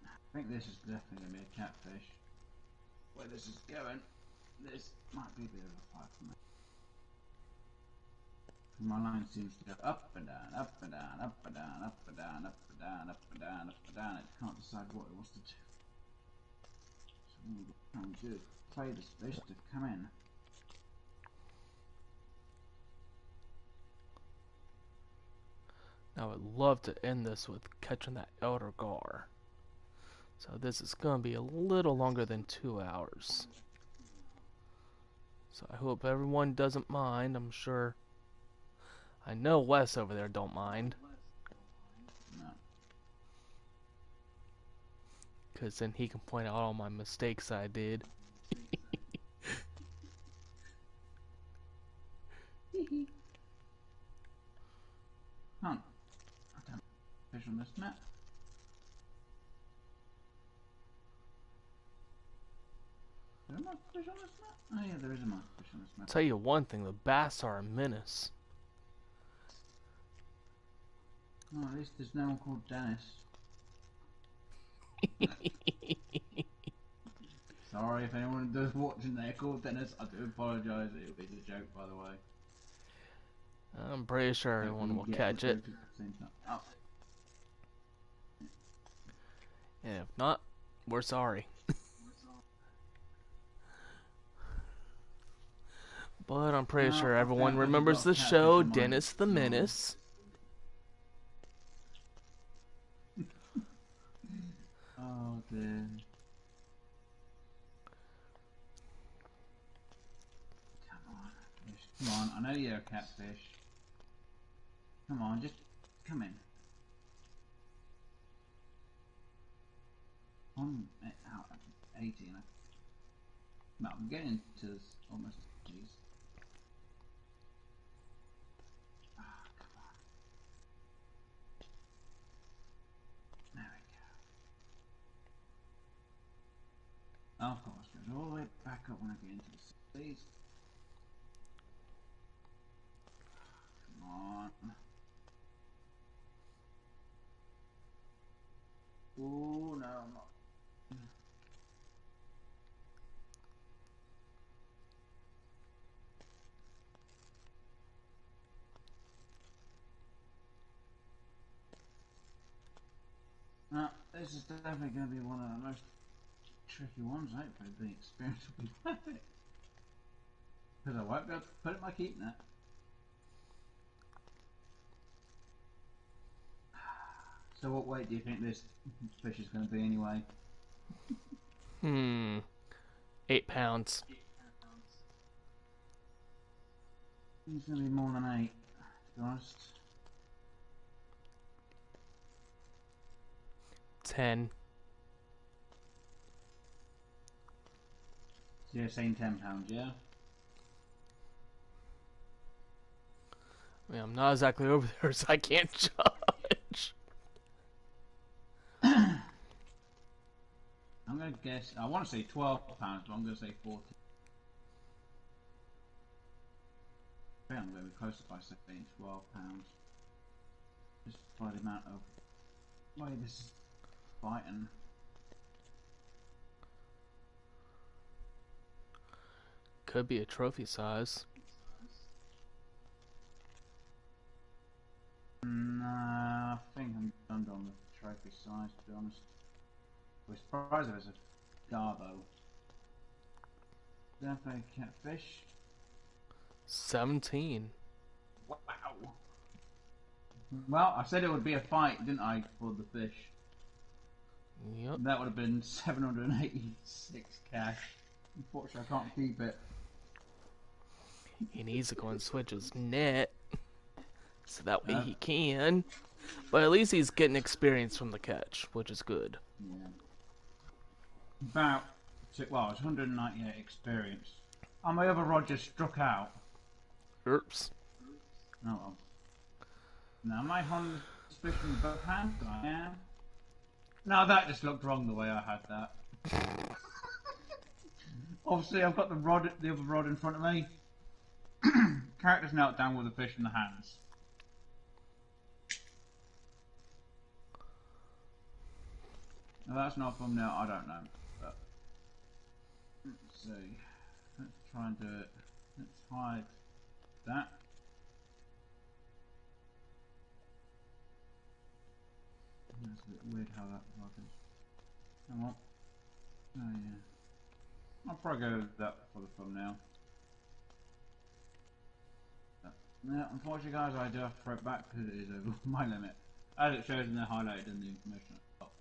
I think this is definitely going to be a catfish. Where this is going, this might be a bit of a fight for me. My line seems to go up and down, up and down, up and down, up and down, up and down, up and down, up and down. It can't decide what it wants to do. What I'm trying to do is play this fish to come in. Now I'd love to end this with catching that elder gar. So this is going to be a little longer than 2 hours. So I hope everyone doesn't mind. I'm sure. I know Wes over there don't mind. No. Because then he can point out all my mistakes I did. Huh. I don't fish on this map. Is there a mark fish on this map? Oh yeah, there is a mark fish on this map. Tell you one thing, the bass are a menace. Oh, at least there's no one called Dennis. Sorry if anyone does watching there called Dennis. I do apologise. It was a joke, by the way. I'm pretty sure everyone will catch it. Oh. And if not, we're sorry. But I'm pretty sure everyone remembers the show Dennis the Menace. Oh dear. Come on, fish. Come on, I know you're a catfish. Come on, just come in. I'm out at 80 and no, I'm getting to almost these. Ah, come on. There we go. Of course, it goes all the way back up when I get into the seas. Come on. Oh no, I'm not. No, this is definitely going to be one of the most tricky ones. Hopefully the experience will be worth it. Because I won't be able to put it in my keep net. So what weight do you think this fish is going to be anyway? 8 pounds. It's going to be more than 8, to be honest. 10. So you're saying 10 pounds, yeah? I mean, I'm not exactly over there, so I can't judge. I'm going to guess, I want to say 12 pounds, but I'm going to say 14. I think I'm going to be closer by saying 12 pounds. Just by the amount of way this is biting. Could be a trophy size. Nah, I think I'm done on the trophy size, to be honest. We're surprised if it's a gar though. Definitely catfish. 17. Wow. Well, I said it would be a fight, didn't I, for the fish? Yep. That would have been 786 cash. Unfortunately, I can't keep it. He needs to go and switch his net. So that way he can. But at least he's getting experience from the catch, which is good. Yeah. About, well, it's 198 experience. Oh, my other rod just struck out. Oops. Oh well. Now, am I on suspicion with both hands? I am. No, that just looked wrong the way I had that. Obviously, I've got the other rod in front of me. Character's knelt down with the fish in the hands. Now, that's not a thumbnail, I don't know. But let's see. Let's try and do it. Let's hide that. That's a bit weird how that rod is. Come on. Oh yeah. probably go with that for the thumbnail. Now, unfortunately, guys, I do have to throw it back because it is over my limit, as it shows in the highlighted in the information at the top.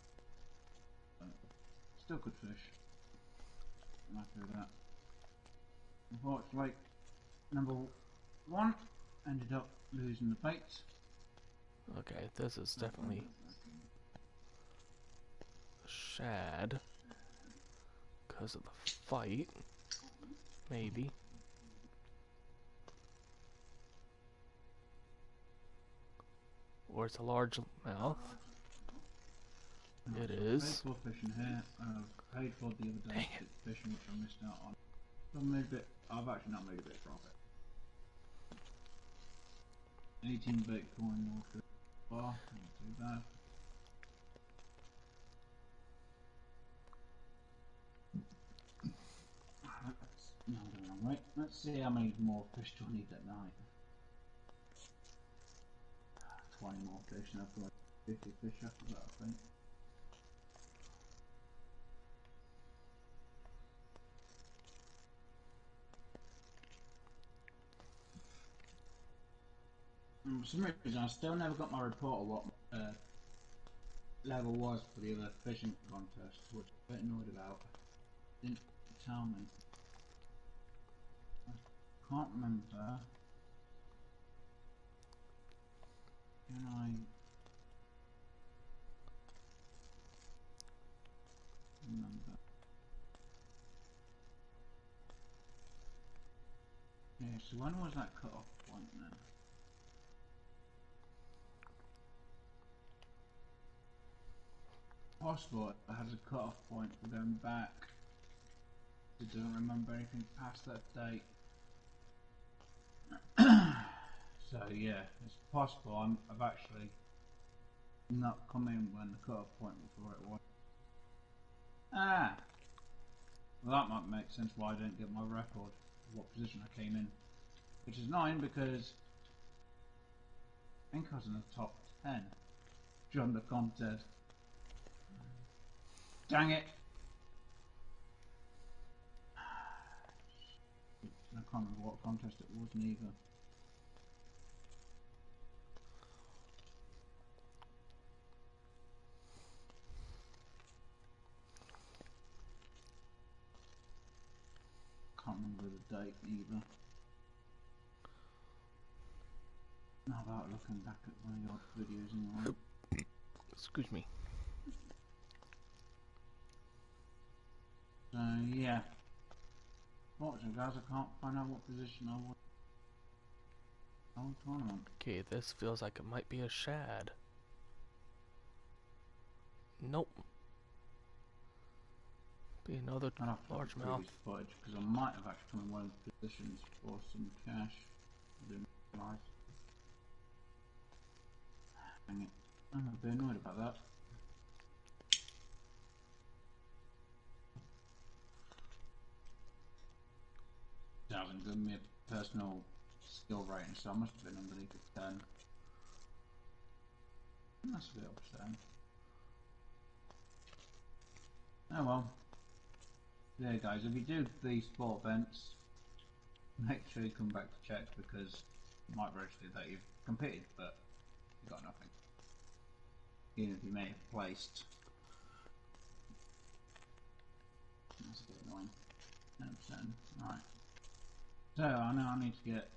Still good fish. I'm happy with that. Unfortunately, number one ended up losing the bait. Okay, this is definitely a shad because of the fight. Maybe. Or it's a large mouth. It is. Paid for fishing here. I've paid for the other day fishing, which I missed out on. So I've actually not made a bit of profit. 18 Bitcoin more for far, not too bad. No, I'm going wrong way. Let's see how many more fish do I need that night. 20 more fish, and I've got 50 fish after that, I think. For some reason, I still never got my report of what level was for the other fishing contest, which I'm a bit annoyed about. Didn't tell me. I can't remember. Can I remember? Yeah, so when was that cut-off point then? Possible it has a cut-off point for going back. It doesn't remember anything past that date. So yeah, it's possible I've actually not come in when the cut-off point was where it was. Ah! Well, that might make sense why I didn't get my record of what position I came in. Which is annoying because I think I was in the top 10 during the contest. Dang it! I can't remember what contest it was neither. Can't remember the date either. Not about looking back at my old videos anyway. Excuse me. So yeah. Fortunately guys, I can't find out what position I was in the tournament. Okay, this feels like it might be a shad. Nope. Be another largemouth. Footage because I might have actually come in one of the positions for some cash. I didn't realise. Dang it. I'm a bit annoyed about that. It hasn't given me a personal skill rating, so I must have been underneath a 10. That's a bit upsetting. Oh well. Yeah guys, if you do these sport events, make sure you come back to check because it might register that you've competed, but you got nothing. Even if you may have placed. That's a bit annoying. 10%. Right. So I know I need to get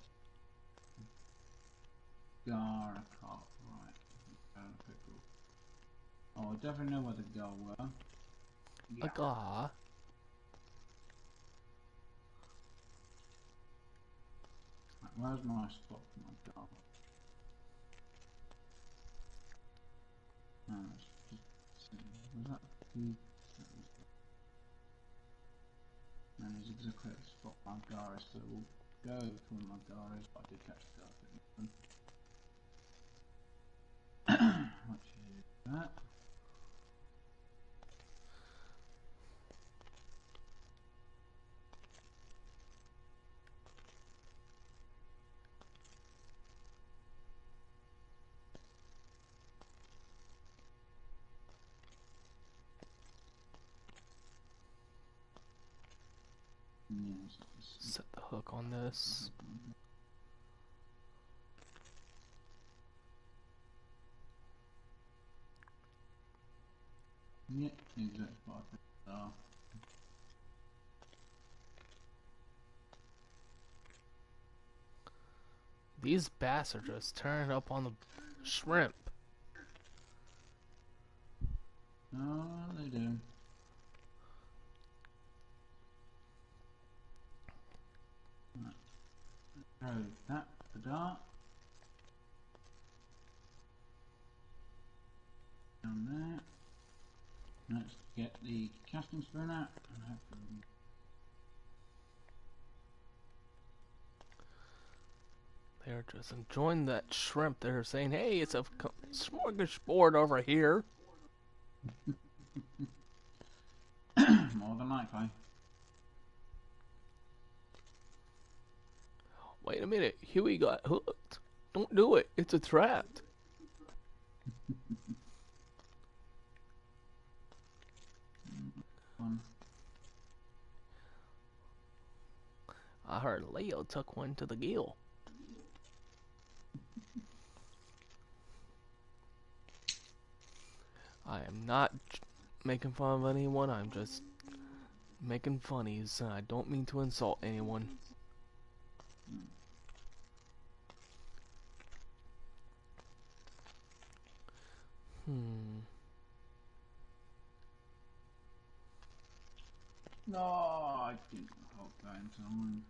gar and a carp. Right. Pickle. Oh, I definitely know where the gar were. Yeah. A gaw. Right, where's my spot for my gar? Oh, was that the... And there's exactly the spot my gar is, so we'll go to where my gar is, but I did catch the gar. Which is that. Yeah, Set the hook on this. yeah, exactly what I think. So, These bass are just turning up on the shrimp. oh, they do. Right. Throw that the dart down there. Let's get the casting spoon out and hopefully. They're just enjoying that shrimp. They're saying, hey, it's a smorgasbord over here. More than likely. Wait a minute, Huey got hooked. Don't do it. It's a trap. One. I heard Leo took one to the gill. I am not making fun of anyone. I'm just making funnies. I don't mean to insult anyone. Hmm. No, I didn't hope that in time.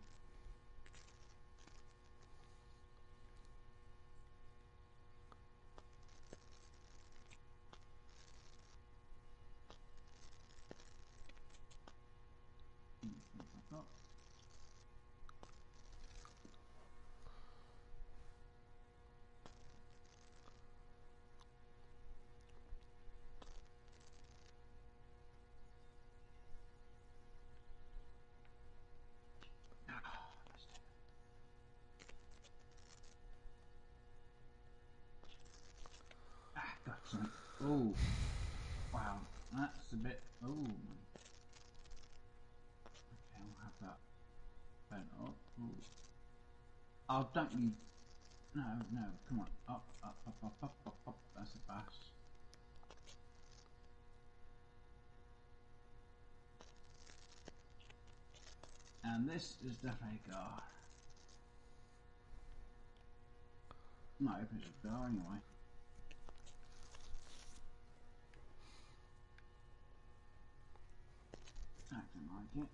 Got something. Oh, wow, that's a bit. Oh, okay, I'll have that. Oh, oh. Oh, don't you? No, no, come on, up, up, up, up, up, up, up. That's a bass. And this is definitely a gar. Not if it's a gar anyway. Acting like it.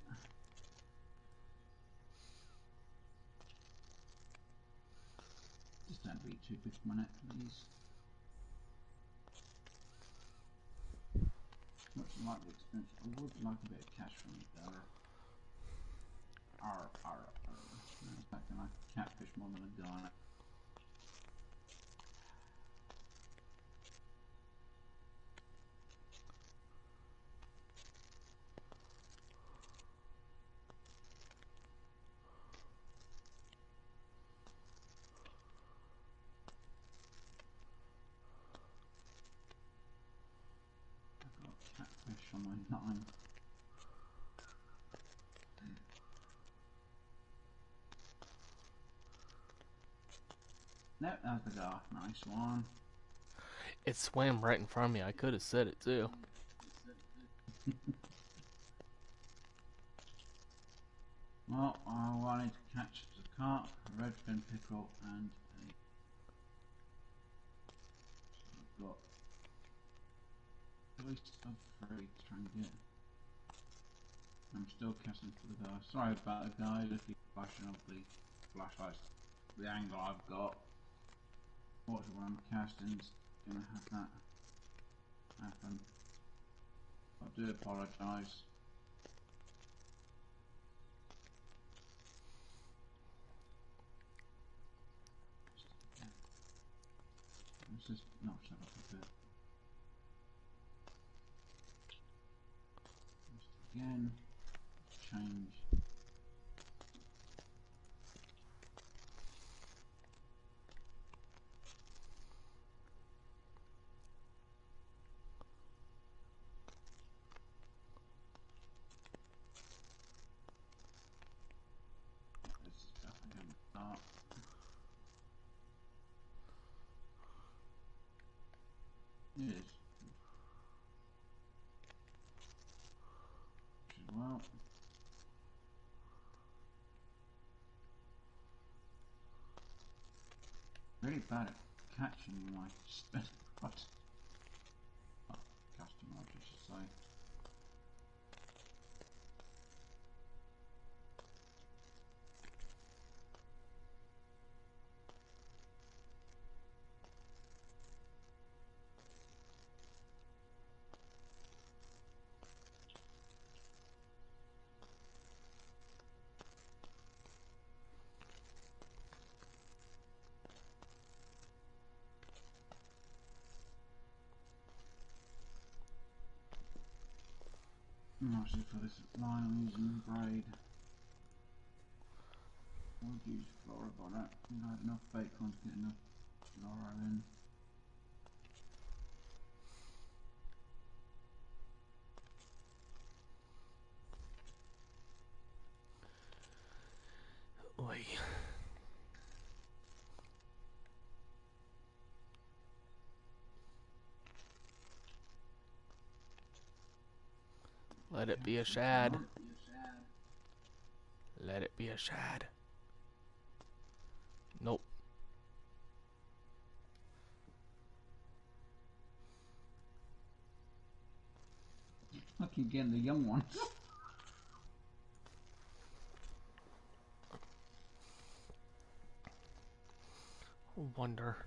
Just don't be too big for my neck, please. Much like the experience, I would like a bit of cash from it though. Arr, arr, arr. No, it's acting like a catfish more than a gar. I've got catfish on my line. Nope, that's the gar. Nice one. It swam right in front of me. I could have said it too. Well, I wanted to catch a carp, a redfin pickerel, and a. So I've got choice of three to try and get. I'm still casting for the guy. Sorry about it, guys. If you're flashing up the flashlights, the angle I've got. Watch when I'm casting's gonna have that happen. I do apologise. Let's just not shut up a bit. Just again, change. Really bad at catching my spin. What? Oh, casting rod, I should say. Actually, for this line I'm using braid. I would use flora, but I don't think I have enough bacon to get enough flora in. Oi. Let it be a shad. Let it be a shad. Nope. I keep getting the young ones. Wonder.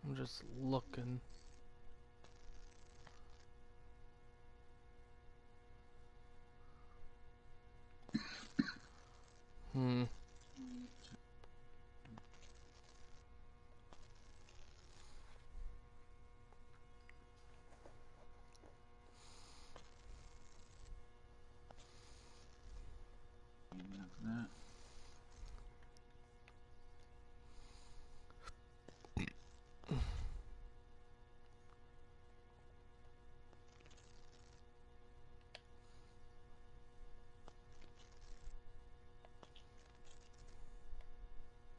I'm just looking. Hmm. Enough of that.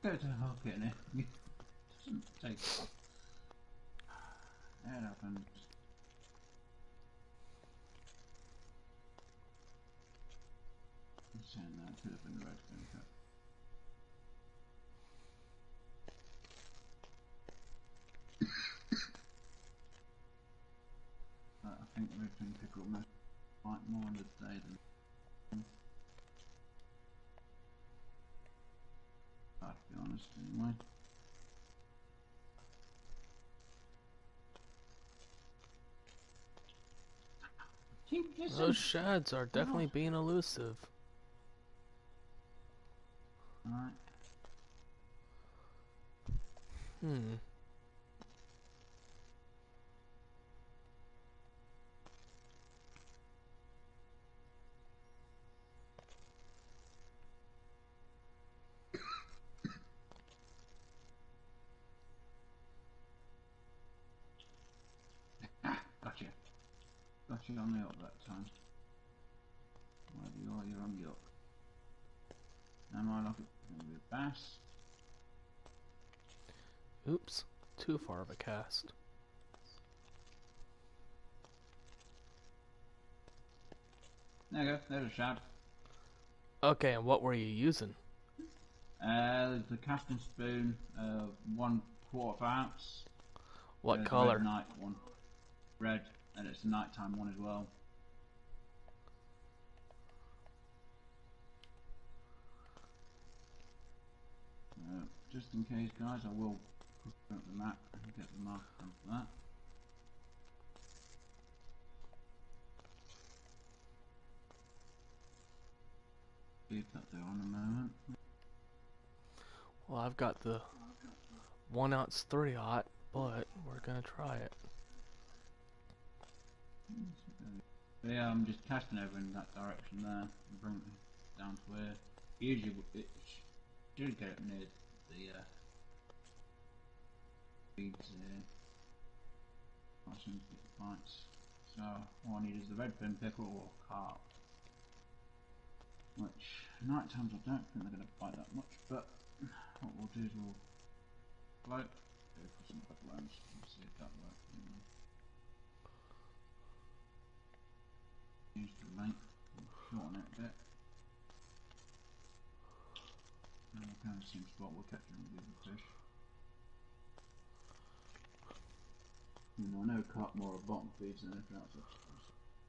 Go to hook it in it. Doesn't take. That happens. I'm saying that could have been red fin cut. I think red fin pickle most like more on the day than to be honest anyway. Keep missing. Those shads are definitely being elusive. Alright. Hmm. Gotcha. Gotcha on the up that time. Wherever you are, you're on the up. Now my luck is going to be a bass. Oops. Too far of a cast. There you go, there's a shad. Okay, and what were you using? The casting spoon, 1/4 ounce. What The red color? night one. Red, and it's a nighttime one as well. Just in case, guys, I will put up the map and get the marker done for that. Leave that there on a moment. Well, I've got the 1 ounce 3/0, but we're gonna try it. But yeah, I'm just casting over in that direction there and bring it down to where usually it should get it near the beads here. I seem to get the bites. So all I need is the red fin pickle or carp. Which night times I don't think they're going to bite that much, but what we'll do is we'll float, go for some red worms and see if that works anyway. same spot. We're catching all the other fish. I know carp more of bottom feeds than anything else.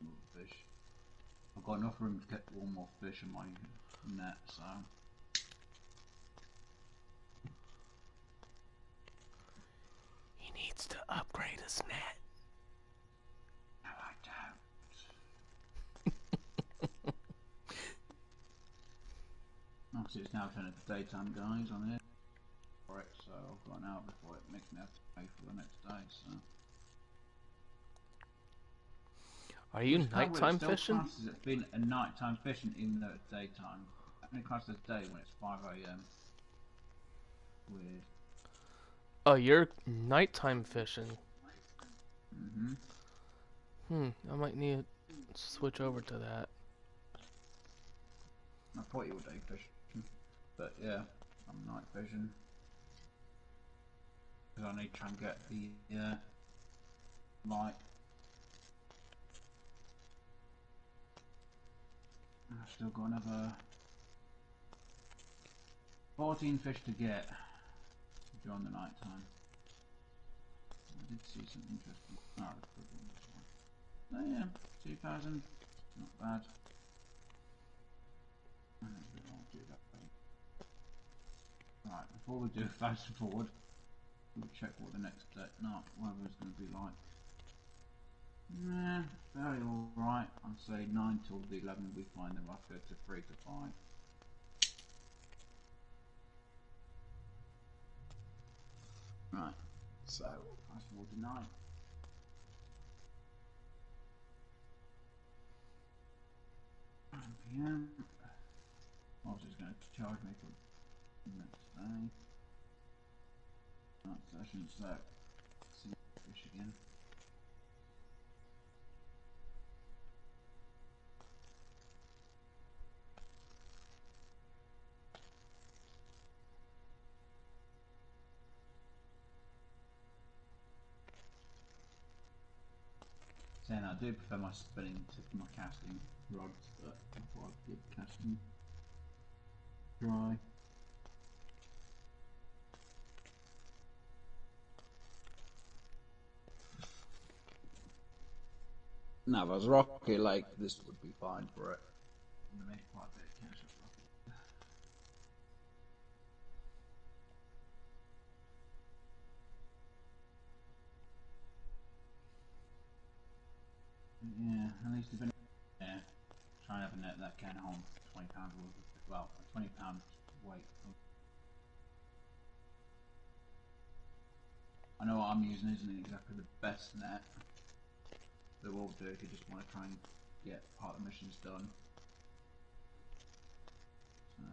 More fish. I've got enough room to get one more fish in my net, so. He needs to upgrade his net. No, I don't. Obviously, it's now turning to daytime, guys, on here. Correct, so I've got an hour before it makes me have to pay for the next day, so. Are you nighttime fishing? Classes it's been a nighttime fishing even though it's daytime. Only classes day when it's 5 AM. Weird. Oh, you're nighttime fishing. I might need to switch over to that. I thought you were day fishing, but yeah, I'm night fishing. Because I need to try and get the light. I've still got another 14 fish to get during the night time. I did see some interesting. Oh yeah, 2,000. Not bad. Right, before we do fast forward, we'll check what the next weather is going to be like. Very alright. I'd say 9 till the 11 we find the rough to 3 to 5. Right, so fast forward to 9. PM. Also, it's going to charge me for the next day. Night session, so see fish again. Saying I do prefer my spinning to my casting rods, but I thought I'd give casting a try. Now, if I was Rocky Lake, this would be fine for it. I'm going to make quite a bit of cash at Rocky. Yeah, at least if yeah, try and have a net that can hold £20 worth of, well, a £20 weight. I know what I'm using isn't exactly the best net. That will do if you just want to try and get part of the missions done. So,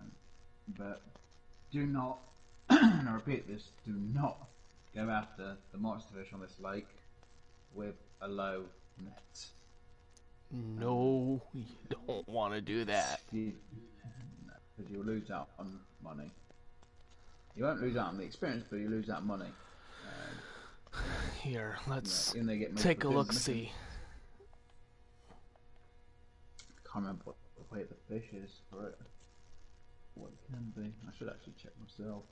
but do not, and I repeat this, do not go after the monster fish on this lake with a low net. No, you don't want to do that. Because you'll lose out on money. You won't lose out on the experience, but you lose out on money. Here, let's get take a look-see. I can't remember what the weight of the fish is for it. What it can be. I should actually check myself.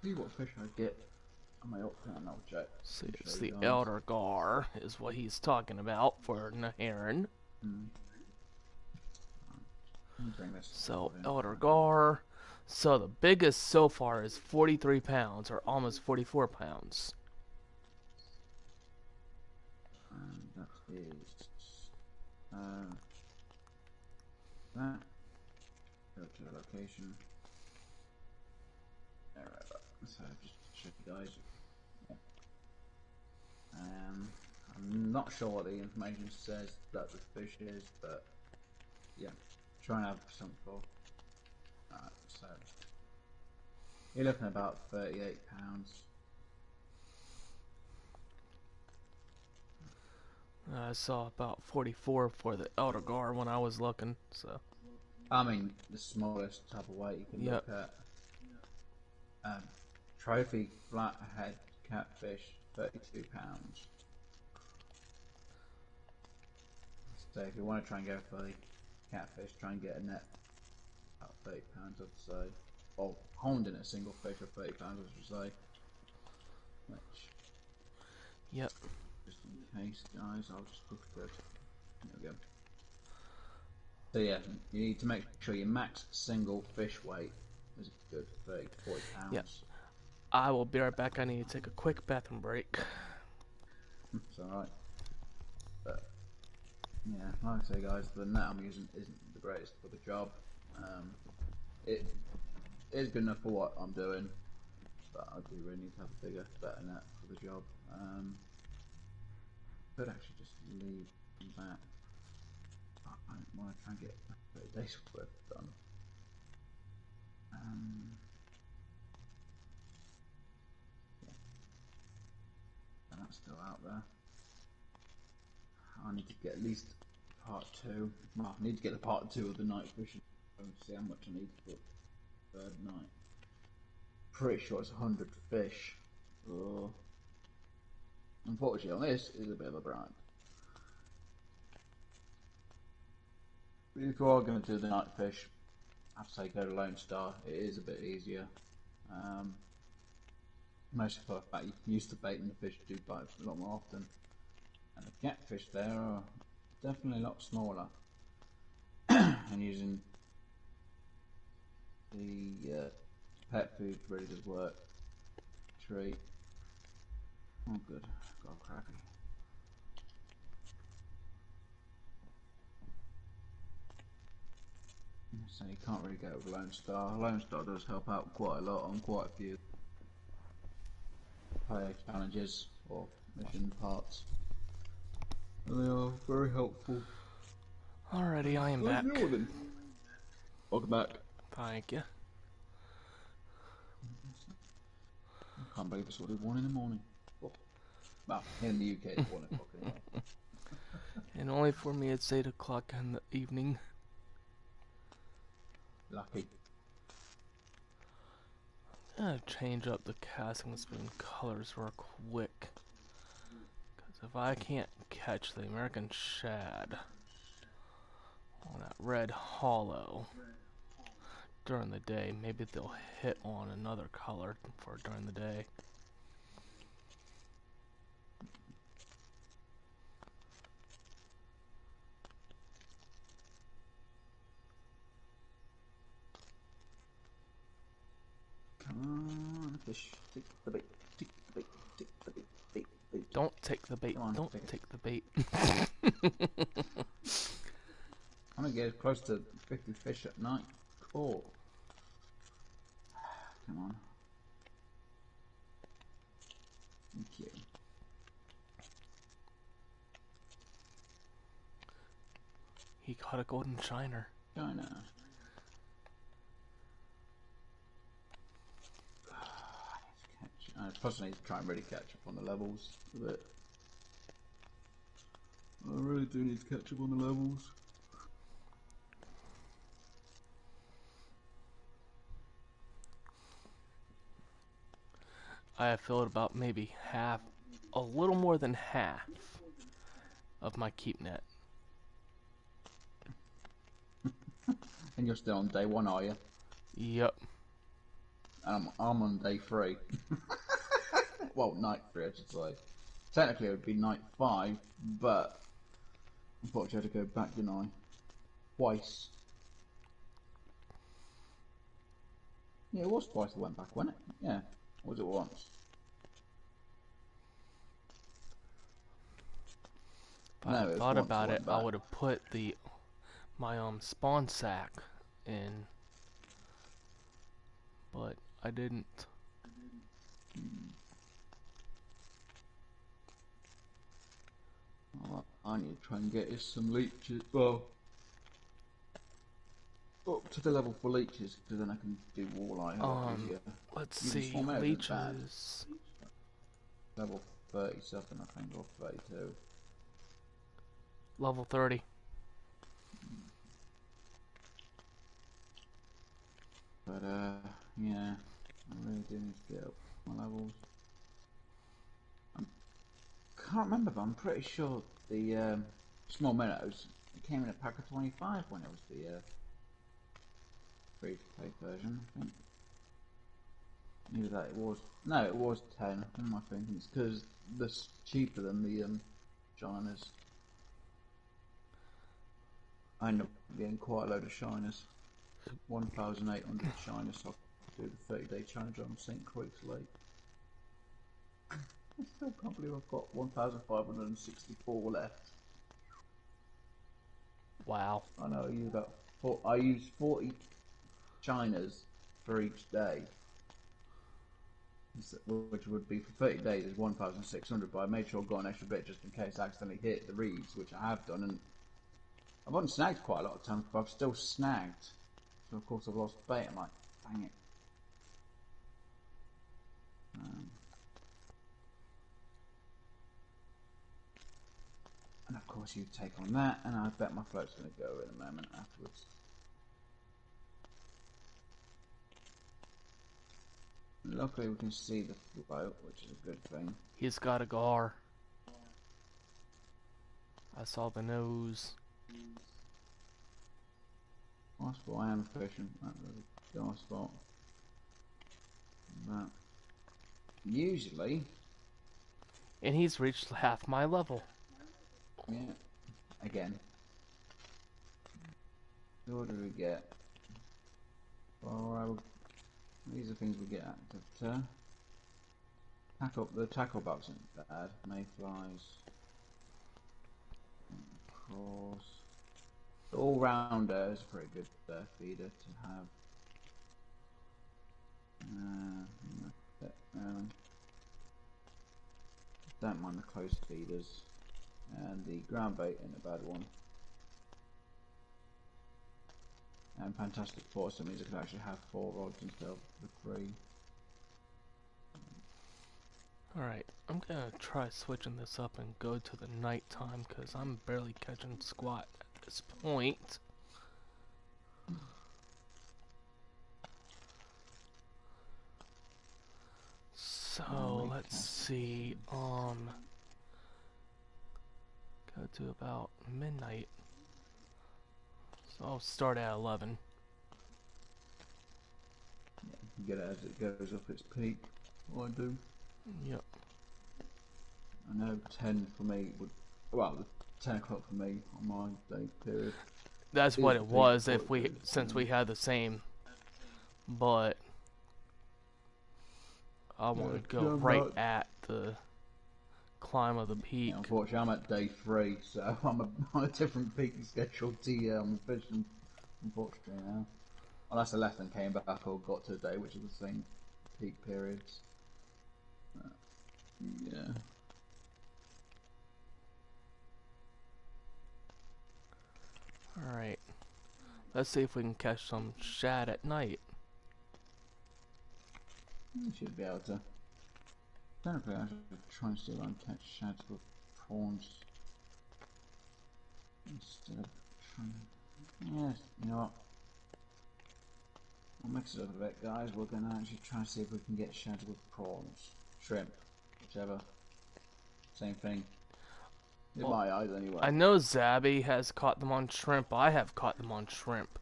See what fish I get. I may opt out and I'll check. See, it's the Elder Gar is what he's talking about for Neherrin. So Elder Gar. So the biggest so far is 43 pounds, or almost 44 pounds. And that is that. Go to the location. Alright, so just check you guys. I'm not sure what the information says that the fish is, but yeah, try and have something for. Alright, so you're looking at about 38 pounds. I saw about 44 for the Elder Gar when I was looking, so. I mean, the smallest type of weight you can look at. Trophy flathead catfish, 32 pounds. So if you want to try and go for the catfish, try and get a net about £30, I'd say. Or holding a single fish for £30, I should say. Which, Yep. just in case, guys, I'll just look good. There we go. So yeah, you need to make sure your max single fish weight is a good 30 to 40 pounds. Yep. I will be right back. I need to take a quick bathroom break. It's alright. But yeah, like I say, guys, the net I'm using isn't the greatest for the job. It is good enough for what I'm doing, but I do really need to have a bigger, better net for the job. Could actually just leave that. I want to try and get 30 days worth done. Yeah, and that's still out there. I need to get at least part 2. Well, I need to get the part 2 of the night fishing and see how much I need for the third night. Pretty sure it's 100 fish. Unfortunately, on this is a bit of a grind. If you are going to do the night fish, I have to say go to Lone Star. It is a bit easier. Mostly for the fact you can use the bait and the fish do bite a lot more often. And the catfish there are definitely a lot smaller. And using the pet food really does work. Treat. Oh good, got a crappie. So you can't really go with Lone Star. Lone Star does help out quite a lot on quite a few player challenges or mission parts. And they are very helpful. Alrighty, I am back. Welcome back. Thank you. I can't believe it's already 1 in the morning. Well, in the UK it's 1 o'clock anyway. And only for me it's 8 o'clock in the evening. Lucky. I'm gonna change up the casting spoon colors real quick. Because if I can't catch the American shad on that red hollow during the day, maybe they'll hit on another color for during the day. Come on, fish. Take the bait. Take the bait. Take the bait. Bait. Bait. Don't take the bait. On, Don't take take the bait. I'm gonna get close to 50 fish at night. Cool. Come on. Thank you. He caught a golden shiner. China. Plus I need to try and really catch up on the levels a bit. I really do need to catch up on the levels. I have filled about maybe half, a little more than half of my keep net. And you're still on day 1, are you? Yep. I'm on day 3. Well, night 3, I should say. Technically, it would be night 5, but unfortunately, I had to go back, didn't I? Twice. Yeah, it was twice I went back, wasn't it? Yeah. Or was it once? If I No, it was thought once about I it, went I back. would have put my spawn sack in, but I didn't. Well, I need to try and get us some leeches. Well, up to the level for leeches, because then I can do walleye a lot easier. Let's Even see, small males isn't bad. leeches. Level 37, I think, or 32. Level 30. But, yeah, I really do need to get up my levels. I can't remember, but I'm pretty sure the small minnows It came in a pack of 25 when it was the free-to-play version, I think. Either that it was... No, it was 10. What am I thinking? It's because that's cheaper than the shiners. I end up getting quite a load of shiners. 1,800 shiners, so I do the 30-day challenge on St. Croix Lake. I still can't believe I've got 1,564 left. Wow. I know I use 40 shiners for each day, which would be for 30 days is 1,600. But I made sure I got an extra bit just in case I accidentally hit the reeds, which I have done, and I've gotten snagged quite a lot of times, but I've still snagged. So of course I've lost bait. I'm like, dang it. And of course you take on that, and I bet my float's going to go in a moment afterwards. Luckily we can see the float, which is a good thing. He's got a gar. I saw the nose. Possible I am fishing. That was a gar spot. But usually... And he's reached half my level. Yeah. Again. So what do we get? Well, these are things we get active. The tackle box isn't bad. Mayflies. Of course. The all-rounder is a pretty good feeder to have. Don't mind the close feeders. And the ground bait isn't a bad one. And fantastic force, that means I can actually have 4 rods instead of the 3. Alright, I'm gonna try switching this up and go to the nighttime because I'm barely catching squat at this point. So let's see, go to about midnight. So I'll start at 11. Yeah, you get it as it goes up its peak. What I do. Yep. I know 10 for me would, well, 10 o'clock for me on my day period. That's what it was since we had the same, but I want to go right at the climb of the peak. Yeah, unfortunately, I'm at day 3, so I'm on a different peak schedule to fishing, unfortunately now. Unless I left and came back or got to a day which is the same peak periods. Yeah. Alright. Let's see if we can catch some shad at night. You should be able to. Technically, I should try and see if I can catch shads with prawns. Instead of trying. Yes, you know what? We'll mix it up a bit, guys. We're going to actually try and see if we can get shads with prawns. Shrimp. Whichever. Same thing. In my eyes, anyway. I know Zabby has caught them on shrimp. I have caught them on shrimp.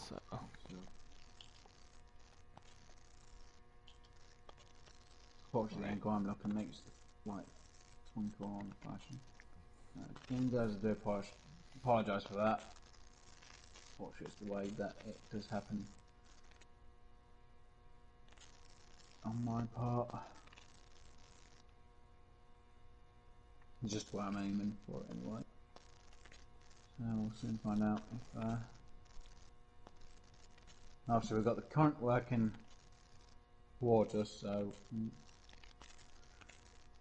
So. Fortunately, the angle I'm looking makes the light twinkle on flashing. King does do apologise for that. Fortunately, it's the way that it does happen on my part. Just where I'm aiming for it anyway. So we'll soon find out if obviously we've got the current working towards us, so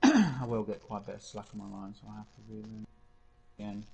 I will get quite a bit of slack on my line, so I have to reel in again.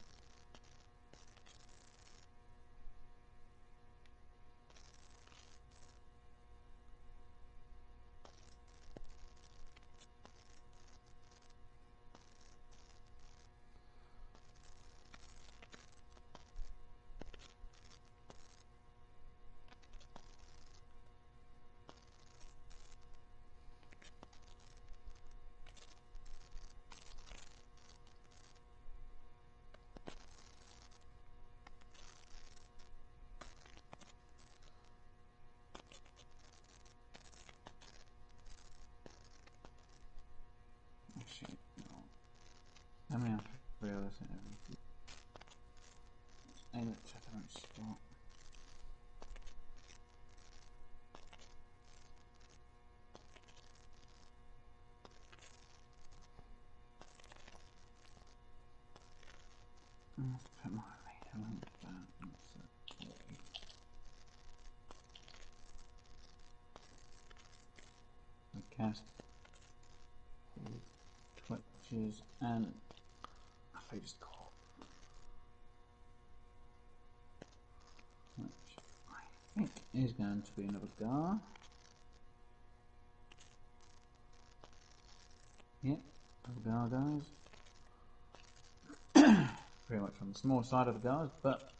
Put my radar link back. I cast twitches and I just caught. Which I think is going to be another gar. Yep, another gar, guys. Pretty much on the small side of the gars, but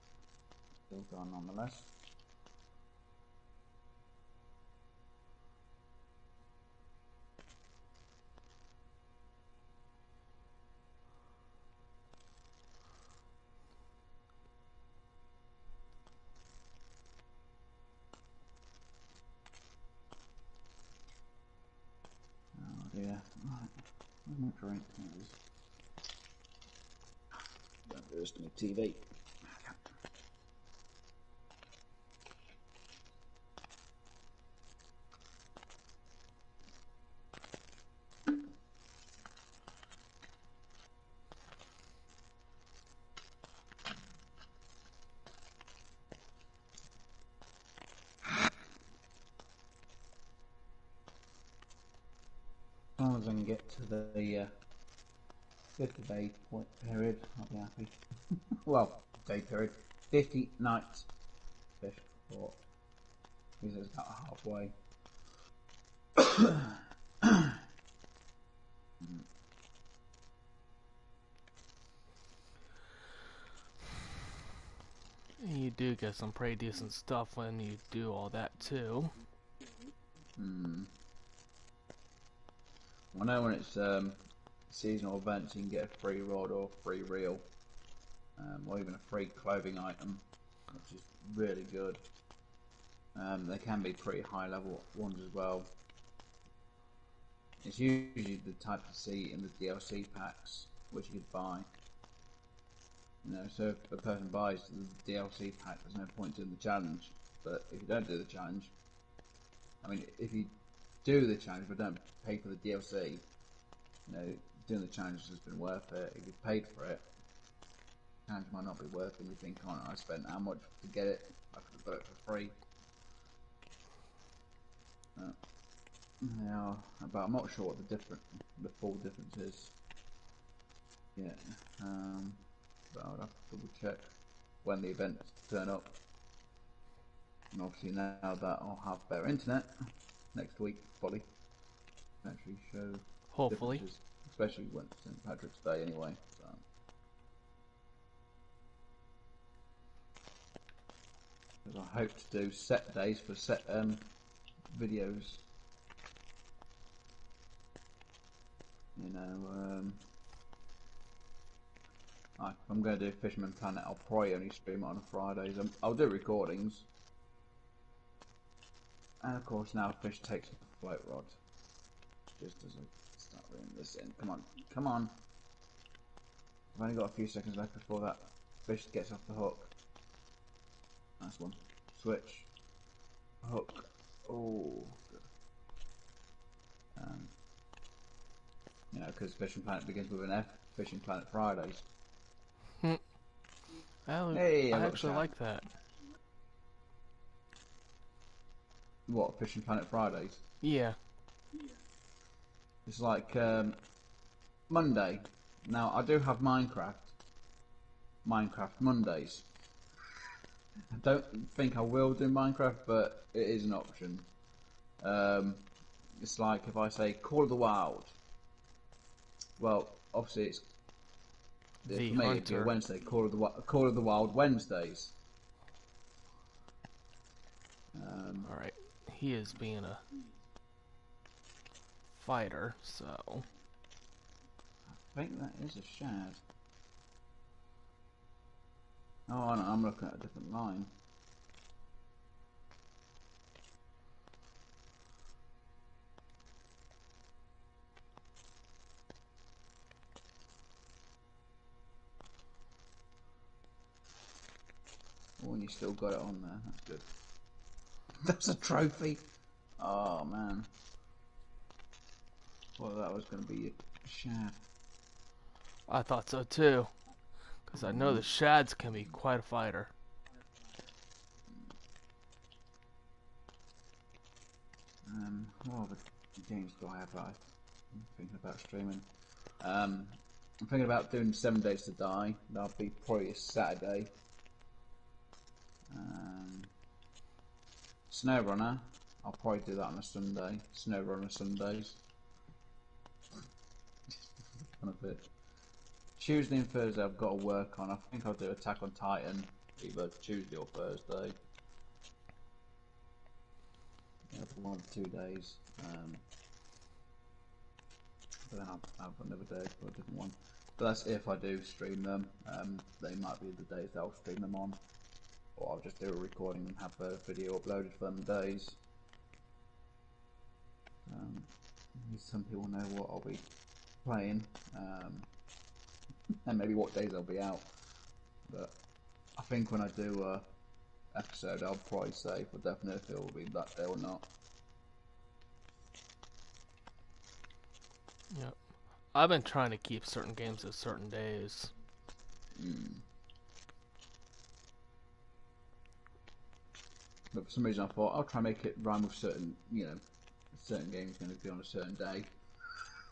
still gar nonetheless. Oh dear. Right. Where's my drink? There it is. Don't do this to my TV. As long as I can get to the 50-day point period, I'll be happy. Well, day period. 50 nights fish for. Because it's about halfway. You do get some pretty decent stuff when you do all that too. I know when it's seasonal events, you can get a free rod or free reel, or even a free clothing item, which is really good. They can be pretty high level ones as well. It's usually the type you see in the DLC packs, which you could buy. You know, so if a person buys the DLC pack, there's no point in the challenge. But if you don't do the challenge, I mean, if you do the challenge but don't pay for the DLC, you know, doing the challenge has been worth it. If you paid for it, the challenge might not be worth it. You think, oh, I spent how much to get it? I could have got it for free. Yeah, but I'm not sure what the full difference is. Yeah, but I would have to double check when the events turn up. And obviously now that I'll have better internet next week, probably actually show Hopefully. differences, especially when it's St. Patrick's Day anyway. So. Because I hope to do set days for set videos. You know, if I'm going to do Fisherman Planet, I'll probably only stream it on Fridays. I'll do recordings. And of course now Fish takes the float rod. Just as I start reading this in. Come on, come on. I've only got a few seconds left before that fish gets off the hook. Nice one. Switch. Hook. Oh, good. You know, because Fishing Planet begins with an F. Fishing Planet Fridays. Hey, I I got actually shad. like that. What, Fishing Planet Fridays? Yeah. It's like Monday. Now, I do have Minecraft Mondays. I don't think I will do Minecraft, but it is an option. It's like if I say Call of the Wild. Well, obviously it's The for me it'd be a Hunter. Wednesday. Call of the Wild Wednesdays. Alright. He is being a fighter, so. I think that is a shad. Oh, no, I'm looking at a different line. Oh, and you still got it on there. That's good. That's a trophy. Oh man. Well, that was going to be a shad. I thought so too. Because I know the shads can be quite a fighter. What other games do I have? I'm thinking about streaming. I'm thinking about doing 7 Days to Die. That'll be probably a Saturday. SnowRunner. I'll probably do that on a Sunday. SnowRunner Sundays. Fun of it. Tuesday and Thursday I've got to work on. I think I'll do Attack on Titan either Tuesday or Thursday. Yeah, for 1 or 2 days. But then I've got another day for a different one. But that's if I do stream them. They might be the days that I'll stream them on. Or I'll just do a recording and have a video uploaded for them days. Some people know what I'll be playing. And maybe what days I'll be out. But I think when I do a episode, I'll probably say for definite if it will be that day or not. Yep. I've been trying to keep certain games at certain days. But for some reason I thought I'll try and make it rhyme with certain, certain games going to be on a certain day.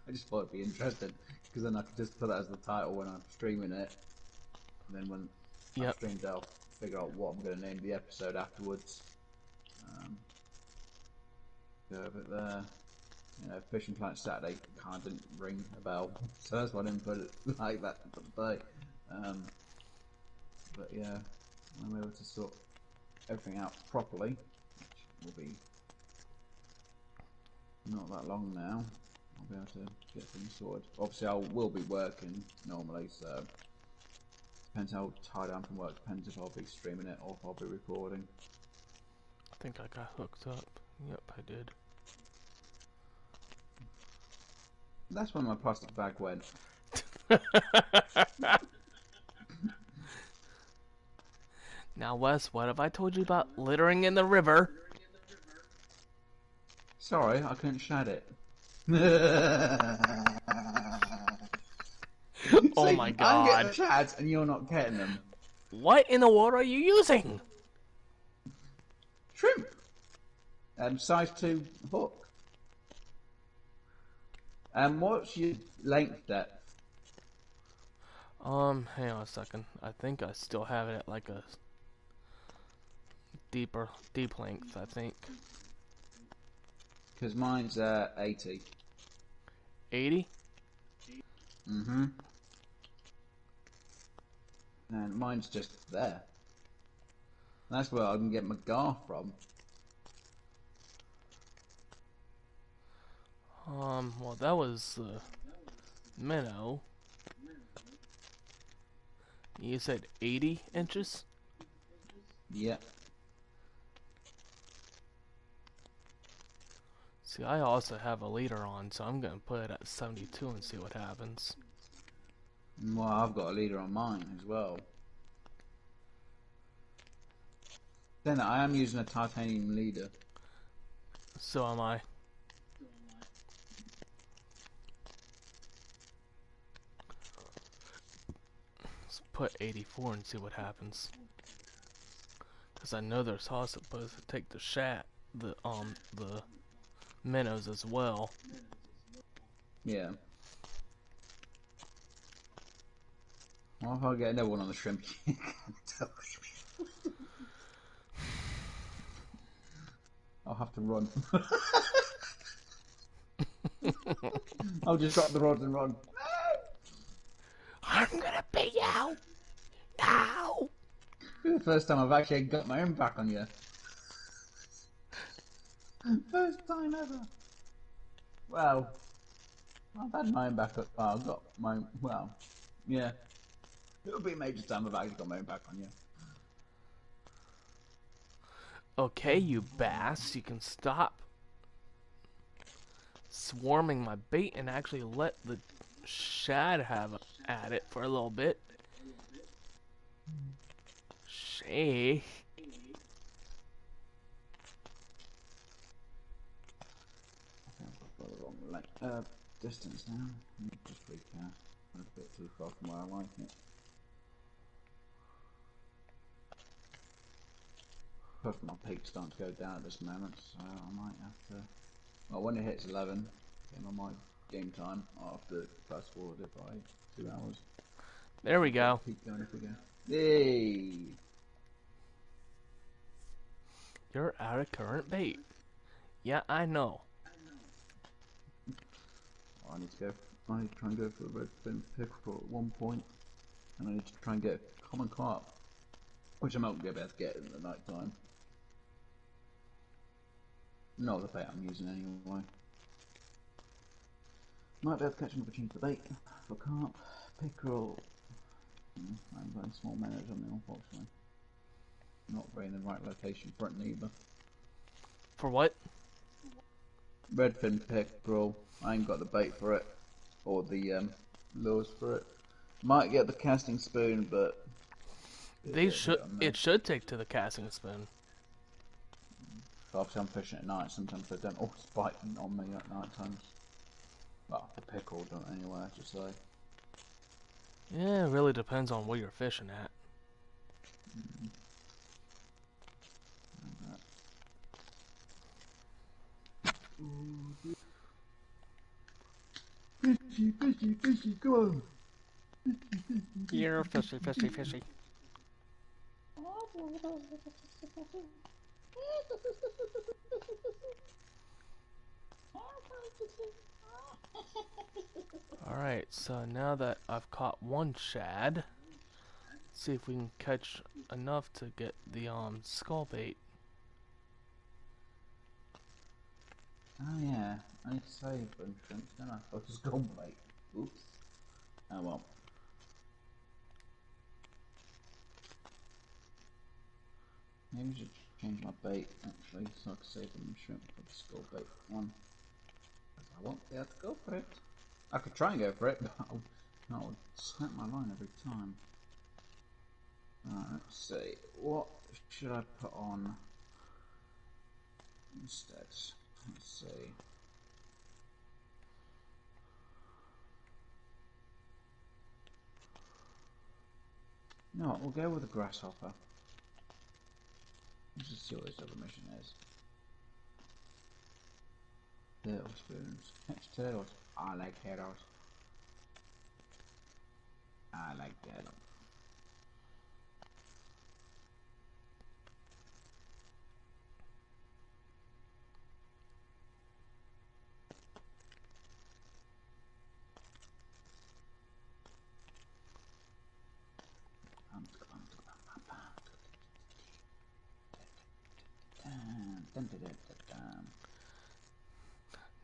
I just thought it'd be interesting because then I could just put that as the title when I'm streaming it. And then when I've streamed it, I'll figure out what I'm going to name the episode afterwards. Go over it there. Fishing Planet Saturday kind of didn't ring a bell, so that's why I didn't put it like that for the day. But yeah, I'm able to sort everything out properly, which will be not that long now. I'll be able to get things sorted. Obviously, I will be working normally, so depends how tired I am from work. Depends if I'll be streaming it or if I'll be recording. I think I got hooked up. Yep, I did. That's when my plastic bag went. Now, Wes, what have I told you about littering in the river? Sorry, I couldn't shed it. Oh See, my I'm god. getting the shads and you're not getting them. What in the world are you using? Shrimp. Size 2 hook. What's your length depth? Hang on a second. I think I still have it at like a deep length, I think. Because mine's 80. 80? Mm-hmm. And mine's just there. That's where I can get my gar from. Well, that was minnow. You said 80 inches? Yeah. See, I also have a leader on, so I'm gonna put it at 72 and see what happens. Well, I've got a leader on mine as well. Then I am using a titanium leader. So am I. Let's put 84 and see what happens. Because I know they're also supposed to take the minnows as well. Yeah. Well, if I get another one on the shrimp, I'll have to run. I'll just drop the rod and run. I'm gonna beat you! No! This is the first time I've actually got my own back on you. First time ever. Well, I've had my own back up. Oh, I've got my. Well, yeah. It'll be a major time I've actually got my own back on you. Okay, you bass, you can stop swarming my bait and actually let the shad have at it for a little bit. Shay. I think I've got the wrong distance now. Just recast. I'm a bit too far from where I like it. Plus my peak's starting to go down at this moment, so I might have to. Well, when it hits 11, on my game time, I'll have to fast forward it by 2 hours. There we go. Peak going up again. Yay! You're out of current bait. Yeah, I know. I need to go. I need to try and go for the redfin pickerel at one point, and I need to try and get a common carp, which I'm not going to be able to get in the night time. Not the bait I'm using anyway. Might be able to catch another change the bait for carp, pickerel. I'm running small minnows on me, unfortunately. Not very in the right location for it neither. For what? Redfin pickerel. I ain't got the bait for it, or the lures for it. Might get the casting spoon, but They should. It should take to the casting spoon. Obviously, I'm fishing at night. Sometimes they don't always bite on me at night times. Well, the pickerel don't anyway, I should say. Yeah, it really depends on where you're fishing at. Fishy, fishy, fishy, come on! Here, fishy, fishy, fishy. Alright, so now that I've caught one shad, let's see if we can catch enough to get the skull bait. Oh yeah, I need to save them shrimps, don't I? Oh, just gone bait. Oops. Oh well. Maybe I should change my bait actually, so I can save them shrimp for the skull bait one. I won't be able to go for it. I could try and go for it, but I'll snap my line every time. Let's see. What should I put on instead? Let's see. No, we'll go with the grasshopper. Let's just see what this other mission is. Turtle spoons. Catch turtles. I like turtles. I like turtles.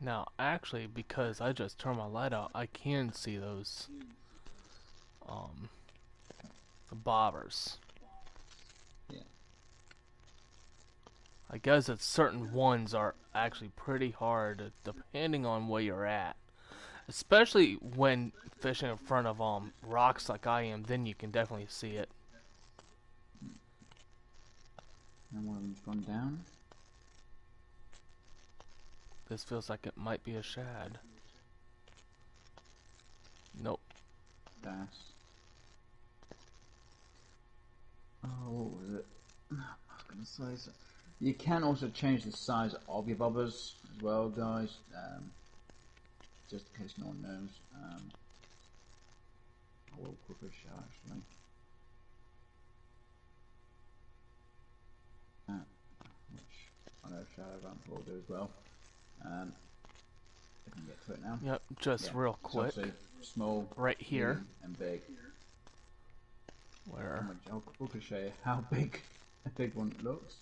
Now, actually, because I just turned my light out, I can see those, the bobbers. Yeah. I guess that certain ones are actually pretty hard, depending on where you're at. Especially when fishing in front of rocks like I am, then you can definitely see it. And one of them's gone down. This feels like it might be a shad. Nope. Bass. Oh, what was it? I was gonna say so. You can also change the size of your bobbers as well, guys. Just in case no one knows. I will quickly show actually. Which I know Shadow Ramp will do as well. I can get to it now. Yep, just real quick. So small, right here. medium, and big. Where? I'll quickly show you how big a big one looks.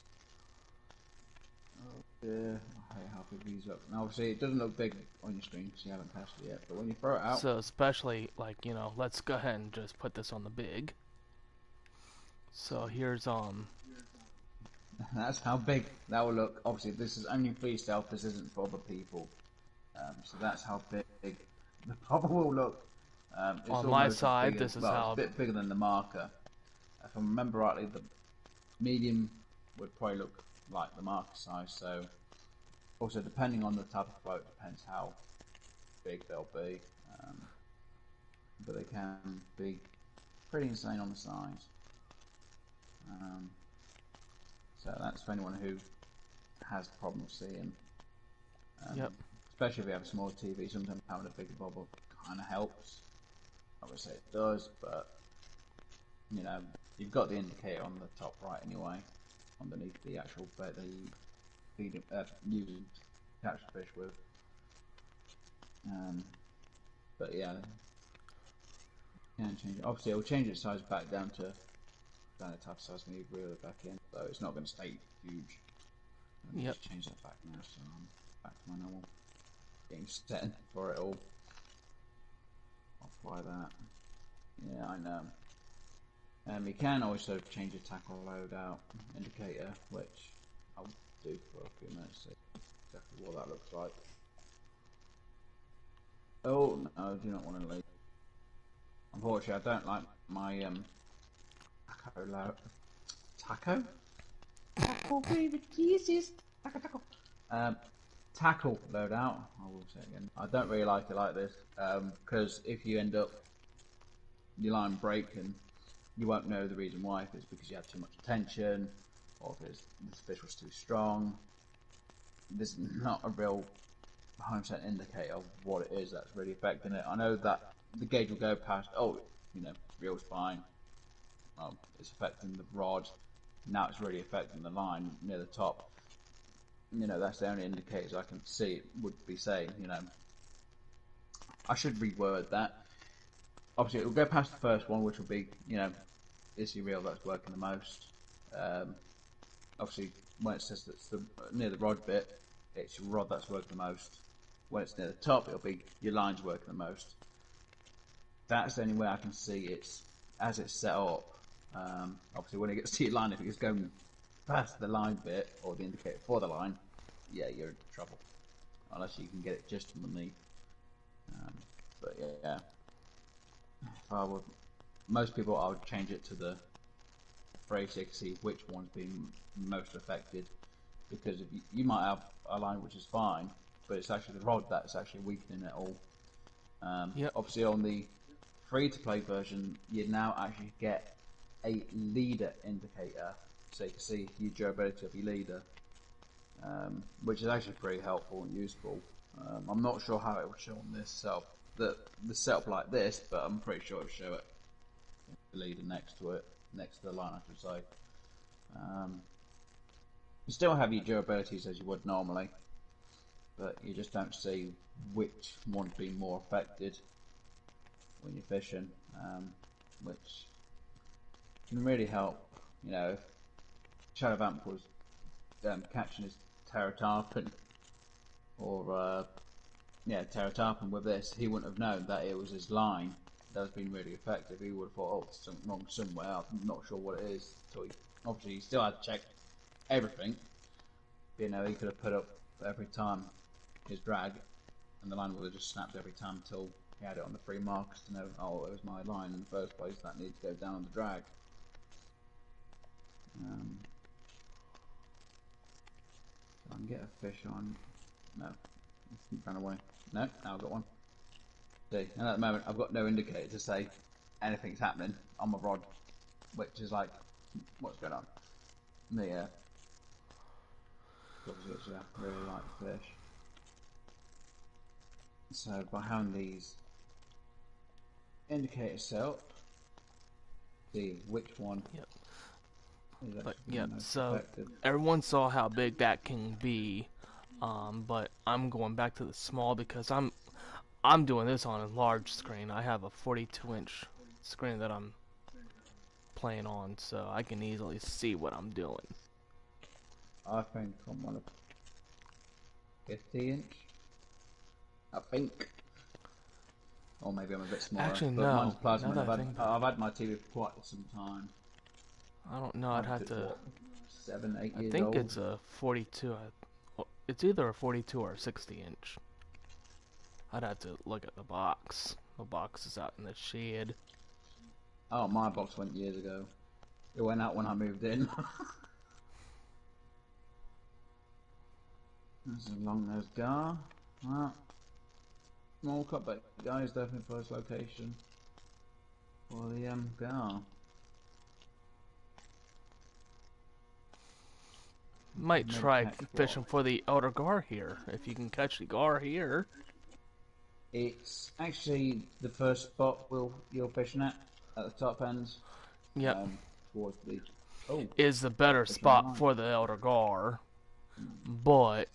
Oh dear, I hate how big these look. Now obviously it doesn't look big on your screen because you haven't cashed it yet, but when you throw it out... So especially, like, you know, let's go ahead and just put this on the big. So here's, That's how big that will look. Obviously this is only for yourself, this isn't for other people. So that's how big the popper will look. It's on my side, as this is well, how... it's a bit bigger than the marker. If I remember rightly, the medium would probably look like the marker size, so also depending on the type of boat, depends how big they'll be. But they can be pretty insane on the size. So that's for anyone who has problems seeing. Yep. Especially if you have a small TV, sometimes having a bigger bubble kind of helps. I would say it does, but you know, you've got the indicator on the top right anyway, underneath the actual bait that you feed using to catch the fish with. But yeah, you can change it. Obviously, it'll change its size back down to standard type size when you reel it back in, so it's not going to stay huge. Let me Yep. just change that back now, so I'm back to my normal getting set for it all. I'll apply that. Yeah, I know. You can also change the tackle loadout indicator, which I'll do for a few minutes, see exactly what that looks like. Oh no, I do not want to leave. Unfortunately, I don't like my taco load. Taco? Taco, baby, Jesus! Taco, taco. Tackle loadout. I will say again. I don't really like it like this because if you end up your line breaking, you won't know the reason why. If it's because you had too much tension, or if the fish was too strong. This is not a real 100% indicator of what it is that's really affecting it. I know that the gauge will go past. Oh, you know, reel's fine. Oh, it's affecting the rod. Now it's really affecting the line near the top. You know, that's the only indicators I can see it would be saying, you know. I should reword that. Obviously, it will go past the first one, which will be, you know, is your reel that's working the most. Obviously, when it says that's near the rod bit, it's your rod that's working the most. When it's near the top, it'll be your line's working the most. That's the only way I can see it's as it's set up. Obviously, when it gets to your line, if it's going past the line bit or the indicator for the line, yeah, you're in trouble. Unless you can get it just underneath. But yeah, if I would, most people I would change it to the phrase to see which one's being most affected. Because if you might have a line which is fine, but it's actually the rod that's actually weakening it all. Yep. Obviously, on the free-to-play version, you now actually get a leader indicator, so you can see your durability of your leader, which is actually pretty helpful and useful. I'm not sure how it will show on this setup, the setup like this, but I'm pretty sure it will show it. The leader next to it, next to the line, I should say. You still have your durabilities as you would normally, but you just don't see which one's being more affected when you're fishing, which can really help. You know, if Shadow Vamp was catching his Terratarpon, or Terra Tarpon with this, he wouldn't have known that it was his line that has been really effective. He would have thought, oh, it's something wrong somewhere, I'm not sure what it is. So obviously he still had to check everything. You know, he could have put up every time his drag, and the line would have just snapped every time until he had it on the free markers to know, oh, it was my line in the first place, that needs to go down on the drag. So I can get a fish on. No, he ran away. No, now I've got one. See, and at the moment I've got no indicator to say anything's happening on my rod, which is like, what's going on? Yeah, obviously it's a really light fish. So by having these indicators set up, see which one Yep. is But actually yep. most So effective. everyone saw how big that can be, but I'm going back to the small because I'm doing this on a large screen. I have a 42-inch screen that I'm playing on, so I can easily see what I'm doing. I think I'm on a 50-inch. I think. Or maybe I'm a bit smaller, Actually, but mine's no. plasma. Now And that I think about I've had my TV for quite some time. it, I don't know. I'd I've had have it for to. what, 7, 8 I years think old. it's a 42. It's either a 42 or a 60-inch. I'd have to look at the box. The box is out in the shed. Oh, my box went years ago. It went out when I moved in. That's a long-nosed gar. Well, small cutback guy is definitely first location for the gar. Might Maybe try catch what? fishing for the elder gar here. If you can catch the gar here. It's actually the first spot you're fishing at the top end, Yep. towards the. Oh, Is the got better a fish on the spot line. for the elder gar. But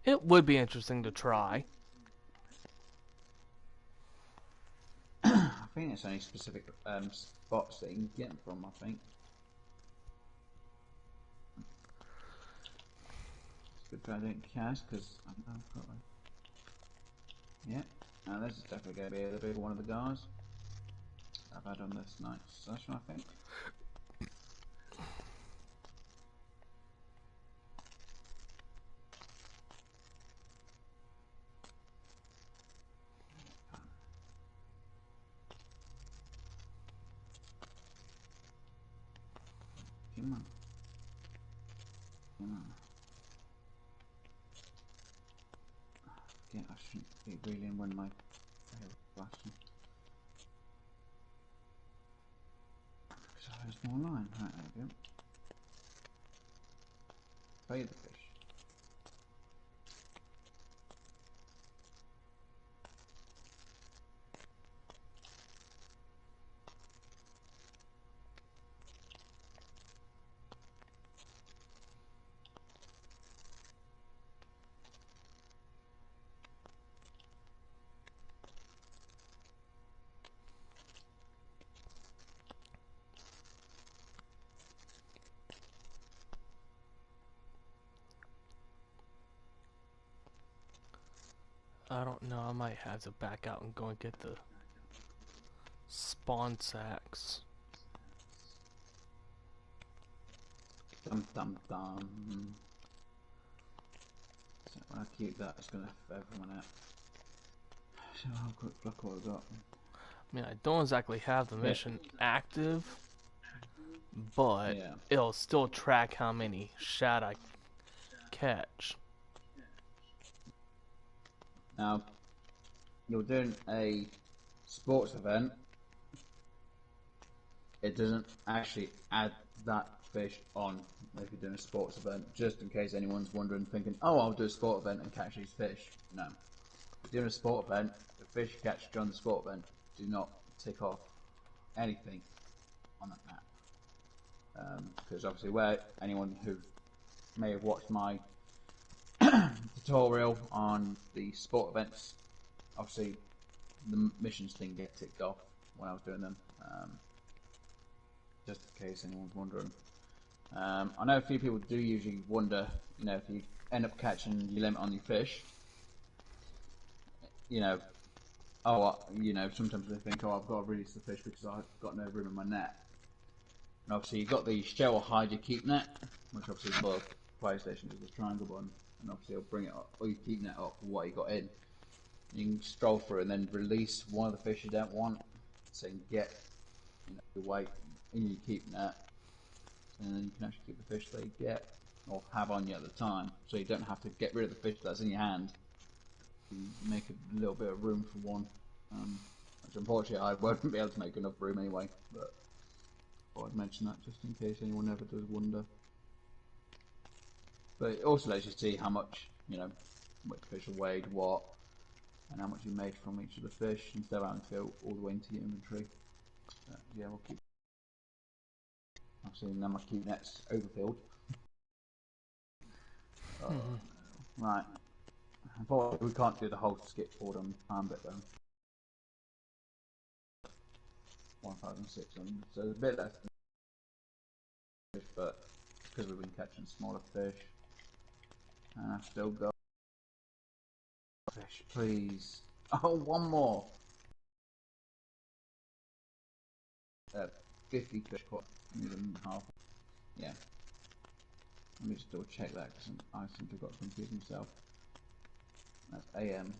it would be interesting to try. I think it's only specific spots that you can get them from. I think. It's good that I didn't cast because I know I've got one. Yep. Now this is definitely going to be the big one of the guys I've had on this night's session, I think. Come on. Come on. Yeah, I shouldn't be reeling when my tail is flashing. Because I was more line. Right, there we go. Play the fish. I don't know. I might have to back out and go and get the spawn sacks. Dum dum dum. So when I keep that, it's going to have everyone out. So I'll quick look what I've got. I mean, I don't exactly have the Yeah. mission active, but Yeah. it'll still track how many shad I catch. Now, you're doing a sports event. It doesn't actually add that fish on if you're doing a sports event, just in case anyone's wondering, thinking, oh, I'll do a sport event and catch these fish. No. If you're doing a sport event, the fish you catch during the sport event do not tick off anything on that map. Because obviously, where anyone who may have watched my tutorial on the sport events, obviously the missions didn't get ticked off when I was doing them. Just in case anyone's wondering. I know a few people do usually wonder, if you end up catching your limit on your fish, sometimes they think, oh, I've got to release the fish because I've got no room in my net. And obviously you've got the shell or hide your keep net, which obviously for PlayStation is the triangle one, and obviously it'll bring it up, or you keep net up for what you got in. You can stroll through and then release one of the fish you don't want, so you can get the weight in your keep net, and then you can actually keep the fish that you get or have on you at the time, so you don't have to get rid of the fish that's in your hand. You make a little bit of room for one, which unfortunately I won't be able to make enough room anyway, but I thought I'd mention that just in case anyone ever does wonder. But it also lets you see how much, which fish are weighed, what, and how much you made from each of the fish instead of having to go all the way into your inventory. Yeah, we'll keep. I've seen now my keep net's overfilled. Right. Unfortunately, we can't do the whole skip forward on the time bit though. 1,600, so there's a bit less than fish, but it's because we've been catching smaller fish. And I've still got fish, please. Oh, one more. 50 fish caught. Even half. Yeah. Let me just double check that because I seem to have got confused myself. That's AM.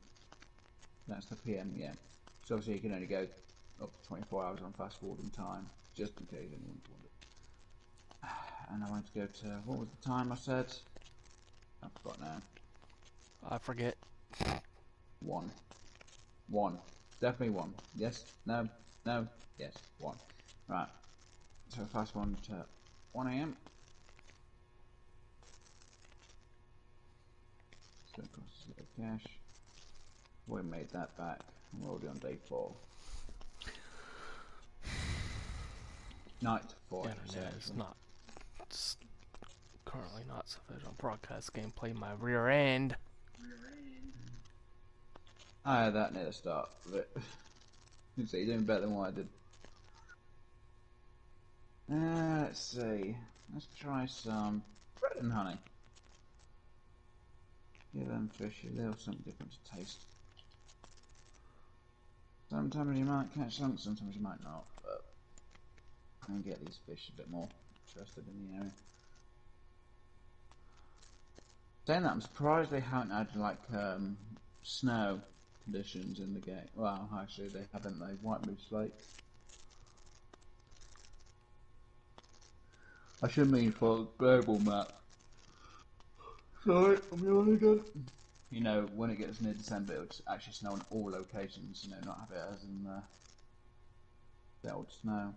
That's the PM, yeah. So obviously you can only go up to 24 hours on fast forwarding time, just in case anyone's wondered. And I wanted to go to, what was the time I said? I forgot now. I forget. One. Definitely one. Yes? No? No? Yes. One. Right. So fast one to 1 AM. So it costs a bit of cash. We made that back. We're already on day 4. Night 4. Internet is not currently not sufficient. Broadcast gameplay my rear end. I had that near the start of it. You see, you're doing better than what I did. Let's see. Let's try some bread and honey. Give them fish a little something different to taste. Sometimes you might catch something, sometimes you might not, but I can get these fish a bit more interested in the area. Saying that, I'm surprised they haven't had like snow conditions in the game. Well, actually, they haven't. They White Moose Lake. I should mean for global map. Sorry, I'm yawning again. You know, when it gets near December, it'll actually snow in all locations. You know, not have it as in the old snow.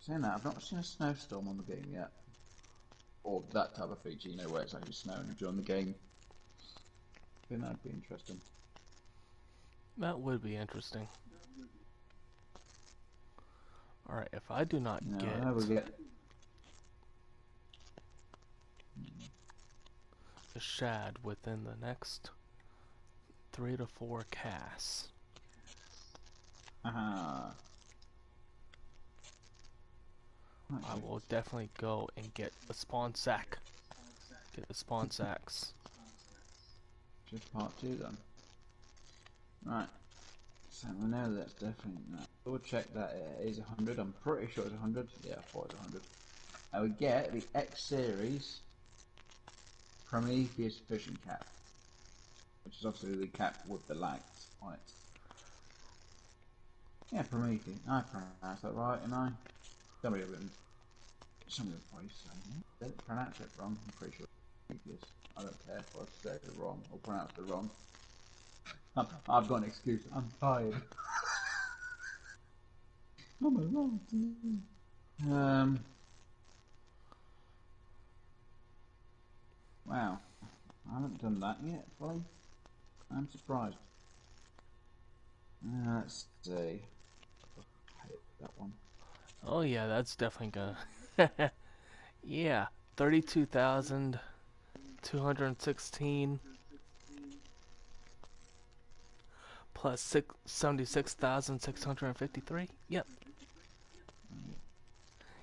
Saying that, I've not seen a snowstorm on the game yet, or that type of feature. You know, where it's actually snowing during the game. I think that'd be interesting. That would be interesting. Alright, if I do not No, get I know we get. the shad within the next 3 to 4 casts, I will definitely go and get the spawn sack. Get the spawn sacks. Just part 2 then. Right. So we know that's definitely not. We'll check that it is 100. I'm pretty sure it's 100. Yeah, I thought it was 100. I would get the X Series Prometheus fishing cap, which is obviously the cap with the lights on it. Yeah, Prometheus. I pronounced that right, and I. Somebody will probably say I didn't pronounce it wrong. I'm pretty sure. Prometheus. I don't care if I said it wrong or pronounced it wrong. I've got an excuse. I'm tired. I'm alone. Wow. I haven't done that yet, fully. I'm surprised. Let's see. That one. Oh yeah, that's definitely gonna. Yeah, 32,216 plus 76,653. Yep.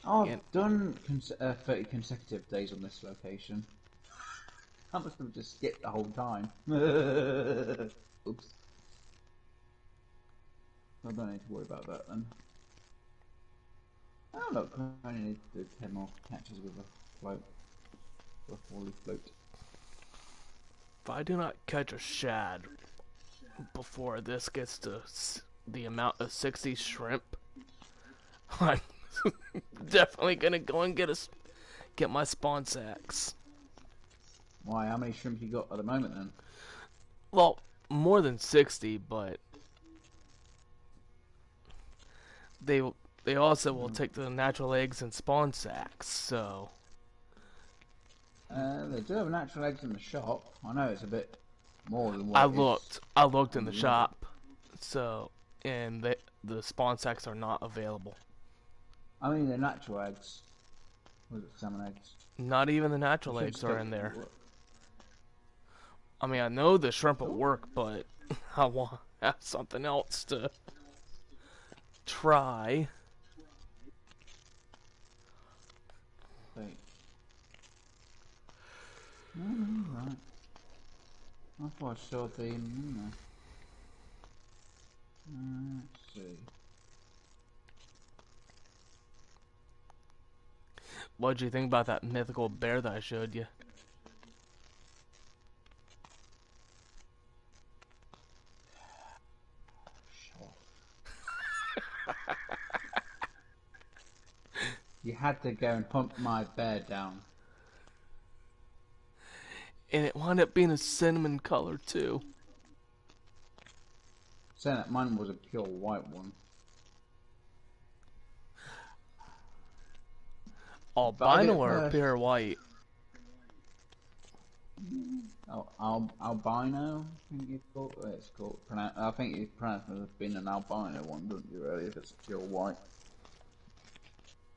I've done 30 consecutive days on this location. I must have just skipped the whole time. Oops. I don't need to worry about that then. Oh look, I only need to do 10 more catches with a float. With a 4-leaf float. If I do not catch a shad before this gets to the amount of 60 shrimp, I'm definitely gonna go and get my spawn sacks. Why, how many shrimp you got at the moment then? Well, more than 60, but they also will take the natural eggs and spawn sacks, so... They do have natural eggs in the shop. I know it's a bit more than I what it is. looked in the shop, so, and the spawn sacks are not available. I mean, they're natural eggs. Was it salmon eggs? Not even the natural eggs are in there. I mean, I know the shrimp will work, but I want to have something else to try. Wait. No, right. I thought I saw the in there. Let's see. What did you think about that mythical bear that I showed you? Sure. You had to go and hunt my bear down. And it wound up being a cinnamon color too. Saying that mine was a pure white one. Albino or pure white? albino. I think you've got. It's called. I think you pronounced it as being an albino one, don't you? Really, if it's pure white.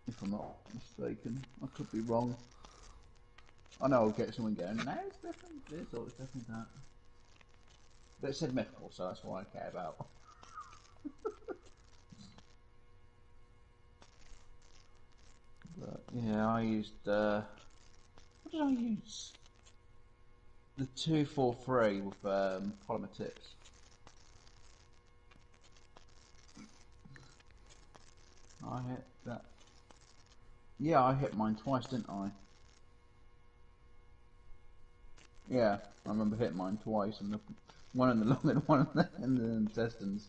If I'm not mistaken, I could be wrong. I know I'll get someone going. No, it's different. It's always different that. But it said mythical, so that's what I care about. But yeah, I used. What did I use? The 243 with polymer tips. I hit that. Yeah, I hit mine twice, didn't I? Yeah, I remember hitting mine twice, and one in the long and one in the intestines.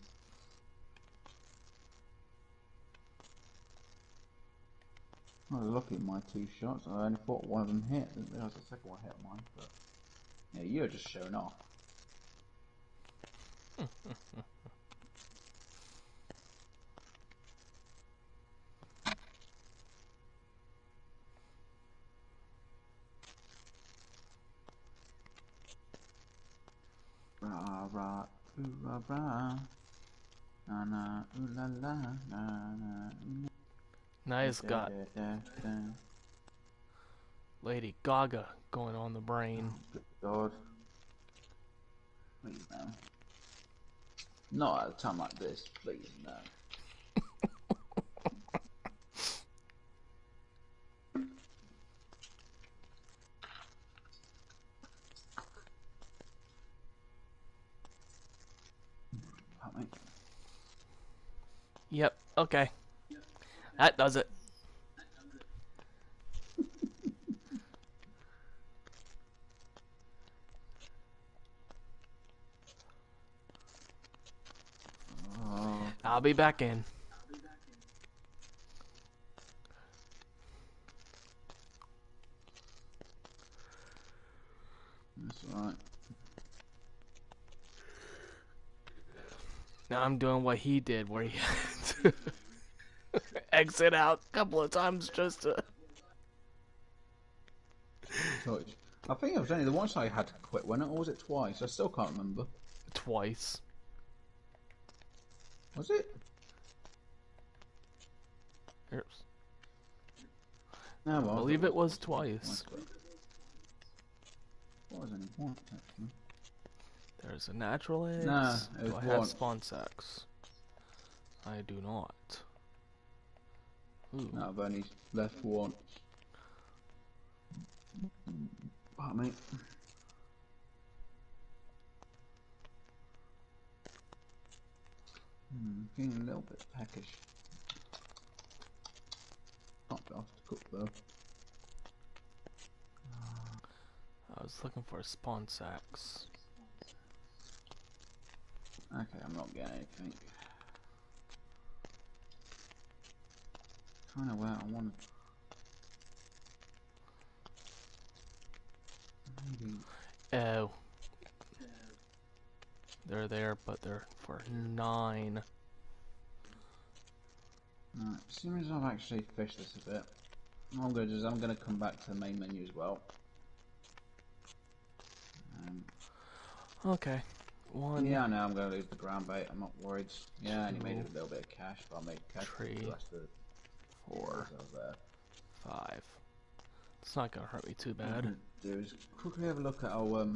I was lucky in my 2 shots. I only thought one of them hit. I didn't realise the second one hit mine. But yeah, you're just showing off. Rah rah, ooh rah rah, na na ooh la la, na na ooh. Nice Da, got da, da, da. Lady Gaga going on the brain. Oh, good God. Please no. Not at a time like this, please no. Pardon me. Yep. Okay. That does it. Oh, I'll be back in. that's alright. Now I'm doing what he did, where he had to exit out a couple of times just to. I think it was only the once I had to quit, wasn't it? Or was it twice? I still can't remember. Twice. Was it? Oops. No, well, I believe it was twice. What was only once, actually? There's a natural eggs. Nah, it Do was I have once. spawn sacks? I do not. Ooh. No, I've only left once. Pardon me. Feeling a little bit peckish. Can't be asked to cook though. I was looking for spawn sacks. Okay, I'm not getting anything. Kind of where I want to. Maybe. Oh. They're there, but they're for 9. Right, as soon as I've actually fished this a bit, what I'm going to do is I'm going to come back to the main menu as well. Okay. 1. Yeah, I know I'm going to lose the ground bait. I'm not worried. Yeah, I only made a little bit of cash, but I'll make cash for 3, the rest of the 4, years there. 5. It's not gonna hurt me too What I'm bad. going to do is quickly have a look at our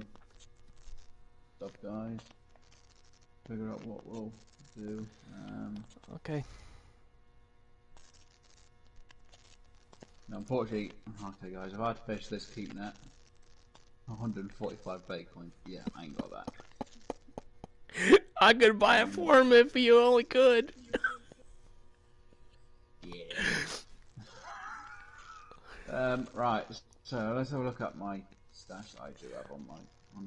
stuff, guys. Figure out what we'll do. Okay. Now, unfortunately, okay, guys, if I had to fish this keep net, 145 bait coins. Yeah, I ain't got that. I could buy it for him if you only could. Yeah. Right. So let's have a look at my stash that I do have on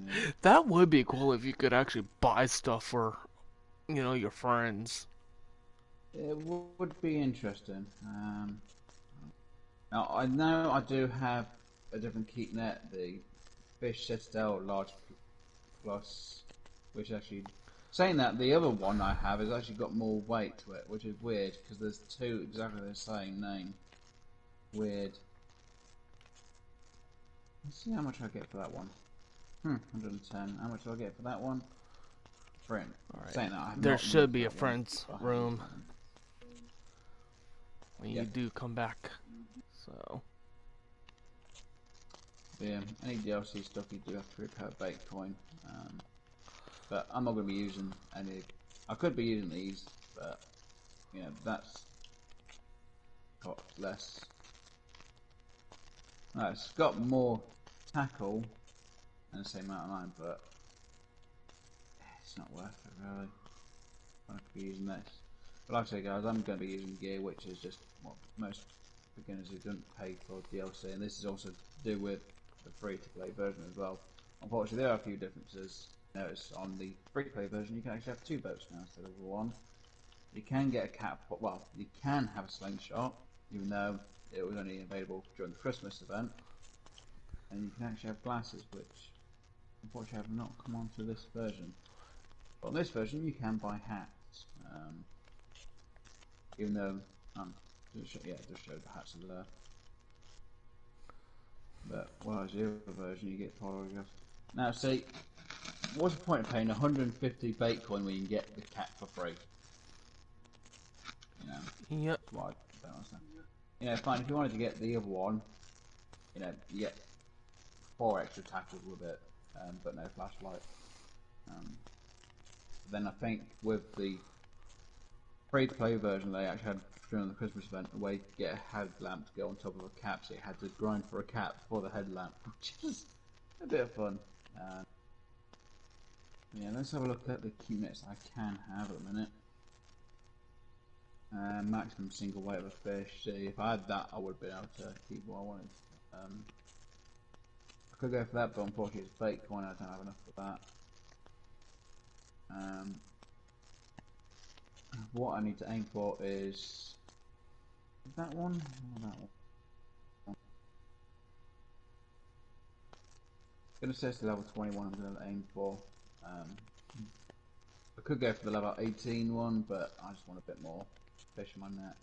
here. That would be cool if you could actually buy stuff for, your friends. It would be interesting. Now I know I do have a different keep net, the Fish Citadel Large Plus, which actually, saying that, the other one I have has actually got more weight to it, which is weird because there's 2 exactly the same name. Weird. Let's see how much I get for that one. 110. How much do I get for that one? Friend. Alright. Saying that, I have There not should used be a that one. friend's But I have used room that one. when you Yep. do come back. So. But yeah, any DLC stuff you do have to repair Baitcoin. But I'm not going to be using any. I could be using these, but you know that's got less. No, it's got more tackle and the same amount of line, but it's not worth it really. I could be using this. But like I say, guys, I'm going to be using gear, which is just what most beginners who don't pay for DLC, and this is also to do with the free-to-play version as well. Unfortunately, there are a few differences. Notice on the free-to-play version, you can actually have 2 boats now instead of 1. You can get a catapult. Well, you can have a slingshot, even though it was only available during the Christmas event. And you can actually have glasses, which unfortunately have not come onto this version. But on this version, you can buy hats. Even though, it does show the hats are there. But whereas the other version, you get photographs. Now, see, what's the point of paying 150 Baitcoin when you can get the cat for free? You know, Yep. that's why I don't understand. You know, fine, if you wanted to get the other one, you know, you get 4 extra tackles with it, but no flashlight. Then I think with the free-to-play version, they actually had during the Christmas event a way to get a headlamp to go on top of a cap, so you had to grind for a cap for the headlamp, which is a bit of fun. Yeah, let's have a look at the cuteness I can have at the minute. Maximum single weight of a fish. See, if I had that, I would have been able to keep what I wanted. I could go for that, but unfortunately it's Baitcoin, I don't have enough for that. What I need to aim for is that one or that one. I'm going to say it's the level 21 I'm going to aim for. I could go for the level 18 one, but I just want a bit more fish in my net.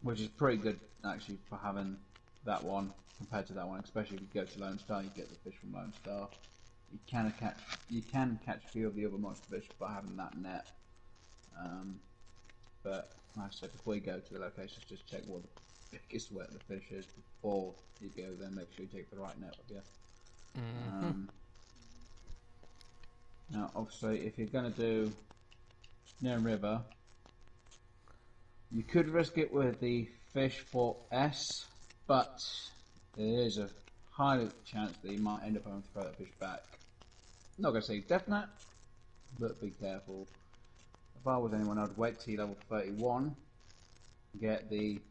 Which is pretty good actually for having that one compared to that one, especially if you go to Lone Star, you get the fish from Lone Star. You can catch a few of the other monster fish by having that net. But like I said, before you go to the locations, just check what the biggest wet the fish is before you go there. Make sure you take the right net with you. Now, obviously, if you're going to do Neherrin River, you could risk it with the fish for S, but there is a high chance that you might end up having to throw that fish back. I'm not going to say definite, but be careful. If I was anyone, I'd wait till level 31, get the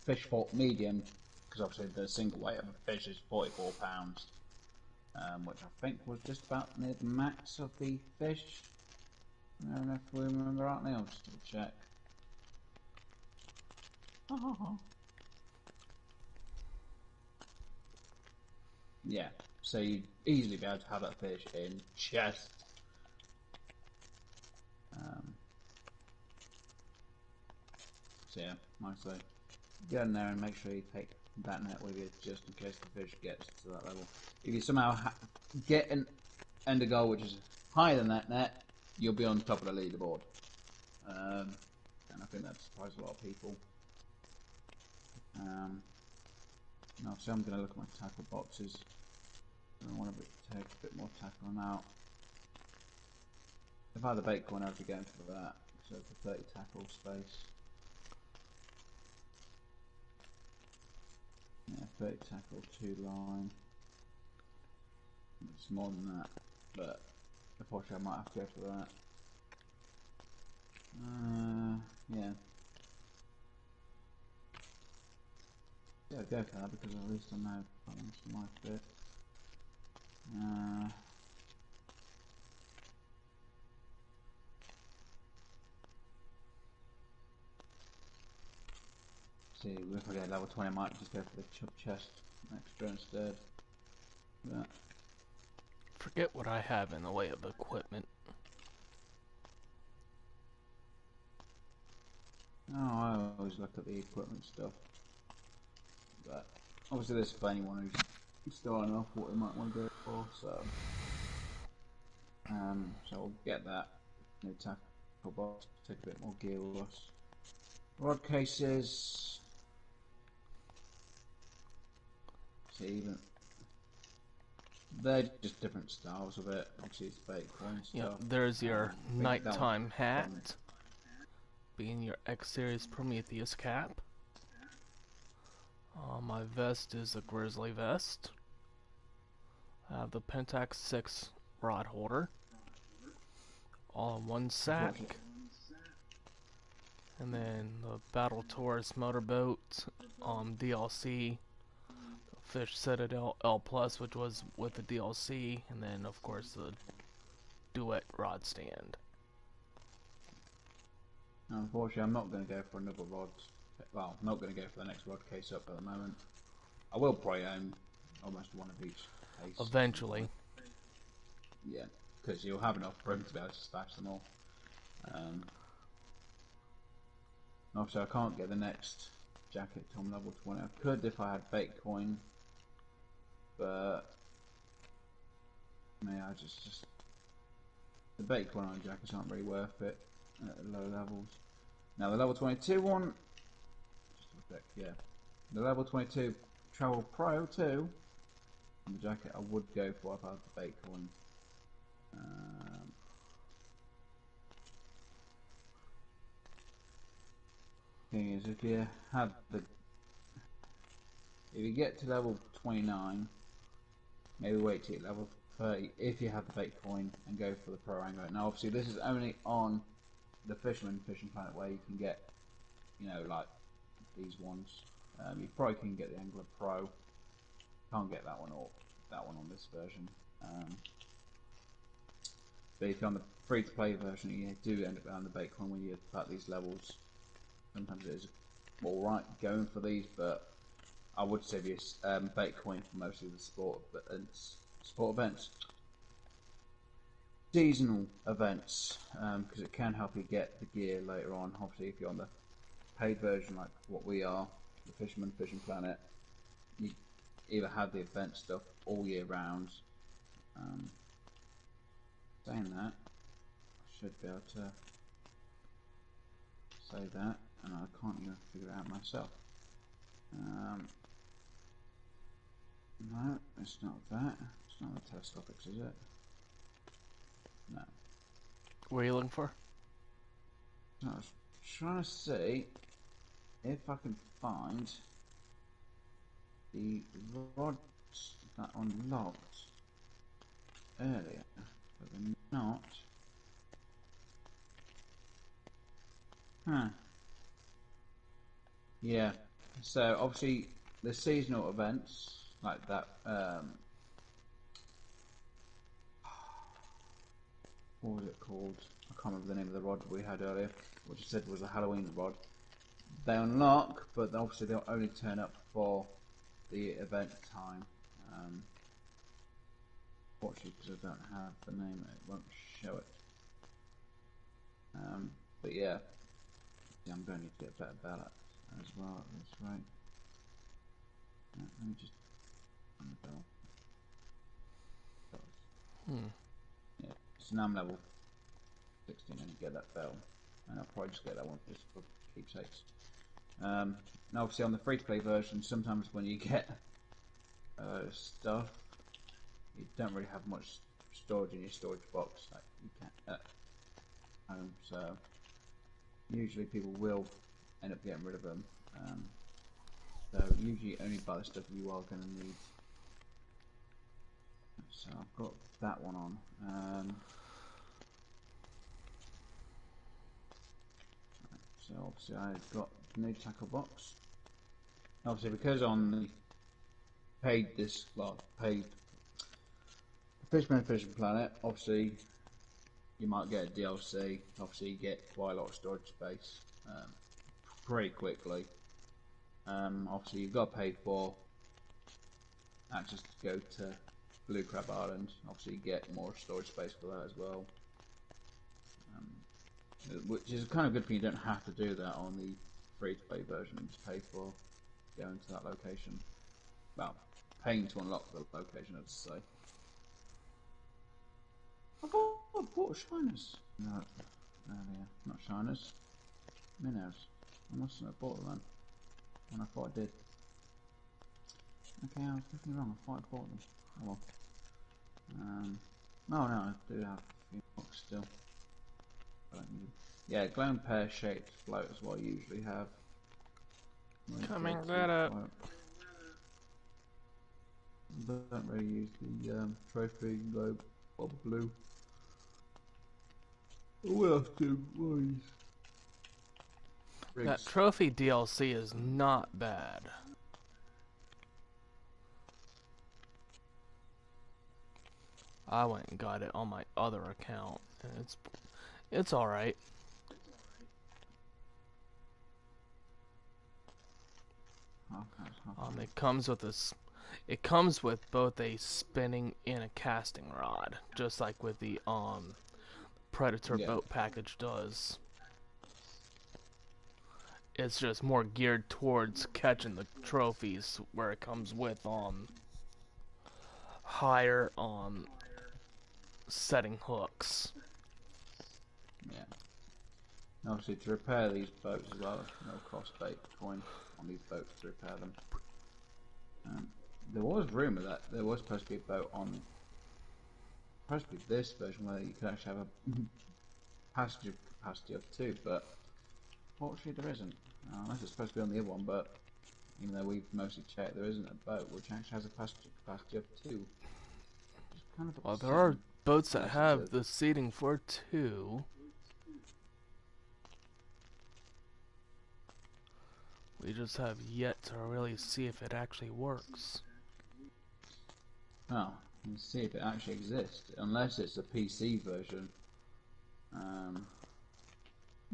fish for medium, because obviously the single weight of a fish is 44 pounds, which I think was just about near the max of the fish. I don't know if we remember rightly, I'll just double check. Yeah, so you'd easily be able to have that fish in chest. So yeah, like I say, get in there and make sure you take that net with you just in case the fish gets to that level. If you somehow get an end goal which is higher than that net, you'll be on top of the leaderboard. And I think that surprised a lot of people. Now, so I'm going to look at my tackle boxes. I want to take a bit more tackle out. If I had the Baitcoin, I'd be going for that. So for 30 tackle space. Yeah, 30 tackle, 2 line. It's more than that, but unfortunately I might have to go for that. Yeah. Yeah, go for that because at least I know that one's my fit. See, if I get level 20, I might just go for the chest extra instead. But Forget what I have in the way of equipment. I always look at the equipment stuff. But obviously, this is for anyone who's starting off what we might want to go for. So we'll get that new tackle box, take a bit more gear with us. Rod cases. See, even they're just different styles of it. Obviously, it's bait coin stuff. Yeah, there's your nighttime hat, fun. being your X Series Prometheus cap. My vest is a grizzly vest. I have the Pentax 6 rod holder, all in one sack. And then the Battle Taurus motorboat, DLC, Fish Citadel L Plus, which was with the DLC, and then of course the Duet rod stand. Unfortunately, I'm not going to go for another rod. Well, I'm not going to go for the next rod case up at the moment. I will probably own almost one of each case. Eventually. Yeah, because you'll have enough room to be able to stash them all. Obviously, I can't get the next jacket till I'm level 20. I could if I had bait coin, but yeah, I just the bait coin on jackets aren't really worth it at the low levels. Now the level 22 one, just a quick, yeah, the level 22 Travel Pro 2 on the jacket I would go for if I had the bait coin. Thing is, if you get to level 29, maybe wait till level 30 if you have the bait coin and go for the Pro Angler. Now obviously this is only on the Fisherman Fishing Planet where you can get, you know, like these ones. You probably can get the Angler Pro. Can't get that one or that one on this version. But if you're on the free-to-play version, you do end up on the bait coin when you're at these levels. Sometimes it is alright going for these, but I would say this bait coin for most of the sport events, seasonal events, because it can help you get the gear later on. Obviously, if you're on the paid version like what we are, the Fisherman Fishing Planet, you either have the event stuff all year round. Saying that, I should be able to say that, and I can't even figure it out myself. No, it's not that. It's not the telescopics, is it? No. What are you looking for? So I was trying to see if I can find the rods that unlocked earlier, but they're not. Huh. Yeah. So obviously the seasonal events like that. What was it called? I can't remember the name of the rod we had earlier, which I said was a Halloween rod. They unlock, but obviously they'll only turn up for the event time. Fortunately, because I don't have the name, it won't show it. But yeah, I'm going to need to get a better ballot as well. That's right. Let me just on the bell. Yeah, so now I'm level 16 and get that bell, and I'll probably just get that one just for keepsakes. Now obviously on the free-to-play version, sometimes when you get stuff, you don't really have much storage in your storage box like you can at home, so usually people will end up getting rid of them. So usually only buy the stuff you are going to need. So I've got that one on. So obviously I've got the new tackle box. Obviously because on the paid Fisherman Fishing Planet, obviously you might get a DLC. Obviously you get quite a lot of storage space pretty quickly. Obviously you've got to pay for access to go to Blue Crab Island. Obviously you get more storage space for that as well. Which is kind of good thing you don't have to do that on the free-to-play version. Just pay for going to that location. Well, pain to unlock the location, I'd say. I bought shiners. No, earlier. Not shiners. Minnows. I mustn't have bought them when I thought I did. Okay, I was definitely wrong. I thought I bought them. Oh well. No, I do have a few books still. Yeah, glowing pear-shaped float is what I usually have. Coming that up. Don't really use the trophy globe bubble blue. What else do boys? That trophy DLC is not bad. I went and got it on my other account, and it's all right. It comes with this. It comes with both a spinning and a casting rod, just like with the Predator boat package does. It's just more geared towards catching the trophies, where it comes with higher setting hooks. Yeah. And obviously, to repair these boats as well, no cost coin on these boats to repair them. There was rumour that there was supposed to be a boat on, supposed to be this version where you could actually have a passenger capacity of 2, but fortunately there isn't. Unless it's supposed to be on the other one, but even though we've mostly checked, there isn't a boat which actually has a passenger capacity of 2. Kind of well, there are boats that have the seating for 2. We just have yet to really see if it actually works. Well, let's see if it actually exists, unless it's a PC version,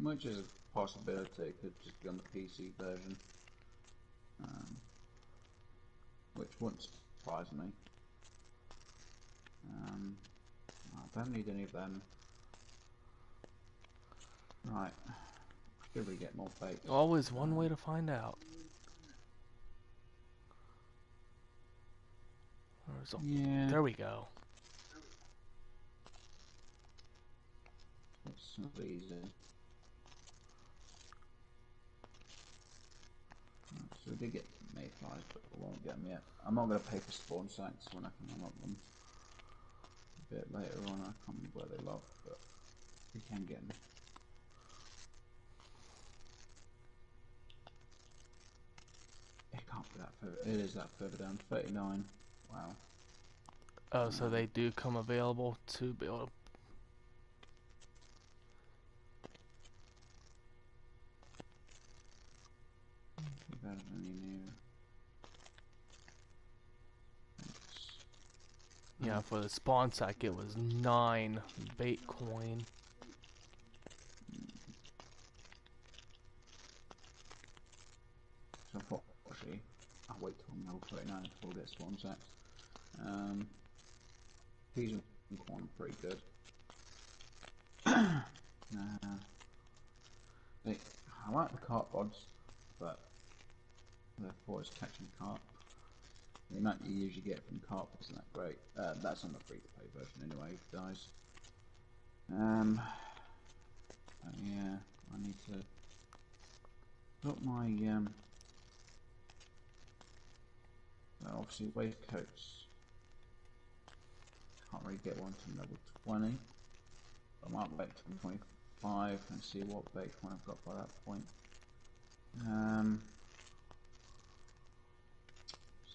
which is a possibility. It could just be on the PC version, which wouldn't surprise me. I don't need any of them. Right, should we get more bait? Always one way to find out. Yeah. There we go. It's not easy. So we did get mayflies, but we won't get them yet. I'm not going to pay for spawn sites when I can unlock them. A bit later on, I can't remember where they lock, but we can get them. It can't be that further. It is that further down. 39. Wow. Oh, so they do come available to build. Yeah, for the spawn sack it was 9 bait coin. So unfortunately, I'll wait till I'm level 39 before we get spawn sacks. These are corn pretty good. I like the carp rods, but therefore it's catching carp. The amount you usually get from carp isn't that great. That's on the free-to-play version anyway, guys. Yeah, I need to put my obviously waistcoats. Can't really get one to level 20. I might wait till 25 and see what bait one I've got by that point.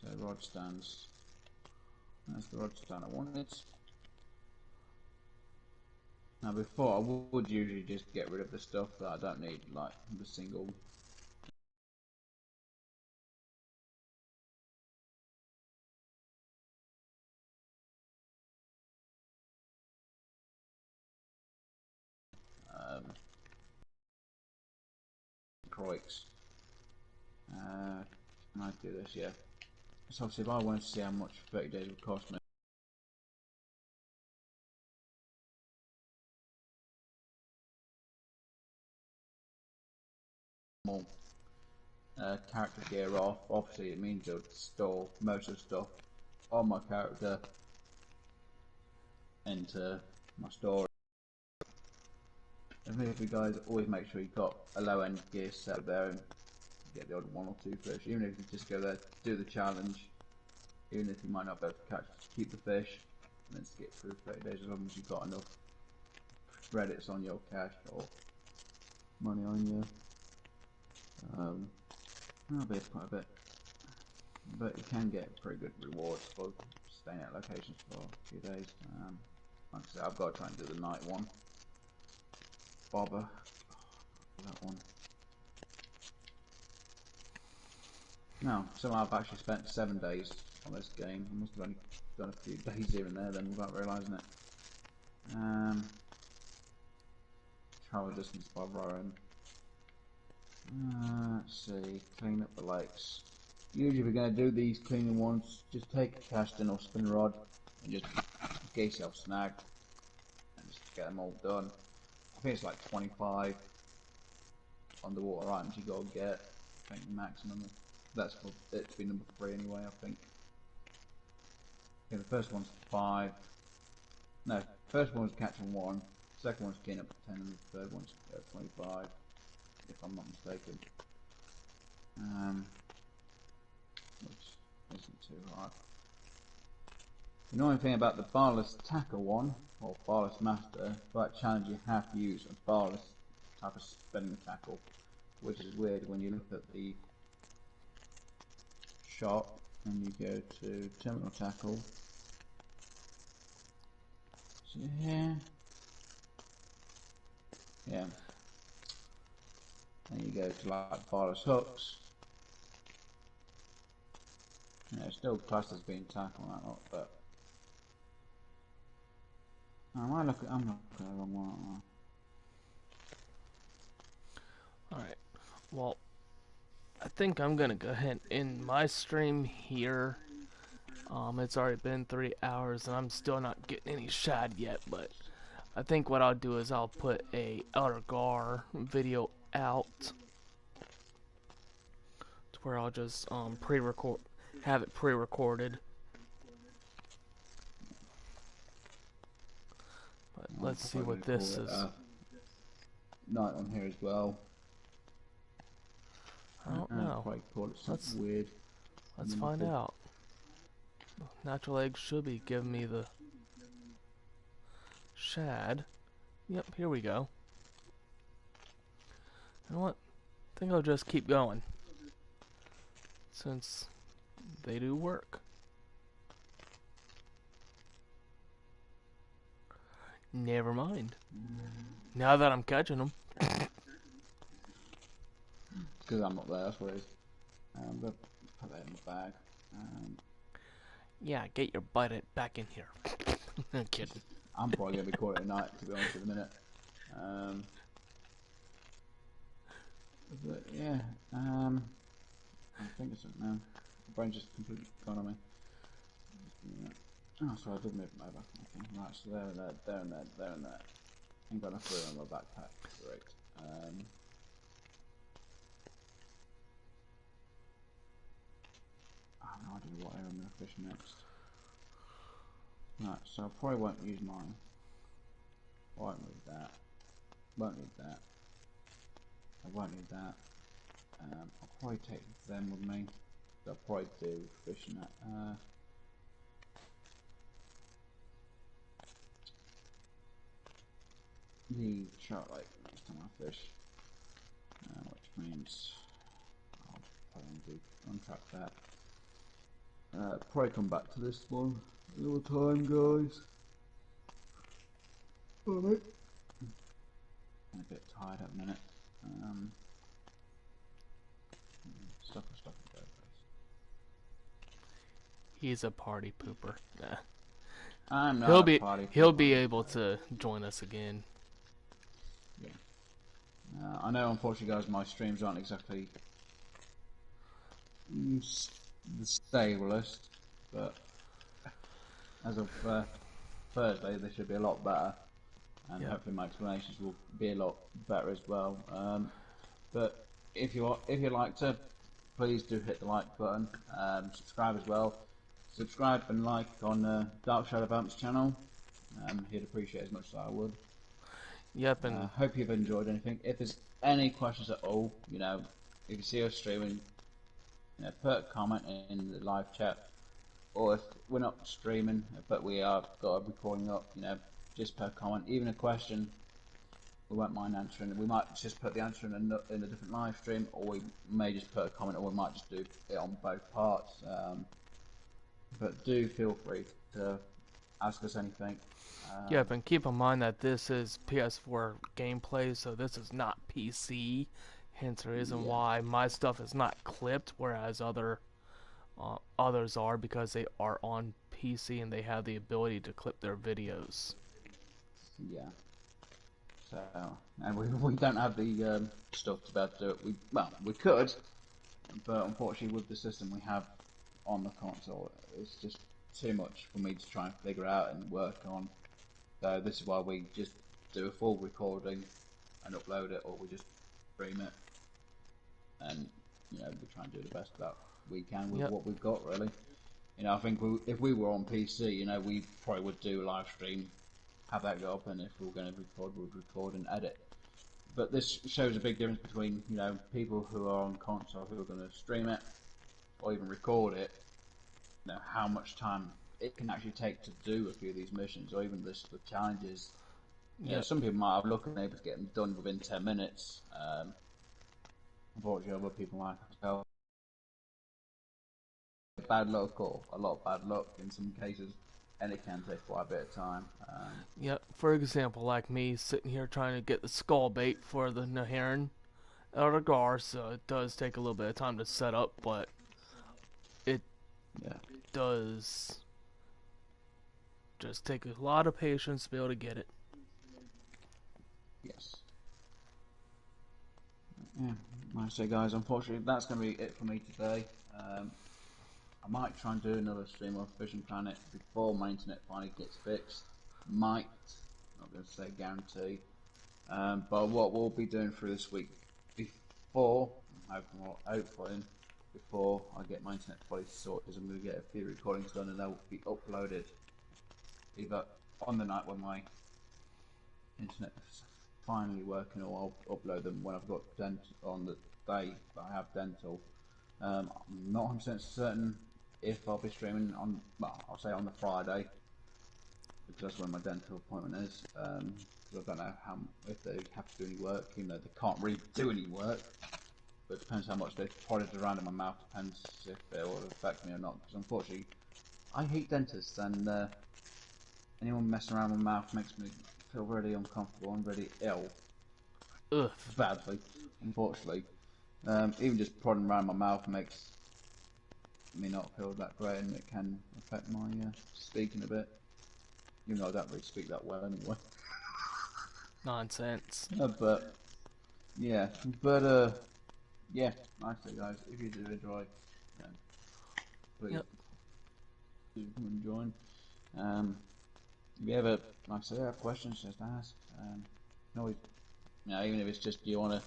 So rod stands. That's the rod stand I wanted. Now before I would usually just get rid of the stuff that I don't need, like the single croix. Can I do this? Yeah. So obviously if I wanted to see how much 30 days would cost me, more. character gear off, obviously it means you'll store most of the stuff on my character into my storage. And if you guys always make sure you've got a low end gear set there and get the odd 1 or 2 fish, even if you just go there, do the challenge, even if you might not be able to catch, keep the fish and then skip through 30 days as long as you've got enough credits on your cash or money on you. That'll be quite a bit, but you can get pretty good rewards for staying at locations for a few days. Like I said, I've got to try and do the night one. Bobber, that one. No, somehow I've actually spent 7 days on this game. I must have only done a few days here and there then without realising it. Travel distance by Rowan. Let's see, clean up the lakes. Usually if you're going to do these cleaning ones, just take a casting or spin rod and just get yourself snagged and just get them all done. I think it's like 25 underwater items you gotta get. I think the maximum. That's for it to be number 3 anyway, I think. Okay, the first one's 5. No, first one's catching 1, second one's getting up to 10, and the third one's 25, if I'm not mistaken. Which isn't too hard. The annoying thing about the barless tackle one, or barless master, for that challenge you have to use a barless type of spinning tackle, which is weird when you look at the shop and you go to terminal tackle. So here, yeah, and you go to like barless hooks. Yeah, it's still classed as being tackle that lot, but I'm not looking at the wrong one. Alright, well, I think I'm gonna go ahead and end my stream here. It's already been 3 hours and I'm still not getting any shad yet, but I think what I'll do is I'll put a Outer Gar video out to where I'll just have it pre-recorded. But let's see what this is. Night on here as well. I don't know. Probably call it something weird. Let's find out. Natural eggs should be giving me the shad. Yep, here we go. You know what? I think I'll just keep going, since they do work. Never mind. Now that I'm catching them. Because I'm not there, that's what it is. I'm going to put that in the bag. Yeah, get your butt back in here. I'm kidding. I'm probably going to be calling it a night, to be honest, in a minute. But yeah, I'm thinking something now. My brain's just completely gone on me. Oh, sorry, I did move my back. Okay, right, so there and there, there and there, there and there. Ain't got enough room on my backpack. Great. I have no idea what area I'm going to fish next. Right, so I probably won't use mine. Won't need that. Won't need that. I won't need that. I'll probably take them with me. So I'll probably do fishing at the Shark Lake next time I fish. Which means I'll probably do untrack that. Probably come back to this one another time, guys. Alright. I'm a bit tired at the minute. Stuff. He's a party pooper. Nah. I'm not a party pooper. He'll be able to join us again. Yeah. I know, unfortunately, guys, my streams aren't exactly the stablest, but as of Thursday, they should be a lot better, and hopefully my explanations will be a lot better as well. But if you like to please do hit the like button. Subscribe as well. Subscribe and like on Dark Shadow Vamp's channel. He'd appreciate as much as I would. Yep, and Hope you've enjoyed anything. If there's any questions at all, if you see us streaming, put a comment in the live chat. Or if we're not streaming, but we are got a recording up, just put a comment, even a question. We won't mind answering. We might just put the answer in a different live stream, or we may just put a comment, or we might just do it on both parts. But do feel free to ask us anything. yep, and keep in mind that this is PS4 gameplay, so this is not PC. Hence the reason why my stuff is not clipped, whereas others are, because they are on PC and they have the ability to clip their videos. Yeah. So, and we don't have the stuff to be able to do it. We could, but unfortunately with the system we have on the console, it's just too much for me to try and figure out and work on. So this is why we just do a full recording and upload it, or we just stream it, and we try and do the best that we can with what we've got, really. I think if we were on PC, we probably would do a live stream, have that go up, and if we were going to record, we'd record and edit. But this shows a big difference between, people who are on console who are going to stream it or even record it, how much time it can actually take to do a few of these missions, or even the challenges. Some people might have luck and able to get them done within 10 minutes. Unfortunately, other people like myself, bad luck or a lot of bad luck in some cases, and it can take quite a bit of time. For example, like me sitting here trying to get the skull bait for the Neherrin out of gar, so it does take a little bit of time to set up, but it does just take a lot of patience to be able to get it. Yes. Yeah, like I say, guys, unfortunately that's going to be it for me today. I might try and do another stream of Fishing Planet before my internet finally gets fixed. Might, not going to say guarantee. But what we'll be doing through this week, before, hopefully, before I get my internet fully sorted, is I'm going to get a few recordings done, and they'll be uploaded either on the night when my internet is finally working, or I'll upload them when I've got dental on the day that I have dental. I'm not 100% certain if I'll be streaming on, I'll say on the Friday, because that's when my dental appointment is. Because I don't know if they have to do any work. They can't really do any work. But it depends how much they've prodded around in my mouth. Depends if it will affect me or not. Because unfortunately, I hate dentists, and anyone messing around with my mouth makes me feel really uncomfortable and really ill. Ugh. Badly, unfortunately. Even just prodding around my mouth makes me not feel that great, and it can affect my speaking a bit. Even though I don't really speak that well anyway. Nonsense. But yeah, yeah, like I say, guys, if you do enjoy, please do come and join. If you ever, like I say, have questions, just ask. You can always, even if it's just you want to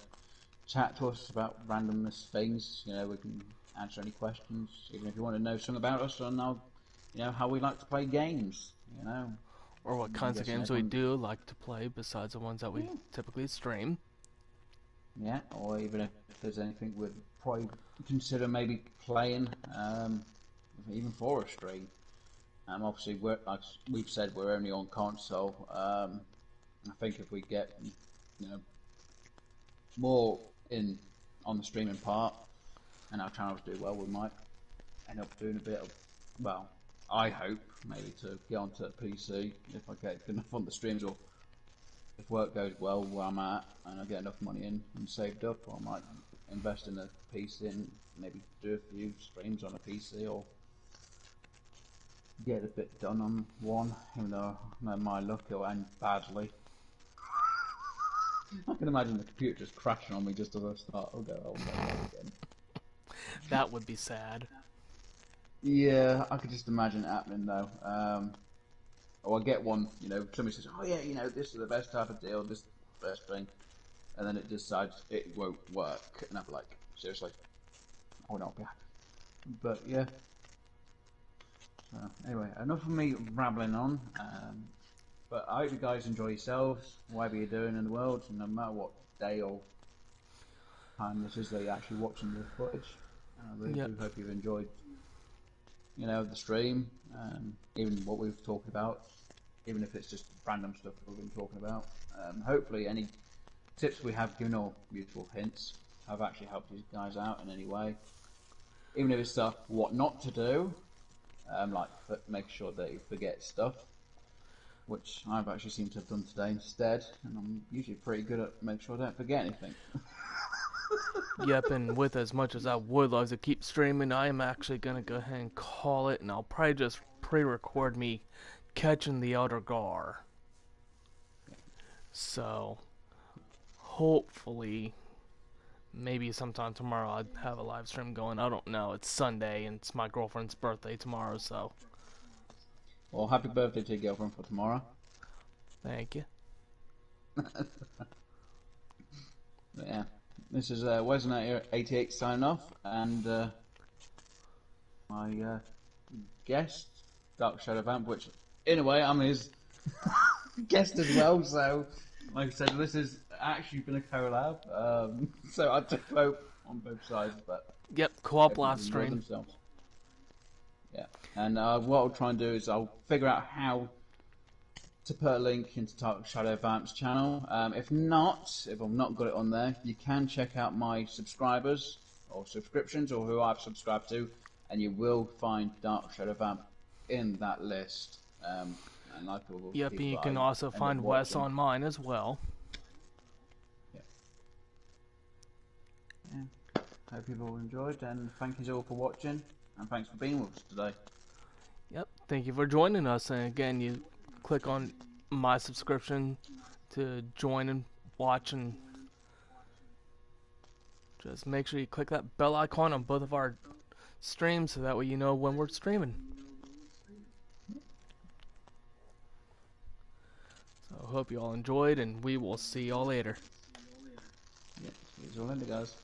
chat to us about randomness things, we can answer any questions. Even if you want to know something about us, or know, how we like to play games, Or what kinds of games we do like to play besides the ones that we typically stream. Yeah, or even if there's anything we'd probably consider maybe playing, even for a stream. Obviously, like we've said, we're only on console. I think if we get, more in on the streaming part, and our channels do well, we might end up doing a bit of, I hope maybe to get onto a PC if I get enough on the streams, or if work goes well where I'm at and I get enough money in and saved up, I might invest in a PC and maybe do a few streams on a PC, or get a bit done on one, even though my luck will end badly. I can imagine the computer just crashing on me just as I start. I'll go, oh no, again. That would be sad. Yeah, I could just imagine it happening though. Or I get one, somebody says, oh yeah, this is the best type of deal, this is the best thing, and then it decides it won't work, and I'm like, seriously? I would not be happy. But yeah. So anyway, enough of me rambling on. But I hope you guys enjoy yourselves, whatever you're doing in the world, and no matter what day or time this is that you're actually watching the footage. I really do hope you've enjoyed, the stream, even what we've talked about, even if it's just random stuff that we've been talking about. Hopefully any tips we have given or useful hints have actually helped you guys out in any way. Even if it's stuff what not to do, like make sure that you forget stuff, which I've actually seemed to have done today instead, and I'm usually pretty good at making sure I don't forget anything. Yep, and with as much as I would love to keep streaming, I am actually going to go ahead and call it, and I'll probably just pre-record me catching the outer gar. So, hopefully, maybe sometime tomorrow I'll have a live stream going. I don't know. It's Sunday, and it's my girlfriend's birthday tomorrow, so. Well, happy birthday to your girlfriend for tomorrow. Thank you. Yeah. This is Wesner88 signing off, and my guest, Dark Shadow Vamp, which, in a way, I'm his guest as well, so, like I said, this has actually been a collab, so I took hope on both sides, but... Yep, co-op live stream. Themselves. Yeah, and what I'll try and do is I'll figure out how to put a link into Dark Shadow Vamp's channel. If I've not got it on there, you can check out my subscribers or subscriptions or who I've subscribed to, and you will find Dark Shadow Vamp in that list. And like all yep, and you can I also find Wes on mine as well. Yeah. Yeah. Hope you've all enjoyed, and thank you all for watching, and thanks for being with us today. Yep, thank you for joining us, and again, you click on my subscription to join and watch, and just make sure you click that bell icon on both of our streams so that way you know when we're streaming. So I hope you all enjoyed, and we will see y'all later. Yeah, see you all later, guys.